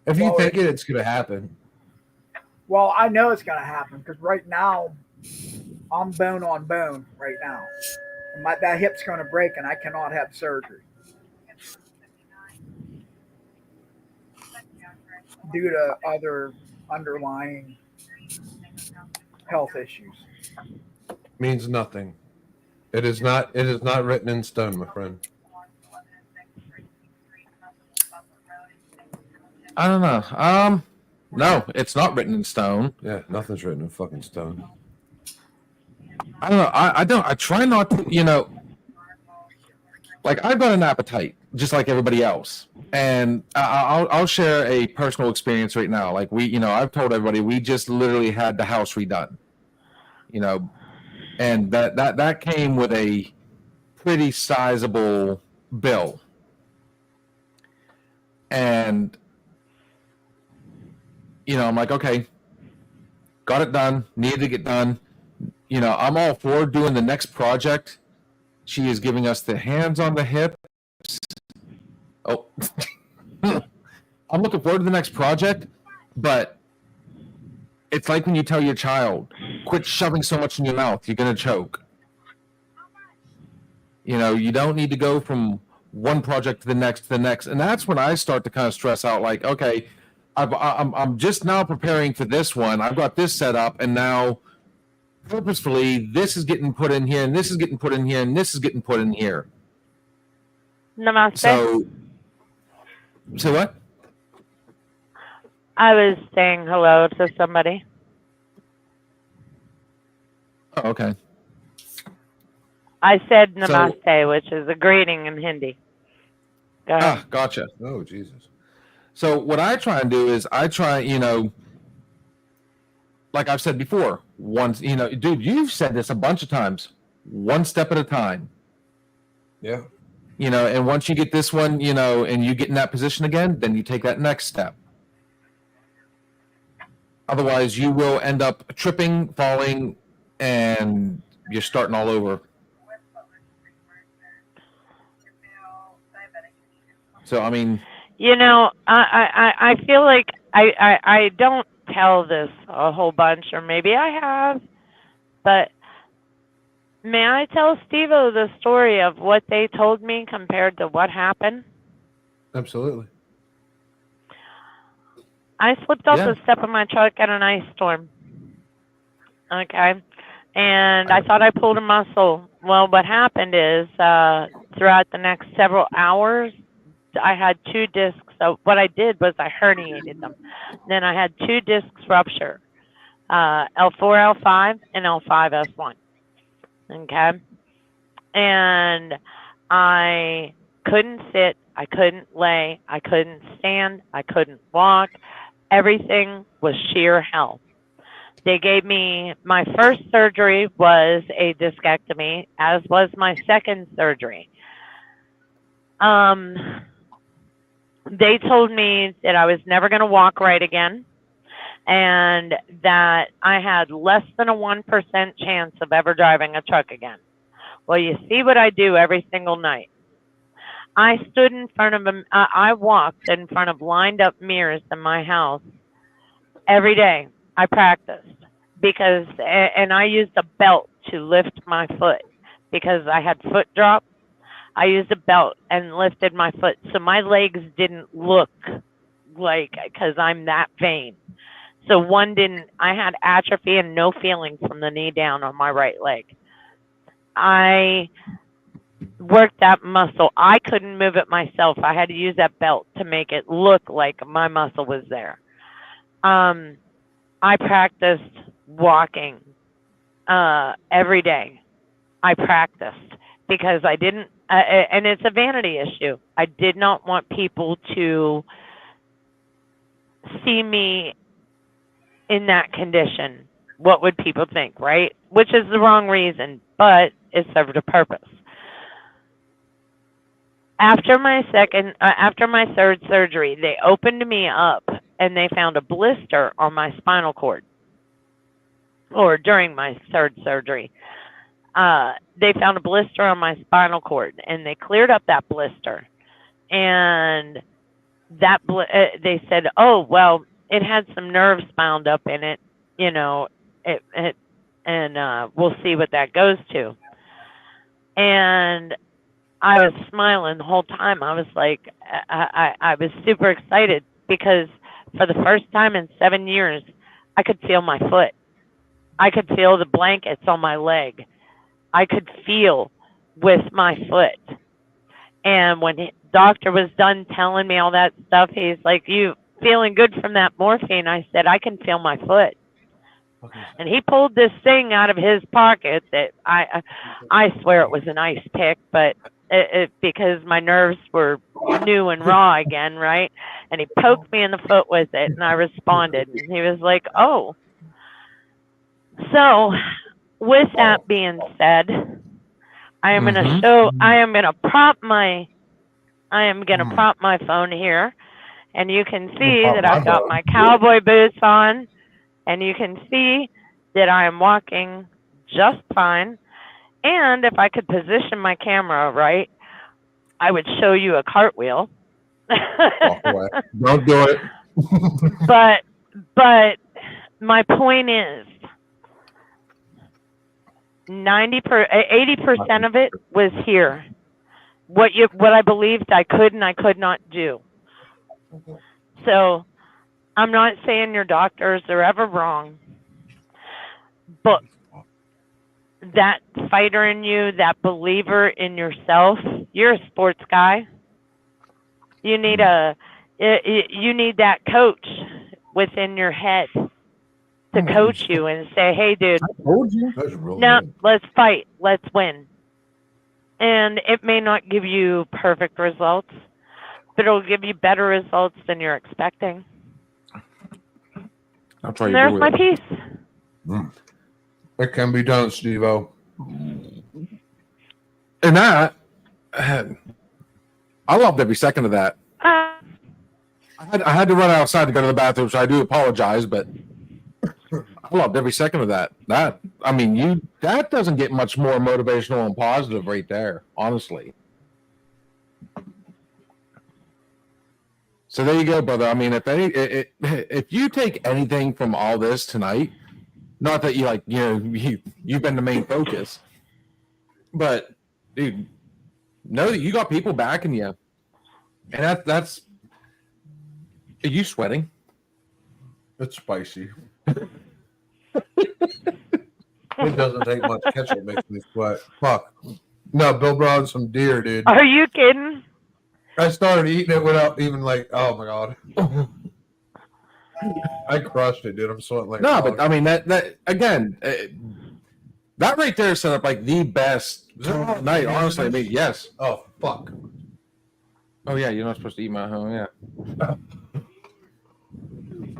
If you think it's going to happen. Well, I know it's going to happen because right now I'm bone on bone right now. And that hip's going to break and I cannot have surgery due to other underlying health issues. Means nothing. It is not written in stone, my friend. I don't know. No, it's not written in stone. Yeah, nothing's written in fucking stone. I don't know. I try not to, like I've got an appetite just like everybody else. And I'll share a personal experience right now. Like I've told everybody we just literally had the house redone. And that came with a pretty sizable bill. And I'm like, okay, got it done, needed to get done. I'm all for doing the next project. She is giving us the hands on the hips. Oh, I'm looking forward to the next project, but it's like when you tell your child, quit shoving so much in your mouth, you're going to choke. You don't need to go from one project to the next. And that's when I start to kind of stress out, like, okay, I'm just now preparing for this one. I've got this set up, and now purposefully this is getting put in here, and this is getting put in here, and this is getting put in here. Namaste. So what? I was saying hello to somebody. Oh, okay. I said namaste, which is a greeting in Hindi. Go ahead. Ah, gotcha. Oh, Jesus. So what I try and do is like I've said before, dude, you've said this a bunch of times, one step at a time. Yeah. And once you get this one, and you get in that position again, then you take that next step. Otherwise, you will end up tripping, falling, and you're starting all over. So, I mean... I feel like I don't tell this a whole bunch, or maybe I have, but may I tell Steve-O the story of what they told me compared to what happened? Absolutely. I slipped off the step of my truck at an ice storm. Okay. And I thought I pulled a muscle. Well, what happened is throughout the next several hours, I had 2 discs. So what I did was I herniated them. Then I had 2 discs rupture, L4, L5, and L5, S1. Okay. And I couldn't sit. I couldn't lay. I couldn't stand. I couldn't walk. Everything was sheer hell. They gave me, my first surgery was a discectomy, as was my second surgery. They told me that I was never going to walk right again, and that I had less than a 1% chance of ever driving a truck again. Well, you see what I do every single night. I stood in front of them. I walked in front of lined up mirrors in my house every day. I practiced because, and I used a belt to lift my foot because I had foot drop. I used a belt and lifted my foot so my legs didn't look like, because I'm that vain. So one didn't, I had atrophy and no feeling from the knee down on my right leg. I worked that muscle. I couldn't move it myself. I had to use that belt to make it look like my muscle was there. I practiced walking every day. I practiced because I didn't, and it's a vanity issue. I did not want people to see me in that condition. What would people think, right? Which is the wrong reason, but it served a purpose. After my third surgery, they opened me up and they found a blister on my spinal cord. Or during my third surgery, they found a blister on my spinal cord, and they cleared up that blister. And that they said, "Oh, well, it had some nerves bound up in it, you know, and we'll see what that goes to." And I was smiling the whole time. I was like, I was super excited because for the first time in 7 years, I could feel my foot. I could feel the blankets on my leg. I could feel with my foot. And when the doctor was done telling me all that stuff, he's like, "You feeling good from that morphine?" I said, "I can feel my foot." Okay. And he pulled this thing out of his pocket that I swear it was an ice pick, but because my nerves were new and raw again, right? And he poked me in the foot with it, and I responded. And he was like, "Oh." So, with that being said, I am going to show. I am going to prop my phone here, and you can see that I've got my cowboy boots on, and you can see that I am walking just fine. And if I could position my camera right, I would show you a cartwheel. Walk away. Don't do it. but my point is, 80% of it was here. What I believed I could and I could not do. So I'm not saying your doctors are ever wrong, but that fighter in you, that believer in yourself, you're a sports guy. You need that coach within your head to coach you and say, "Hey, dude, now let's fight, let's win." And it may not give you perfect results, but it'll give you better results than you're expecting. I'll try. And there's my piece. It can be done, Steve-O. And that, I loved every second of that. I had to run outside to go to the bathroom, so I do apologize, but I loved every second of that. That doesn't get much more motivational and positive right there, honestly. So there you go, brother. I mean, if you take anything from all this tonight, not that you've been the main focus, but dude, know that you got people backing you, and that's. Are you sweating? It's spicy. It doesn't take much ketchup makes me sweat. Fuck. No, Bill brought some deer, dude. Are you kidding? I started eating it without even oh my god. I crushed it, dude. I'm sweating like no, but I mean that again, that right there set up like the best night. Honestly, I mean, yes. Oh fuck. Oh yeah, you're not supposed to eat my home. Yeah.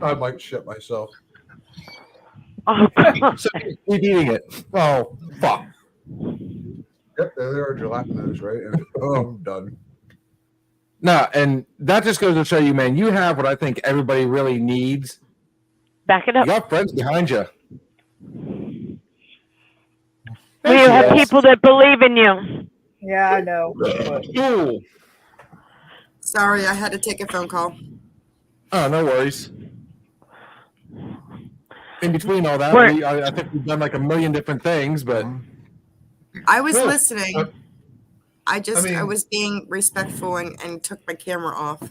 I might shit myself. Oh, God. So keep eating it. Oh, fuck. Yep, there are gelatinous, right? And, I'm done. No, and that just goes to show you, man, you have what I think everybody really needs. Back it You up. got friends behind you. We have people that believe in you. Yeah, I know. But Ooh. Sorry, I had to take a phone call. Oh, no worries. In between all that, I think we've done like a million different things, but I was Cool. listening. I mean- was being respectful and took my camera off.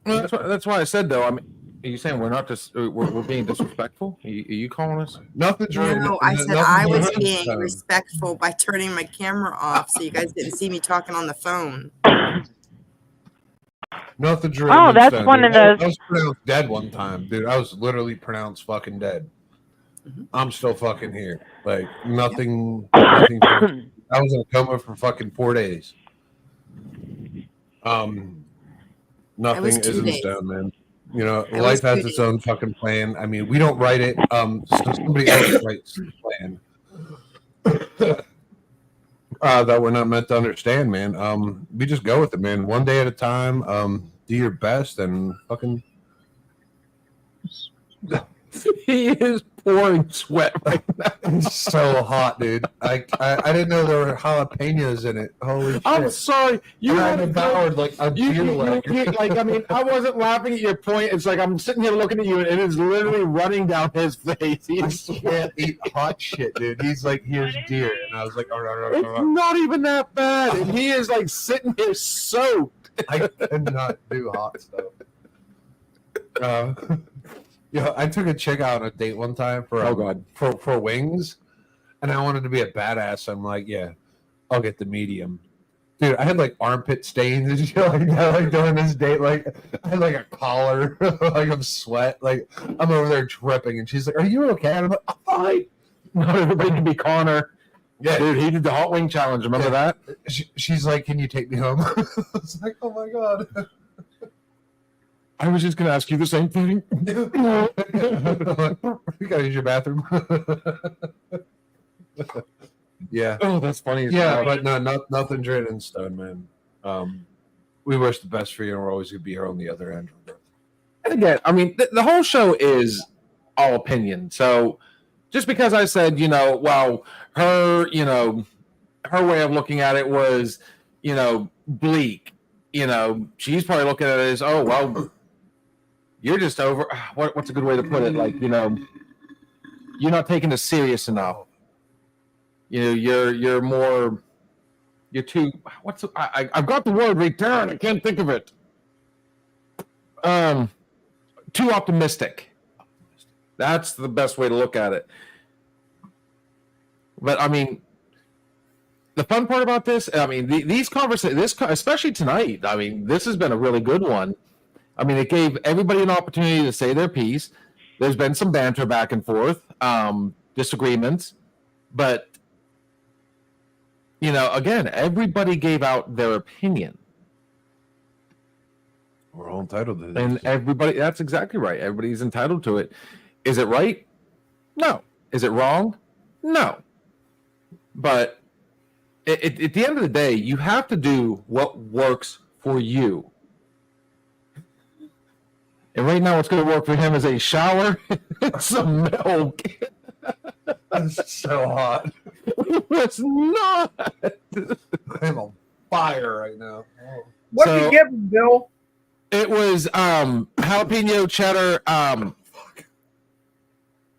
well, that's why I said though. I mean, are you saying we're not just we're being disrespectful? Are you calling us? Nothing's wrong. No, I said I was being respectful by turning my camera off so you guys didn't see me talking on the phone. Nothing's written. Oh, that's stone, one dude. of those. I was pronounced dead one time, dude. I was literally pronounced fucking dead. I'm still fucking here. Like nothing. I was in a coma for fucking 4 days. Nothing was 2 is in days. stone, man. You know, I life was has 2 its own fucking plan. I mean, we don't write it. So somebody else writes the plan. That we're not meant to understand, man. We just go with it, man. One day at a time. Do your best and fucking. He is pouring sweat right now. It's so hot, dude. I didn't know there were jalapenos in it. Holy shit! I'm sorry. You had devoured like a deer leg. like I mean, I wasn't laughing at your point. It's like I'm sitting here looking at you, and it's literally running down his face. I can't eat hot shit, dude. He's like, here's deer, and I was like, It's not even that bad, and he is like sitting here soaked. I cannot do hot stuff. Yeah, I took a chick out on a date one time for wings, and I wanted to be a badass. I'm like, yeah, I'll get the medium. Dude, I had like armpit stains and shit like that, like during this date. Like I had like a collar, like of sweat. Like I'm over there dripping, and she's like, "Are you okay?" And I'm like, "I'm fine." Not everybody can be Connor. Yeah, dude, he did the hot wing challenge. Remember that? She's like, "Can you take me home?" I was like, "Oh my god." I was just gonna ask you the same thing. You gotta use your bathroom. Yeah. Oh, that's funny. Yeah, but nothing's written in stone, man. We wish the best for you, and we're always gonna be here on the other end. And again, I mean, the whole show is all opinion. So just because I said, well, her way of looking at it was, bleak. She's probably looking at it as, oh, well, you're just over. What's a good way to put it? Like, you're not taking it serious enough. You're more. You're too. I've got the word return. I can't think of it. Too optimistic. That's the best way to look at it. But I mean, the fun part about this, I mean, these conversations, especially tonight. I mean, this has been a really good one. I mean, it gave everybody an opportunity to say their piece. There's been some banter back and forth, disagreements, but again, everybody gave out their opinion. We're all entitled to this. And that's exactly right. Everybody's entitled to it. Is it right? No. Is it wrong? No. But at the end of the day, you have to do what works for you. And right now, what's going to work for him is a shower and some milk. It's so hot. It's not. I'm on fire right now. What did you give him, Bill? It was jalapeno cheddar.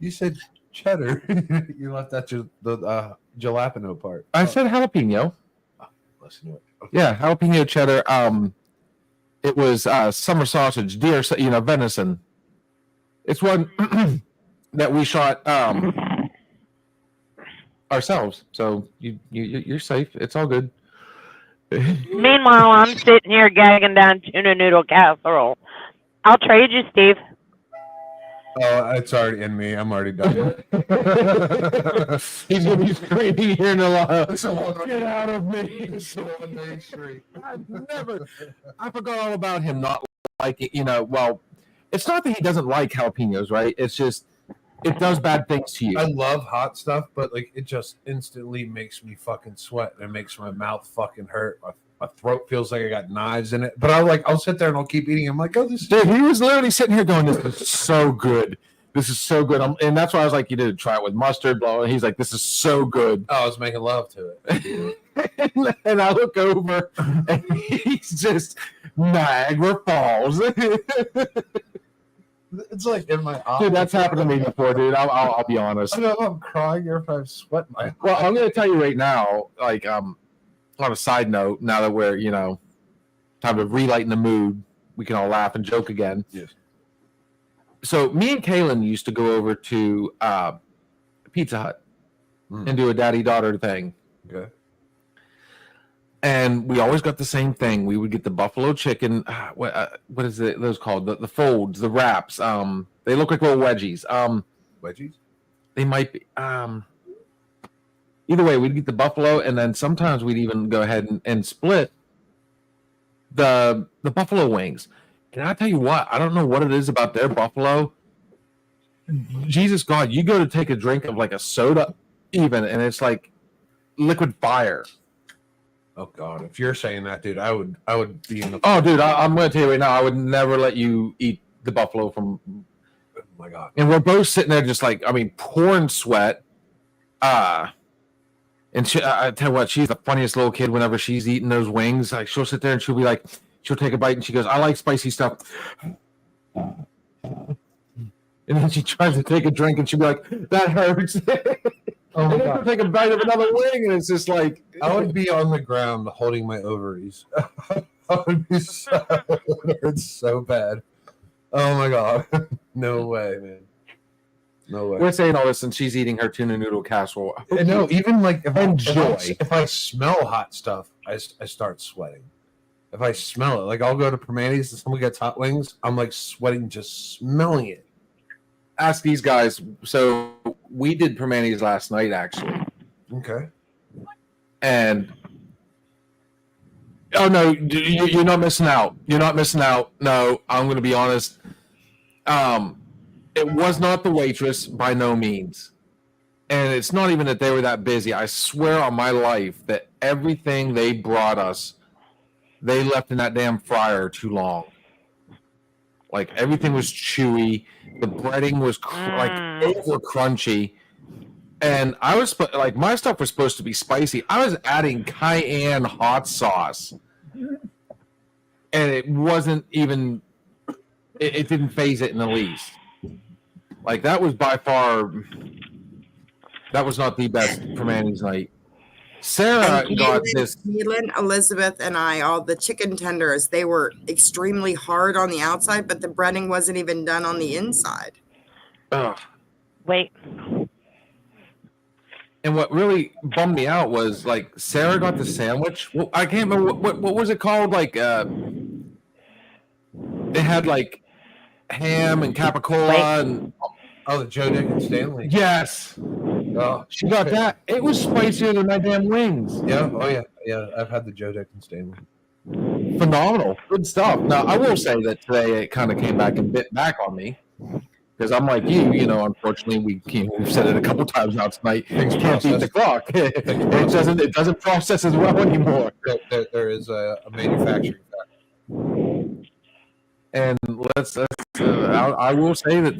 You said cheddar. You left out the jalapeno part. I said jalapeno. Listen to it. Okay. Yeah, jalapeno cheddar. It was summer sausage, deer, venison. It's one that we shot ourselves. So you're safe. It's all good. Meanwhile, I'm sitting here gagging down tuna noodle casserole. I'll trade you, Steve. Oh, it's already in me. I'm already done. He's going to be screaming here in a while. Get out of me. I forgot all about him not liking, well, It's not that he doesn't like jalapenos, right? It's just it does bad things to you. I love hot stuff, but like it just instantly makes me fucking sweat and it makes my mouth fucking hurt. My throat feels like I got knives in it. But I'll sit there and I'll keep eating. I'm like, oh, this. Dude, he was literally sitting here going, "This is so good. This is so good." And that's why I was like, "You did try it with mustard." Blah. And he's like, "This is so good." Oh, I was making love to it. And I look over, and he's just Niagara Falls. It's like in my eye. Dude, that's happened to me before, dude. I'll be honest. I don't know if I'm crying or if I'm sweating. Well, I'm going to tell you right now, like, on a side note, now that we're, time to relighten the mood, we can all laugh and joke again. Yes. So me and Kaylin used to go over to Pizza Hut and do a daddy-daughter thing. Okay. And we always got the same thing. We would get the buffalo chicken. What is it? Those called the folds, the wraps. They look like little wedgies. Wedgies? They might be. Either way, we'd get the buffalo, and then sometimes we'd even go ahead and split the buffalo wings. And I tell you what, I don't know what it is about their buffalo. Jesus God, you go to take a drink of like a soda, even, and it's like liquid fire. Oh God! If you're saying that, dude, I would be in the. Oh, dude, I'm going to tell you right now, I would never let you eat the buffalo from. Oh my God! And we're both sitting there, just like, pouring sweat. And I tell you what, she's the funniest little kid. Whenever she's eating those wings, like she'll sit there and she'll be like, she'll take a bite and she goes, "I like spicy stuff." And then she tries to take a drink and she'll be like, "That hurts." Oh my and then God. she'll take a bite of another wing, and it's just like I would be on the ground holding my ovaries. I would be so it's so bad. Oh my God. No way, man. No way. We're saying all this and she's eating her tuna noodle casserole. No, even like Enjoy. if I smell hot stuff, I start sweating. If I smell it, like I'll go to Permanis and someone gets hot wings, I'm like sweating just smelling it. Ask these guys. So we did Permanis last night, actually. Okay. And oh no, you're not missing out. You're not missing out. No, I'm going to be honest. It was not the waitress by no means, and it's not even that they were that busy. I swear on my life that everything they brought us, they left in that damn fryer too long. Like everything was chewy, the breading was like over crunchy. And I was like, my stuff was supposed to be spicy. I was adding cayenne hot sauce, and it wasn't even. It didn't phase it in the least. Like that was by far. That was not the best for Manny's night. Sarah got this. Keelan, Elizabeth, and I, all the chicken tenders, they were extremely hard on the outside, but the breading wasn't even done on the inside. Ugh. Wait. And what really bummed me out was like Sarah got the sandwich. Well, I can't remember what was it called. Like it had like ham and capicola and the Joe Dick and Stanley. Yes. Oh, she got that. It was spicier than my damn wings. Yeah. Oh yeah. Yeah. I've had the Joe Dick and Stanley. Phenomenal. Good stuff. Now I will say that today it kind of came back and bit back on me. Because I'm like you, unfortunately, we've said it a couple times now tonight. Things can't beat the clock. It doesn't process as well anymore. There is a manufacturing factor. And I will say that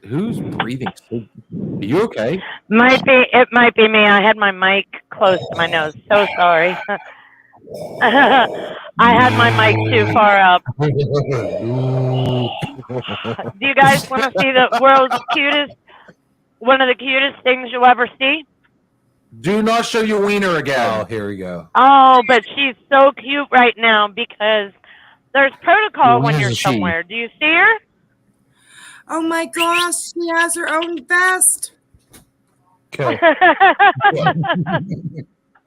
who's breathing? Are you okay? It might be me. I had my mic close to my nose. So sorry. I had my mic too far up. Do you guys want to see the world's one of the cutest things you'll ever see? Do not show your wiener again. Oh, here we go. Oh, but she's so cute right now because there's protocol when you're somewhere. Do you see her? Oh my gosh, she has her own vest. Kill.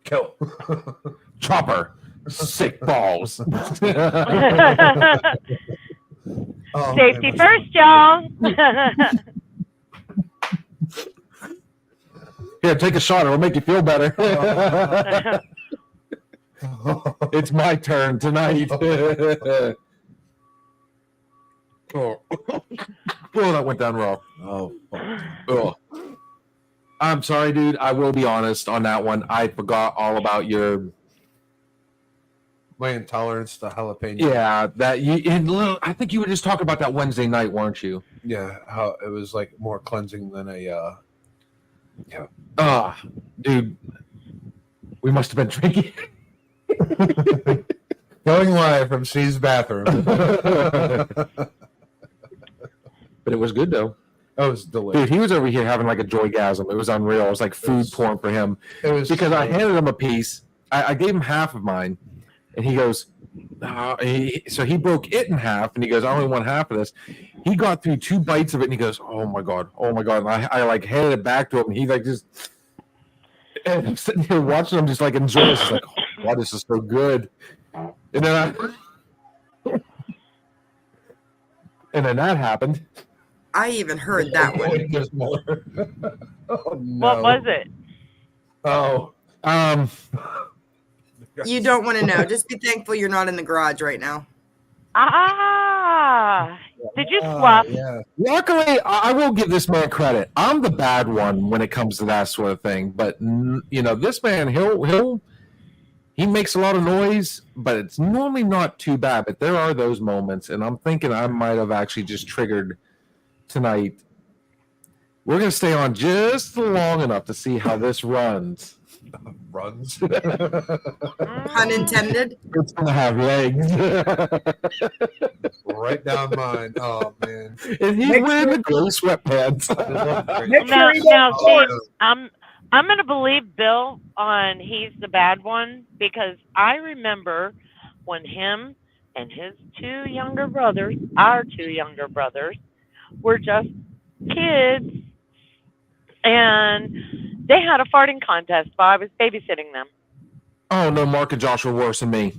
Kill. Chopper. Sick balls. Safety first, y'all. Here, take a shot. It'll make you feel better. It's my turn tonight. Oh, that went down raw. Oh, fuck. Oh. I'm sorry, dude. I will be honest on that one. I forgot all about my intolerance to jalapeno. Yeah, that you. I think you were just talking about that Wednesday night, weren't you? Yeah, how it was like more cleansing than a. Dude, we must have been drinking. Going live from Steve's bathroom. But it was good though. That was delicious. Dude, he was over here having like a joygasm. It was unreal. It was like food porn for him. It was because I handed him a piece. I gave him half of mine, and he goes, so he broke it in half, and he goes, I only want half of this. He got through 2 bites of it, and he goes, oh my god. And I like handed it back to him, and he like just, and I'm sitting here watching him just like enjoy this. He's like, oh god, this is so good. And then that happened. I even heard that one. There's more. Oh, no. What was it? Oh, You don't want to know. Just be thankful you're not in the garage right now. Did you swap? Yeah. Luckily, I will give this man credit. I'm the bad one when it comes to that sort of thing. But this man, he makes a lot of noise, but it's normally not too bad. But there are those moments, and I'm thinking I might have actually just triggered tonight. We're going to stay on just long enough to see how this runs. Runs? Pun intended. It's going to have legs. Right down mine. Oh, man. And he's wearing the gray sweatpants. I'm going to believe Bill on he's the bad one, because I remember when him and his 2 younger brothers, our 2 younger brothers, were just kids, and they had a farting contest while I was babysitting them. Oh, no, Mark and Josh were worse than me.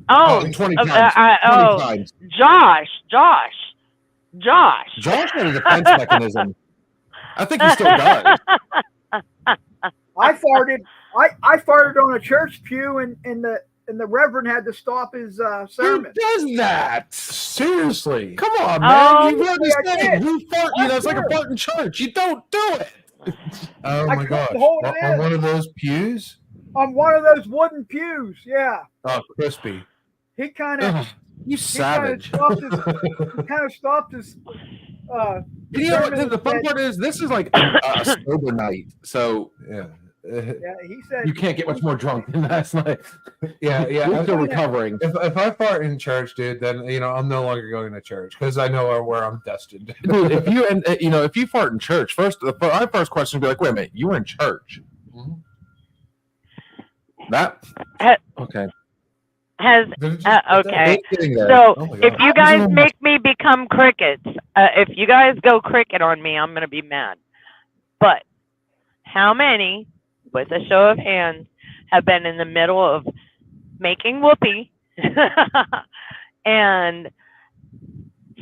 20 times. Josh. Josh had a defense mechanism. I think he still does. I farted on a church pew, and the Reverend had to stop his sermon. Who does that? Seriously. Come on, man. Oh, You understand. yeah, You fart, it's like a fart in church. You don't do it. Oh, I my couldn't gosh. hold it On in. one of those pews? On one of those wooden pews, yeah. Oh, crispy. He kind of... You savage. He kind of stopped his... You know what the fun part is? This is like a sober night. So, yeah. He said you can't get much more drunk than last night. Yeah. We're still recovering. If I fart in church, dude, then I'm no longer going to church because I know where I'm destined. Dude, if you fart in church, my first question would be like, wait a minute, you were in church? Mm-hmm. Okay. Okay. So if you guys make me become crickets, if you guys go cricket on me, I'm gonna be mad. But how many, with a show of hands, have been in the middle of making whoopee and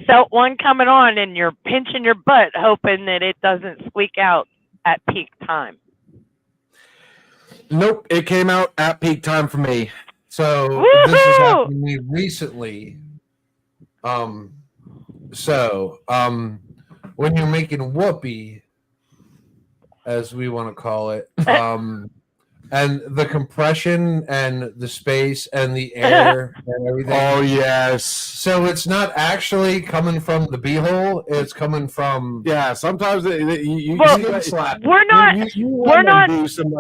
felt one coming on, and you're pinching your butt hoping that it doesn't squeak out at peak time? Nope, it came out at peak time for me. So Woo-hoo! This has happened to me recently. When you're making whoopee, as we want to call it, and the compression and the space and the air and everything. Oh yes. So it's not actually coming from the beehole; it's coming from Sometimes you slap. We're not. We're not. Do some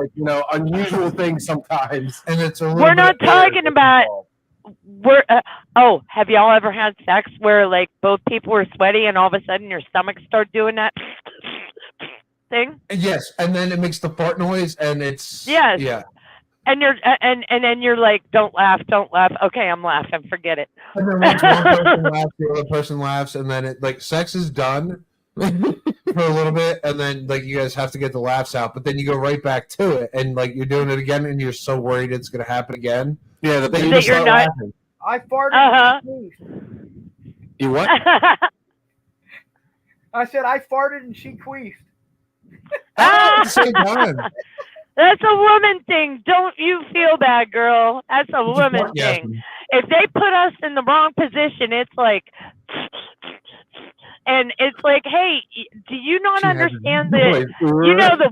unusual things sometimes, and it's a. We're not talking about. Have y'all ever had sex where like both people were sweaty and all of a sudden your stomach start doing that thing? Yes, and then it makes the fart noise, and it's yes. Yeah. And you're and then you're like, don't laugh. Okay, I'm laughing. Forget it. And then once one person laughs, the other person laughs, and then sex is done for a little bit, and then you guys have to get the laughs out, but then you go right back to it, and you're doing it again, and you're so worried it's gonna happen again. Yeah, then you start laughing. I farted. You what? I said I farted and she queefed. At the same time. That's a woman thing. Don't you feel bad, girl. That's a woman thing. If they put us in the wrong position, it's like and it's like, hey, do you not She had to understand do that? it. You know, the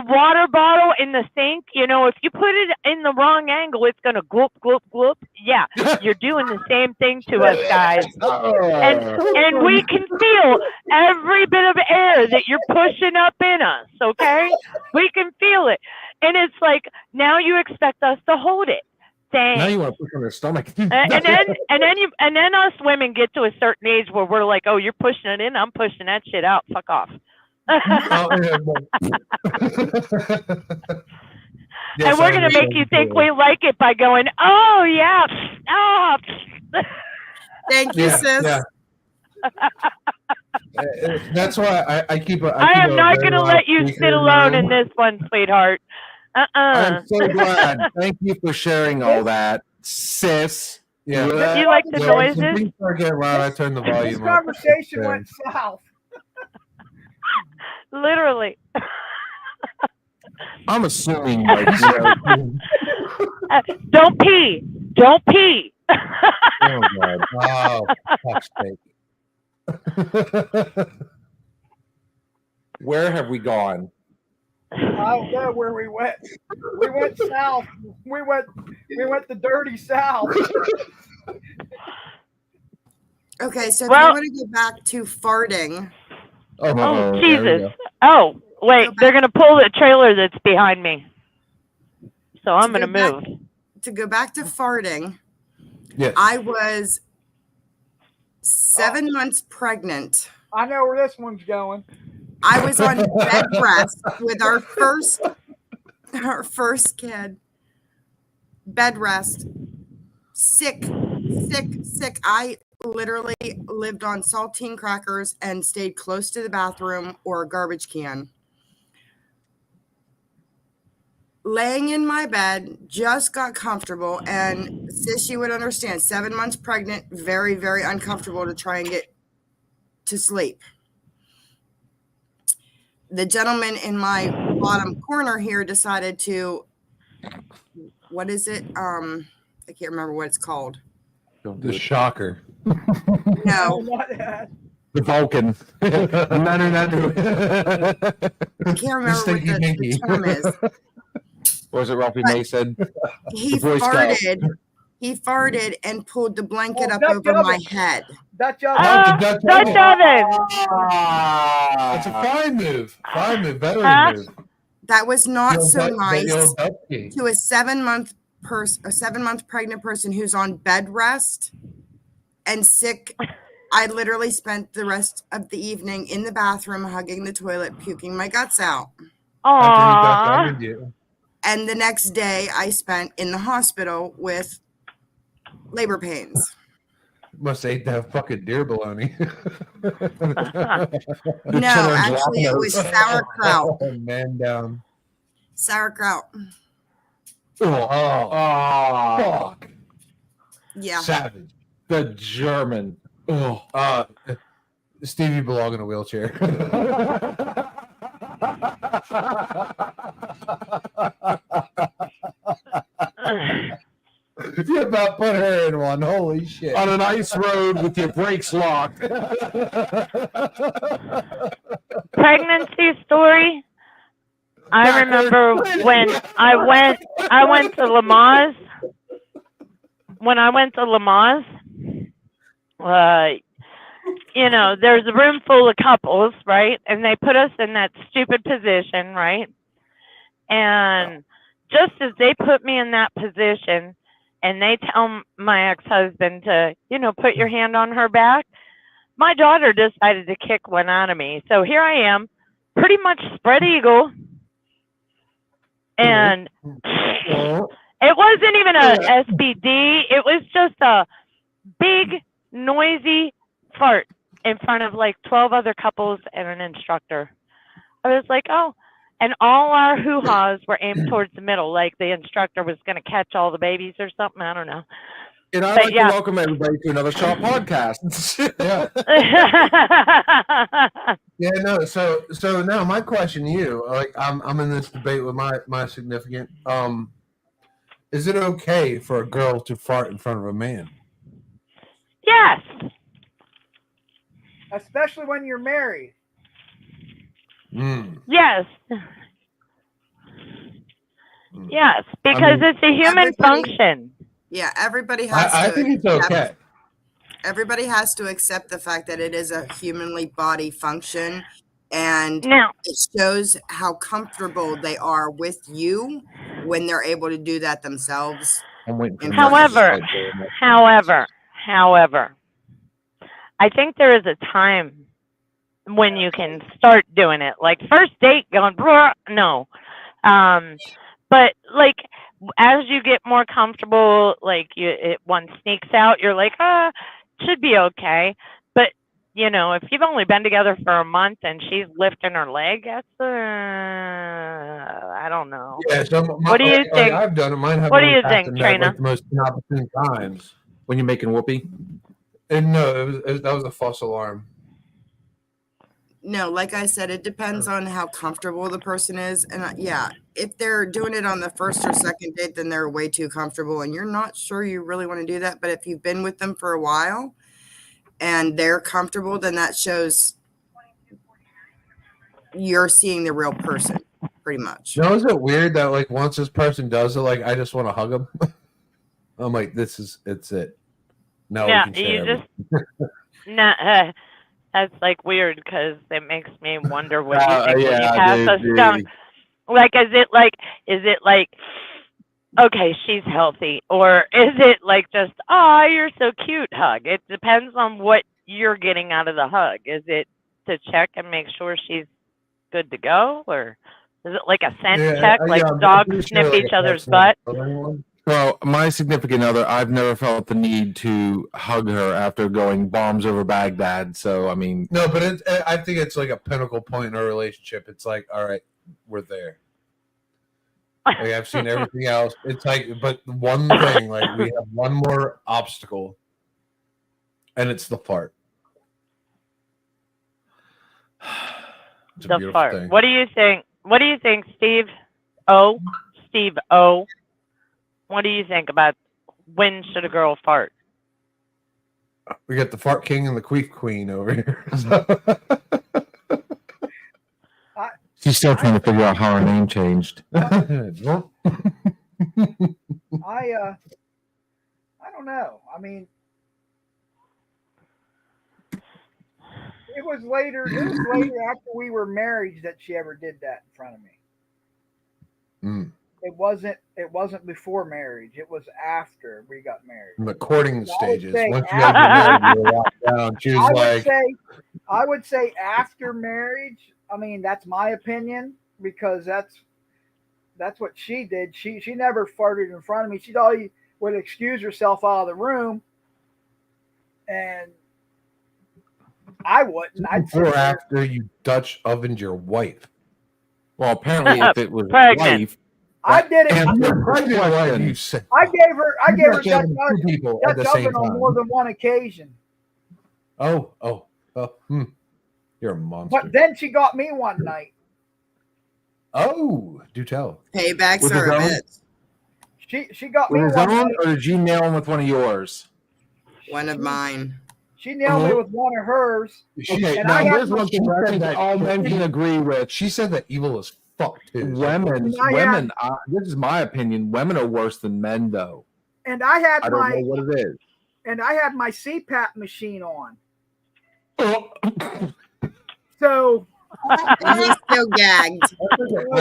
water bottle in the sink. You know, if you put it in the wrong angle, it's gonna gloop gloop gloop. Yeah, you're doing the same thing to us, guys. And we can feel every bit of air that you're pushing up in us. Okay, we can feel it, and it's like now you expect us to hold it. Thanks. Now you want to push on her stomach. and then us women get to a certain age where we're like, oh, you're pushing it in, I'm pushing that shit out. Fuck off. Yes, And we're I gonna make understand you think completely. we like it by going, oh yeah, oh. Thank you, sis. Yeah. That's why I keep. I am not gonna let you sit alone in this one, sweetheart. I'm so glad. Thank you for sharing all that, sis. Yeah. You like the noises? When things start getting loud, I turn the This volume up. conversation went south. Literally. I'm assuming, like, you know, Don't pee. Don't pee. Oh God! Oh, fuck's sake. where have we gone? I don't know where we went. We went south. We went the dirty south. Okay, so if Well- you want to go back to farting, Oh, Jesus. Oh, wait, they're going to pull the trailer that's behind me. So I'm going to move. To go back to farting, Yes. I was 7 months pregnant. I know where this one's going. I was on bed rest with our first kid. Bed rest. Sick. I literally lived on saltine crackers and stayed close to the bathroom or a garbage can. Laying in my bed, just got comfortable, and sis, you would understand, 7 months pregnant, very, very uncomfortable to try and get to sleep. The gentleman in my bottom corner here decided to, what is it? I can't remember what it's called. The shocker. No. The Vulcan. I can't remember what the term is. What was it Ralphie May said? He The Boy Scout. farted and pulled the blanket up Dutch over my oven. head. Dutch Dutch Dutch oven. oven. That's a fine move. Fine move. Better move. That was not The old so Dutch- the nice old Dutch king. to a 7 month pregnant person who's on bed rest and sick. I literally spent the rest of the evening in the bathroom, hugging the toilet, puking my guts out. Aww. And the next day I spent in the hospital with labor pains. Must ate that fucking deer bologna. No, actually it was sauerkraut. Oh, man down. Sauerkraut. Oh, fuck. Yeah. Savage. The German. Oh, Stevie belong in a wheelchair. You about put her in one. Holy shit. On an ice road with your brakes locked. Pregnancy story. I remember when I went to Lamaze. When I went to Lamaze, you know, there's a room full of couples, right? And they put us in that stupid position, right? And just as they put me in that position and they tell my ex-husband to, you know, put your hand on her back, my daughter decided to kick one out of me. So here I am, pretty much spread eagle. And it wasn't even a SBD. It was just a big, noisy fart in front of like 12 other couples and an instructor. I was like, oh, and all our hoo-has were aimed towards the middle, like the instructor was going to catch all the babies or something. I don't know. And I'd But like yeah. to welcome everybody to another Shot podcast. Yeah, no. So now my question to you, like I'm in this debate with my significant. Is it okay for a girl to fart in front of a man? Yes. especially when you're married. Yes. Yes, because it's a human function. Yeah, everybody has to. I think it's okay. Everybody has to accept the fact that it is a humanly body function, and it shows how comfortable they are with you when they're able to do that themselves. However, I think there is a time when you can start doing it. Like first date going, no. But like as you get more comfortable, like one sneaks out, you're like, should be okay. But you know, if you've only been together for a month and she's lifting her leg, that's I don't know. Yeah, so what do you think? I've done it. Mine have what do you think, Trina? Like the most inopportune times. When you're making whoopee? And no, that was a false alarm. No, like I said, it depends on how comfortable the person is. And yeah, if they're doing it on the first or second date, then they're way too comfortable and you're not sure you really want to do that. But if you've been with them for a while and they're comfortable, then that shows you're seeing the real person pretty much. No, is it weird that like once this person does it, like I just want to hug them? I'm like, it's it. No, yeah, we can share you just that's like weird because it makes me wonder what you think when you pass a skunk. Like, is it like, okay, she's healthy, or is it like just, oh, you're so cute hug? It depends on what you're getting out of the hug. Is it to check and make sure she's good to go, or is it like a scent check, like dogs sniff each other's butt? Well, my significant other, I've never felt the need to hug her after going bombs over Baghdad. So, I mean, no, but I think it's like a pinnacle point in a relationship. It's like, all right, we're there. Like, I've seen everything else. It's like, but one thing, like we have one more obstacle, and it's the fart. The fart. Thing. What do you think? What do you think, Steve O? Steve O. What do you think about when should a girl fart? We got the fart king and the queef queen over here. She's still trying to figure out how her name changed. I don't know. I mean, it was later after we were married that she ever did that in front of me. Mm. It wasn't before marriage. It was after we got married. In the courting stages. Once you guys were married, you were locked down. She was I would say after marriage. I mean, that's my opinion because that's what she did. She never farted in front of me. She always would excuse herself out of the room, and I wouldn't. Before after you Dutch ovened your wife. Well, apparently, if it was wife. I did it. I gave her Dutch oven on more than one occasion. Oh. You're a monster. But then she got me one night. Oh, do tell. Paybacks are a bit. She got me one night. Or did you nail him with one of yours? One of mine. She nailed me with one of hers. Okay, now here's one thing that all men can agree with. She said that evil is fuck too. Women. This is my opinion. Women are worse than men, though. And I don't know what it is. And I had my CPAP machine on. So he's still gagged. I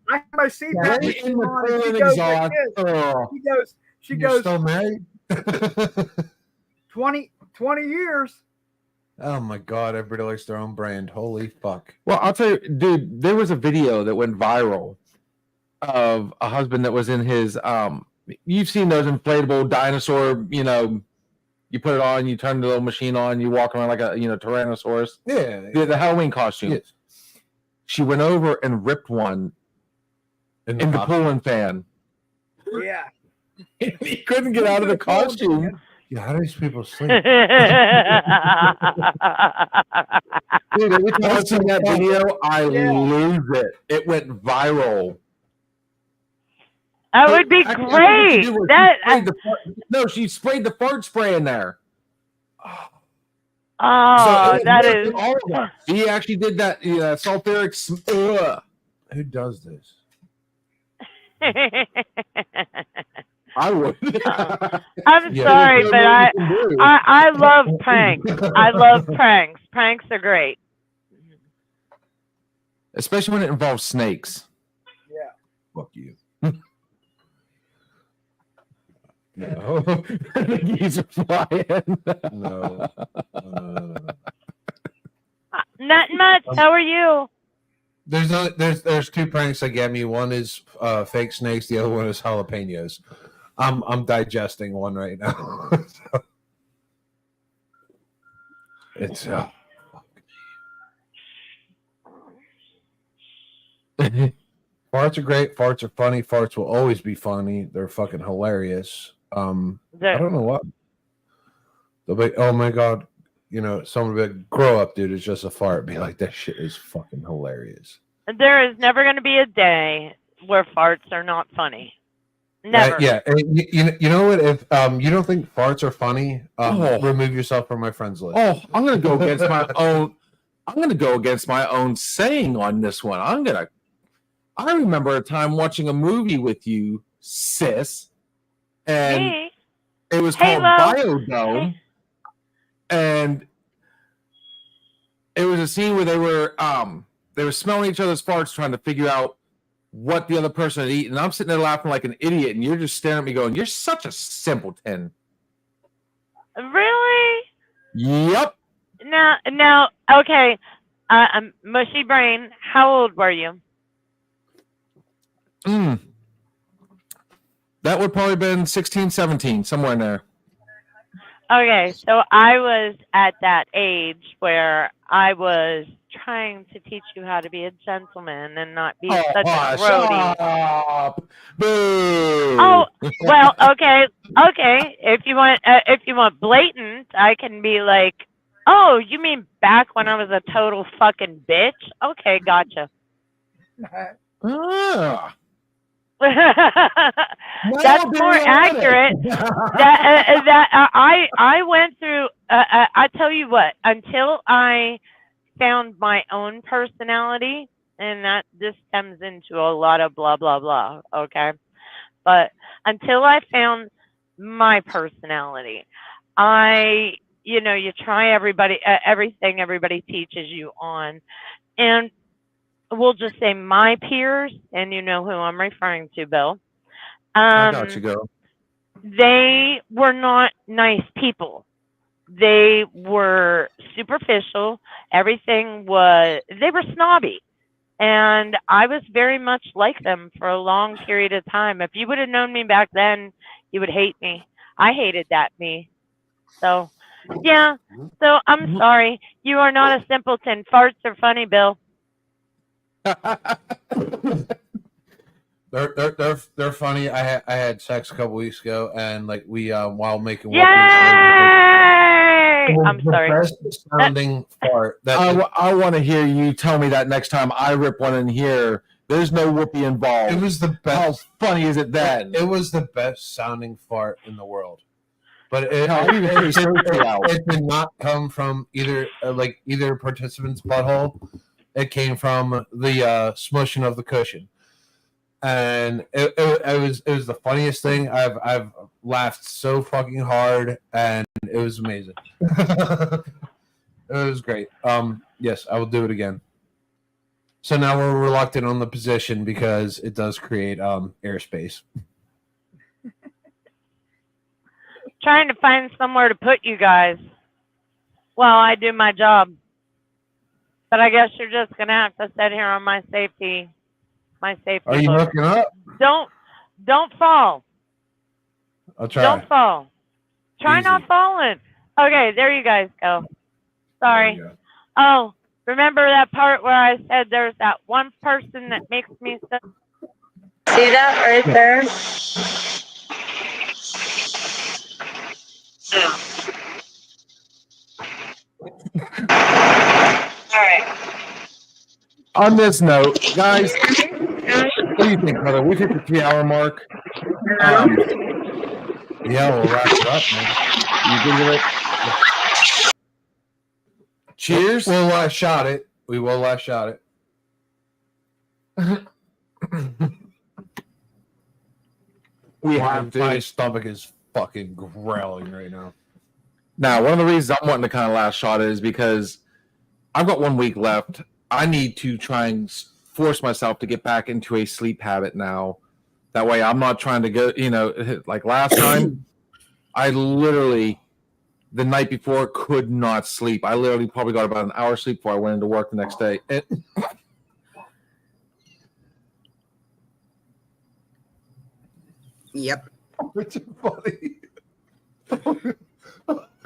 had my CPAP machine on. And she goes. Still married? 20 years. Oh my God! Everybody likes their own brand. Holy fuck! Well, I'll tell you, dude. There was a video that went viral of a husband that was in his. You've seen those inflatable dinosaur. You know, you put it on, you turn the little machine on, you walk around like a Tyrannosaurus. Yeah. The Halloween costume. Yes. She went over and ripped one in the cooling fan. Yeah. He couldn't get out of the costume. Yeah, how do these people sleep? Dude, every time I see that video, I lose it. It went viral. That would be great. She sprayed the fart spray in there. Oh, that is. All of that. He actually did that. Yeah, sulfuric. Who does this? I would. I'm sorry, but I love pranks. I love pranks. Pranks are great. Especially when it involves snakes. Yeah. Fuck you. No. He's flying. No. Not much. How are you? There's two pranks that get me. One is fake snakes. The other one is jalapenos. I'm digesting one right now. So, it's farts are great. Farts are funny. Farts will always be funny. They're fucking hilarious. I don't know what. They'll be, oh my god, someone will be like, grow up, dude. It's just a fart. Be like, that shit is fucking hilarious. There is never going to be a day where farts are not funny. Never. Yeah. You know what? If you don't think farts are funny, remove yourself from my friends list. Oh, I'm gonna go against my own. I'm gonna go against my own saying on this one. I remember a time watching a movie with you, sis, and it was called Biodome, and it was a scene where they were smelling each other's farts, trying to figure out what the other person had eaten. And I'm sitting there laughing like an idiot, and you're just staring at me going, "You're such a simpleton." Really? Yep. Now, okay. Mushy brain. How old were you? That would probably been 16, 17, somewhere in there. Okay, so I was at that age where I was trying to teach you how to be a gentleman and not be such a grody. Shut up. Boo. Oh, well, okay. If you want blatant, I can be like, oh, you mean back when I was a total fucking bitch? Okay, gotcha. That's more accurate. I went through. I tell you what. Until I found my own personality, and this stems into a lot of blah blah blah. Okay, but until I found my personality, you try everything everybody teaches you on, and we'll just say my peers, and you know who I'm referring to, Bill. I got you, girl. They were not nice people. They were superficial. They were snobby. And I was very much like them for a long period of time. If you would have known me back then, you would hate me. I hated that me. So, yeah. So I'm sorry. You are not a simpleton. Farts are funny, Bill. They're funny. I had sex a couple weeks ago, and like we while making Yay! I'm sorry. Best sounding fart. I want to hear you tell me that next time I rip one in here. There's no whoopee involved. It was the best. How funny is it then? It was the best sounding fart in the world. But it did not come from either participant's butthole. It came from the smushing of the cushion, and it was the funniest thing. I've laughed so fucking hard, and it was amazing. It was great. Yes, I will do it again. So now we're reluctant on the position because it does create airspace. Trying to find somewhere to put you guys while I do my job. But I guess you're just gonna have to sit here on my safety. Are you hooking up? Don't fall. I'll try. Don't fall. Try Easy. not falling. Okay, there you guys go. Sorry. Go. Oh, remember that part where I said there's that one person that makes me so. See that right there? All right. On this note, guys, what do you think, brother? We hit the 3-hour mark. Yeah, we'll wrap it up, man. You think of it? Cheers. We'll last shot it. We will last shot it. We have to. My stomach is fucking growling right now. Now, one of the reasons I'm wanting to kind of last shot it is because I've got 1 week left. I need to try and force myself to get back into a sleep habit now. That way I'm not trying to go, like last time, I literally, the night before, could not sleep. I literally probably got about an hour sleep before I went into work the next day. Yep. It's funny.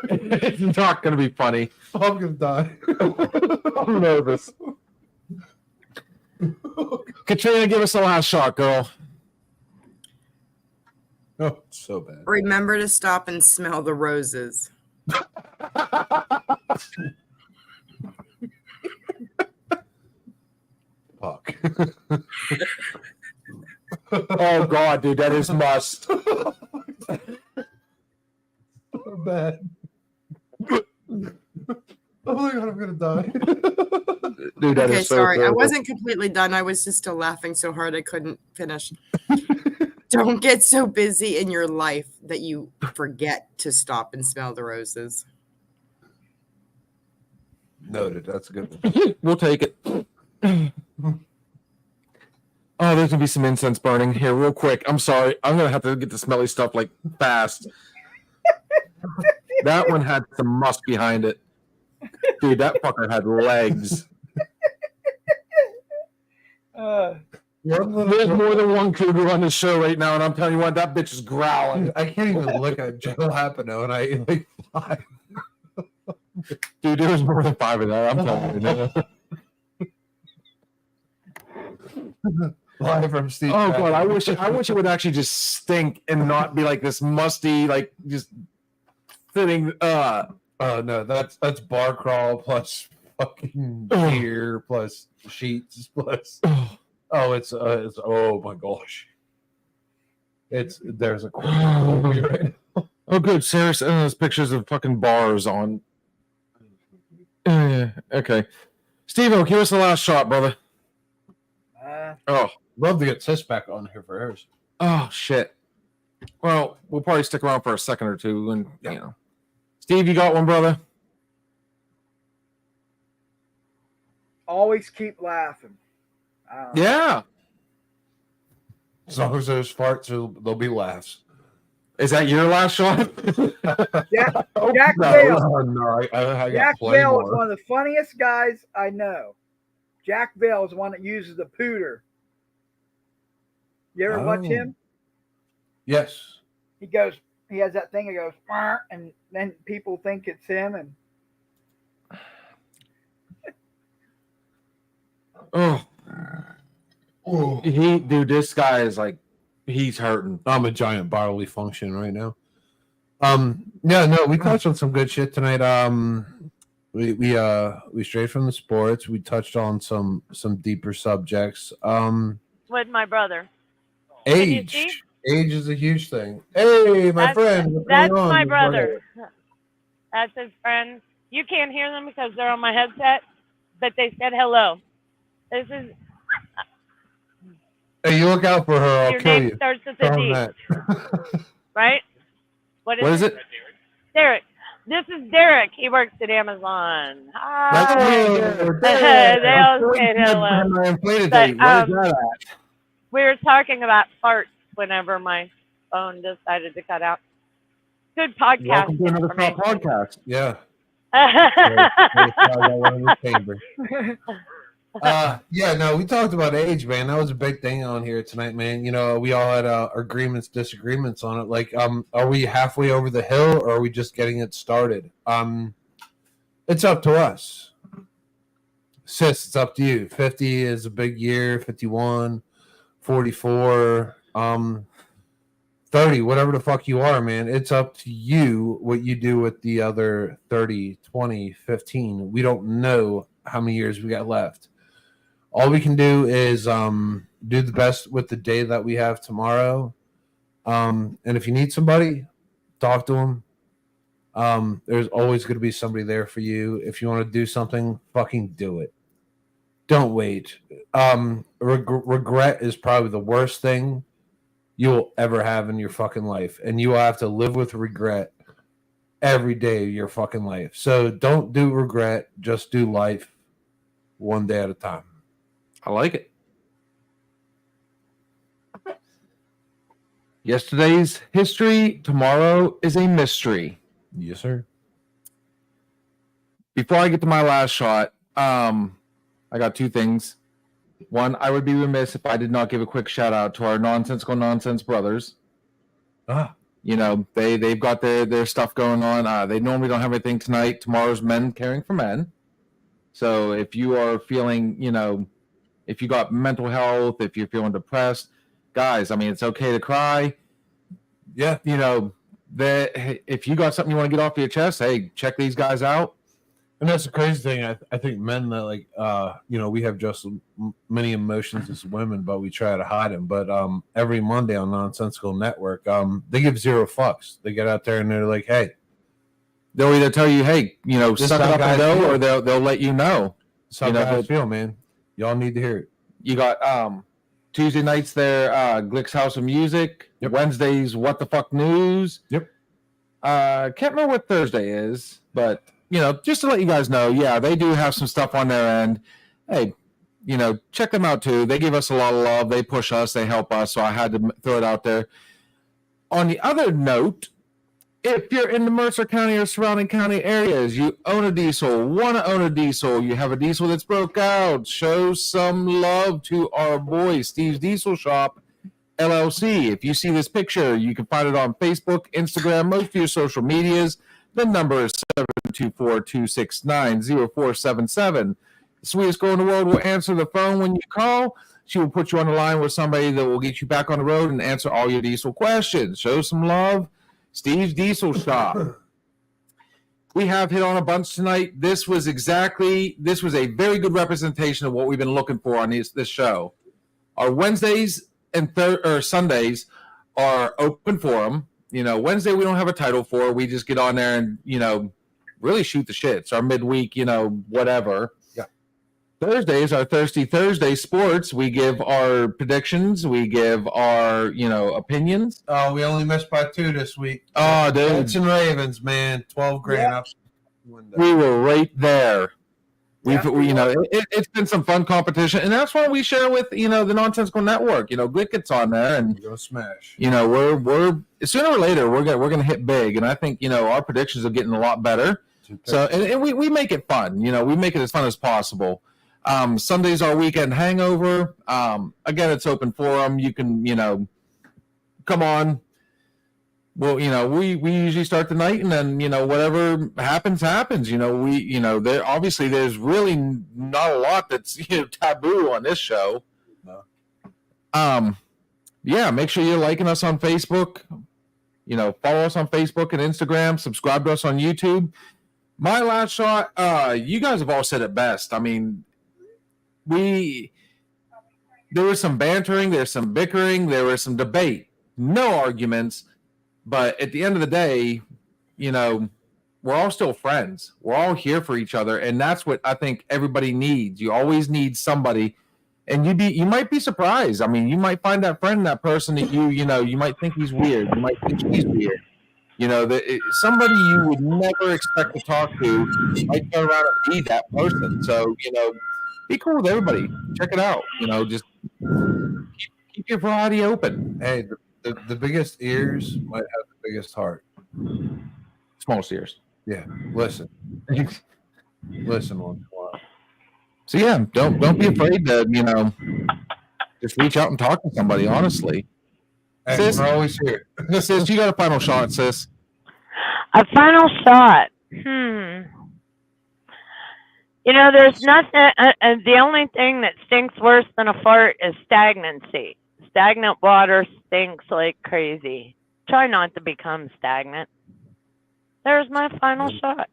It's not going to be funny. I'm going to die. I'm nervous. Katrina, give us a last shot, girl. Oh, it's so bad. Remember to stop and smell the roses. Fuck. Oh, God, dude, that is must. So bad. Oh my God, I'm going to die. Dude, that Okay, is so sorry. I terrible. wasn't completely done. I was just still laughing so hard I couldn't finish. Don't get so busy in your life that you forget to stop and smell the roses. Noted. That's a good one. We'll take it. Oh, there's going to be some incense burning here real quick. I'm sorry. I'm going to have to get the smelly stuff like fast. That one had some musk behind it. Dude, that fucker had legs. There's more than one cougar on the show right now, and I'm telling you what, that bitch is growling. I can't even look at Joe Lapino, and I like 5. Dude, there was more than 5 of that. I'm telling you. Live from Steve. Oh God, I wish it would actually just stink and not be like this musty, like just fitting. Oh no, that's bar crawl plus fucking beer plus sheets plus. Oh, it's oh my gosh. There's a right now. Oh good, Sarah sent us pictures of fucking bars on. Okay, Steve-O, give us the last shot, brother. Love to get Sis back on here for hers. Oh shit. Well, we'll probably stick around for a second or two, and Steve, you got one, brother? Always keep laughing. Yeah. As long as there's farts, there'll be laughs. Is that your last shot? Jack Vale. No, I got Jack plenty Vale more. is one of the funniest guys I know. Jack Vale is one that uses the pooter. You ever watch him? Yes. He has that thing that goes, "Arr," and then people think it's him. And This guy is like, he's hurting. I'm a giant bodily function right now. We touched on some good shit tonight. We strayed from the sports. We touched on some deeper subjects. With my brother. Age is a huge thing. Hey, my friend. What's That's going on? my brother. That's his friend. You can't hear them because they're on my headset, but they said hello. This is. Hey, you look out for her. I'll Your kill name you. starts with a D. Right? What is it? Derek. This is Derek. He works at Amazon. Hi. They all say hello. But, we were talking about farts whenever my phone decided to cut out. Good podcast. Welcome to another podcast. Yeah. We talked about age, man. That was a big thing on here tonight, man. We all had agreements, disagreements on it. Like, are we halfway over the hill, or are we just getting it started? It's up to us. Sis, it's up to you. 50 is a big year. 51, 44, 30, whatever the fuck you are, man. It's up to you what you do with the other 30, 20, 15. We don't know how many years we got left. All we can do is do the best with the day that we have tomorrow. And if you need somebody, talk to them. There's always going to be somebody there for you. If you want to do something, fucking do it. Don't wait. Regret is probably the worst thing you'll ever have in your fucking life. And you will have to live with regret every day of your fucking life. So don't do regret. Just do life one day at a time. I like it. Yesterday's history, tomorrow is a mystery. Yes, sir. Before I get to my last shot, I got two things. One, I would be remiss if I did not give a quick shout out to our Nonsensical Nonsense brothers. You know, they've got their stuff going on. They normally don't have anything tonight. Tomorrow's Men Caring for Men. So if you are feeling, you know, if you got mental health, if you're feeling depressed, guys, I mean, it's okay to cry. Yeah. You know, if you got something you want to get off your chest, hey, check these guys out. And that's the crazy thing. I think men that like, you know, we have just many emotions as women, but we try to hide them. But every Monday on Nonsensical Network, they give zero fucks. They get out there and they're like, hey, they'll either tell you, hey, you know, suck it up and go, or they'll let you know. That's how guys feel, man. Y'all need to hear it. You got Tuesday nights there, Glick's House of Music. Yep. Wednesdays, What the Fuck News. Yep. Can't remember what Thursday is, but you know, just to let you guys know, yeah, they do have some stuff on their end. Hey, you know, check them out too. They give us a lot of love. They push us. They help us. So I had to throw it out there. On the other note, if you're in the Mercer County or surrounding county areas, you own a diesel, want to own a diesel, you have a diesel that's broke out, show some love to our boy, Steve's Diesel Shop, LLC. If you see this picture, you can find it on Facebook, Instagram, most of your social medias. The number is 724-269-0477. The sweetest girl in the world will answer the phone when you call. She will put you on the line with somebody that will get you back on the road and answer all your diesel questions. Show some love. Steve's Diesel Shop. We have hit on a bunch tonight. This was a very good representation of what we've been looking for on this show. Our Wednesdays and Sundays are open forum. You know, Wednesday we don't have a title for. We just get on there and, you know, really shoot the shit. It's our midweek, you know, whatever. Yeah. Thursdays, our Thirsty Thursday sports. We give our predictions. We give our, you know, opinions. Oh, we only missed by 2 this week. Oh, dude. Jets and Ravens, man. 12 grand up. We were right there. You know, it's been some fun competition, and that's why we share with, you know, the Nonsensical Network. You know, Glick gets on there, and go smash. You know, we're sooner or later we're gonna hit big, and I think, you know, our predictions are getting a lot better. So, and we make it fun. You know, we make it as fun as possible. Sunday's our Weekend Hangover. Again, it's open forum. You can, you know, come on. Well, you know, we usually start the night, and then, you know, whatever happens. You know, there's really not a lot that's, you know, taboo on this show. No. Yeah, make sure you're liking us on Facebook. You know, follow us on Facebook and Instagram. Subscribe to us on YouTube. My last shot. You guys have all said it best. I mean, there was some bantering, there's some bickering, there was some debate, no arguments. But at the end of the day, you know, we're all still friends. We're all here for each other, and that's what I think everybody needs. You always need somebody, and you might be surprised. I mean, you might find that friend, that person that you know, you might think he's weird. You might think she's weird. You know, somebody you would never expect to talk to might turn around and be that person. So, you know, be cool with everybody. Check it out. You know, just keep your variety open. Hey, the biggest ears might have the biggest heart. Smallest ears. Yeah. Listen once in a while. So yeah, don't be afraid to, you know, just reach out and talk to somebody, honestly. Hey, Sis, we're always here. Sis, you got a final shot, sis. A final shot. You know, there's nothing. The only thing that stinks worse than a fart is stagnancy. Stagnant water stinks like crazy. Try not to become stagnant. There's my final shot.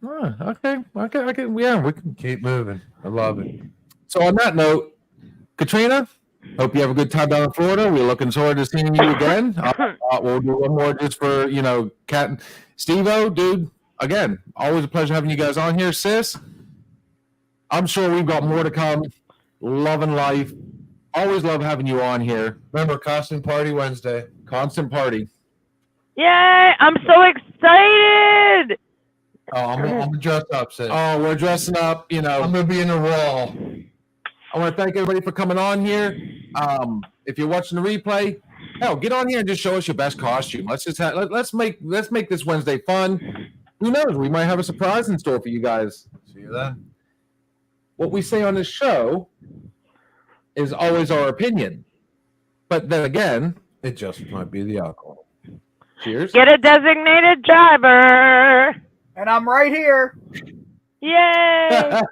Oh, okay. Yeah, we can keep moving. I love it. So on that note, Katrina, Hope you have a good time down in Florida. We're looking forward to seeing you again. We'll do one more just for, Kat and Steve-O, dude. Again, always a pleasure having you guys on here. Sis, I'm sure we've got more to come. Loving life. Always love having you on here. Remember, Constant Party Wednesday. Constant Party. Yay! I'm so excited. Oh, I'm dressed up, sis. Oh, we're dressing up. I'm gonna be in the Raw. I want to thank everybody for coming on here. If you're watching the replay, hell, get on here and just show us your best costume. Let's make this Wednesday fun. Who knows? We might have a surprise in store for you guys. See you then. What we say on this show is always our opinion, but then again, it just might be the alcohol. Cheers. Get a designated driver. And I'm right here. Yay!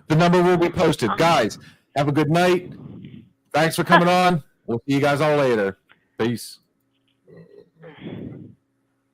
The number will be posted. Guys, have a good night. Thanks for coming on. We'll see you guys all later. Peace.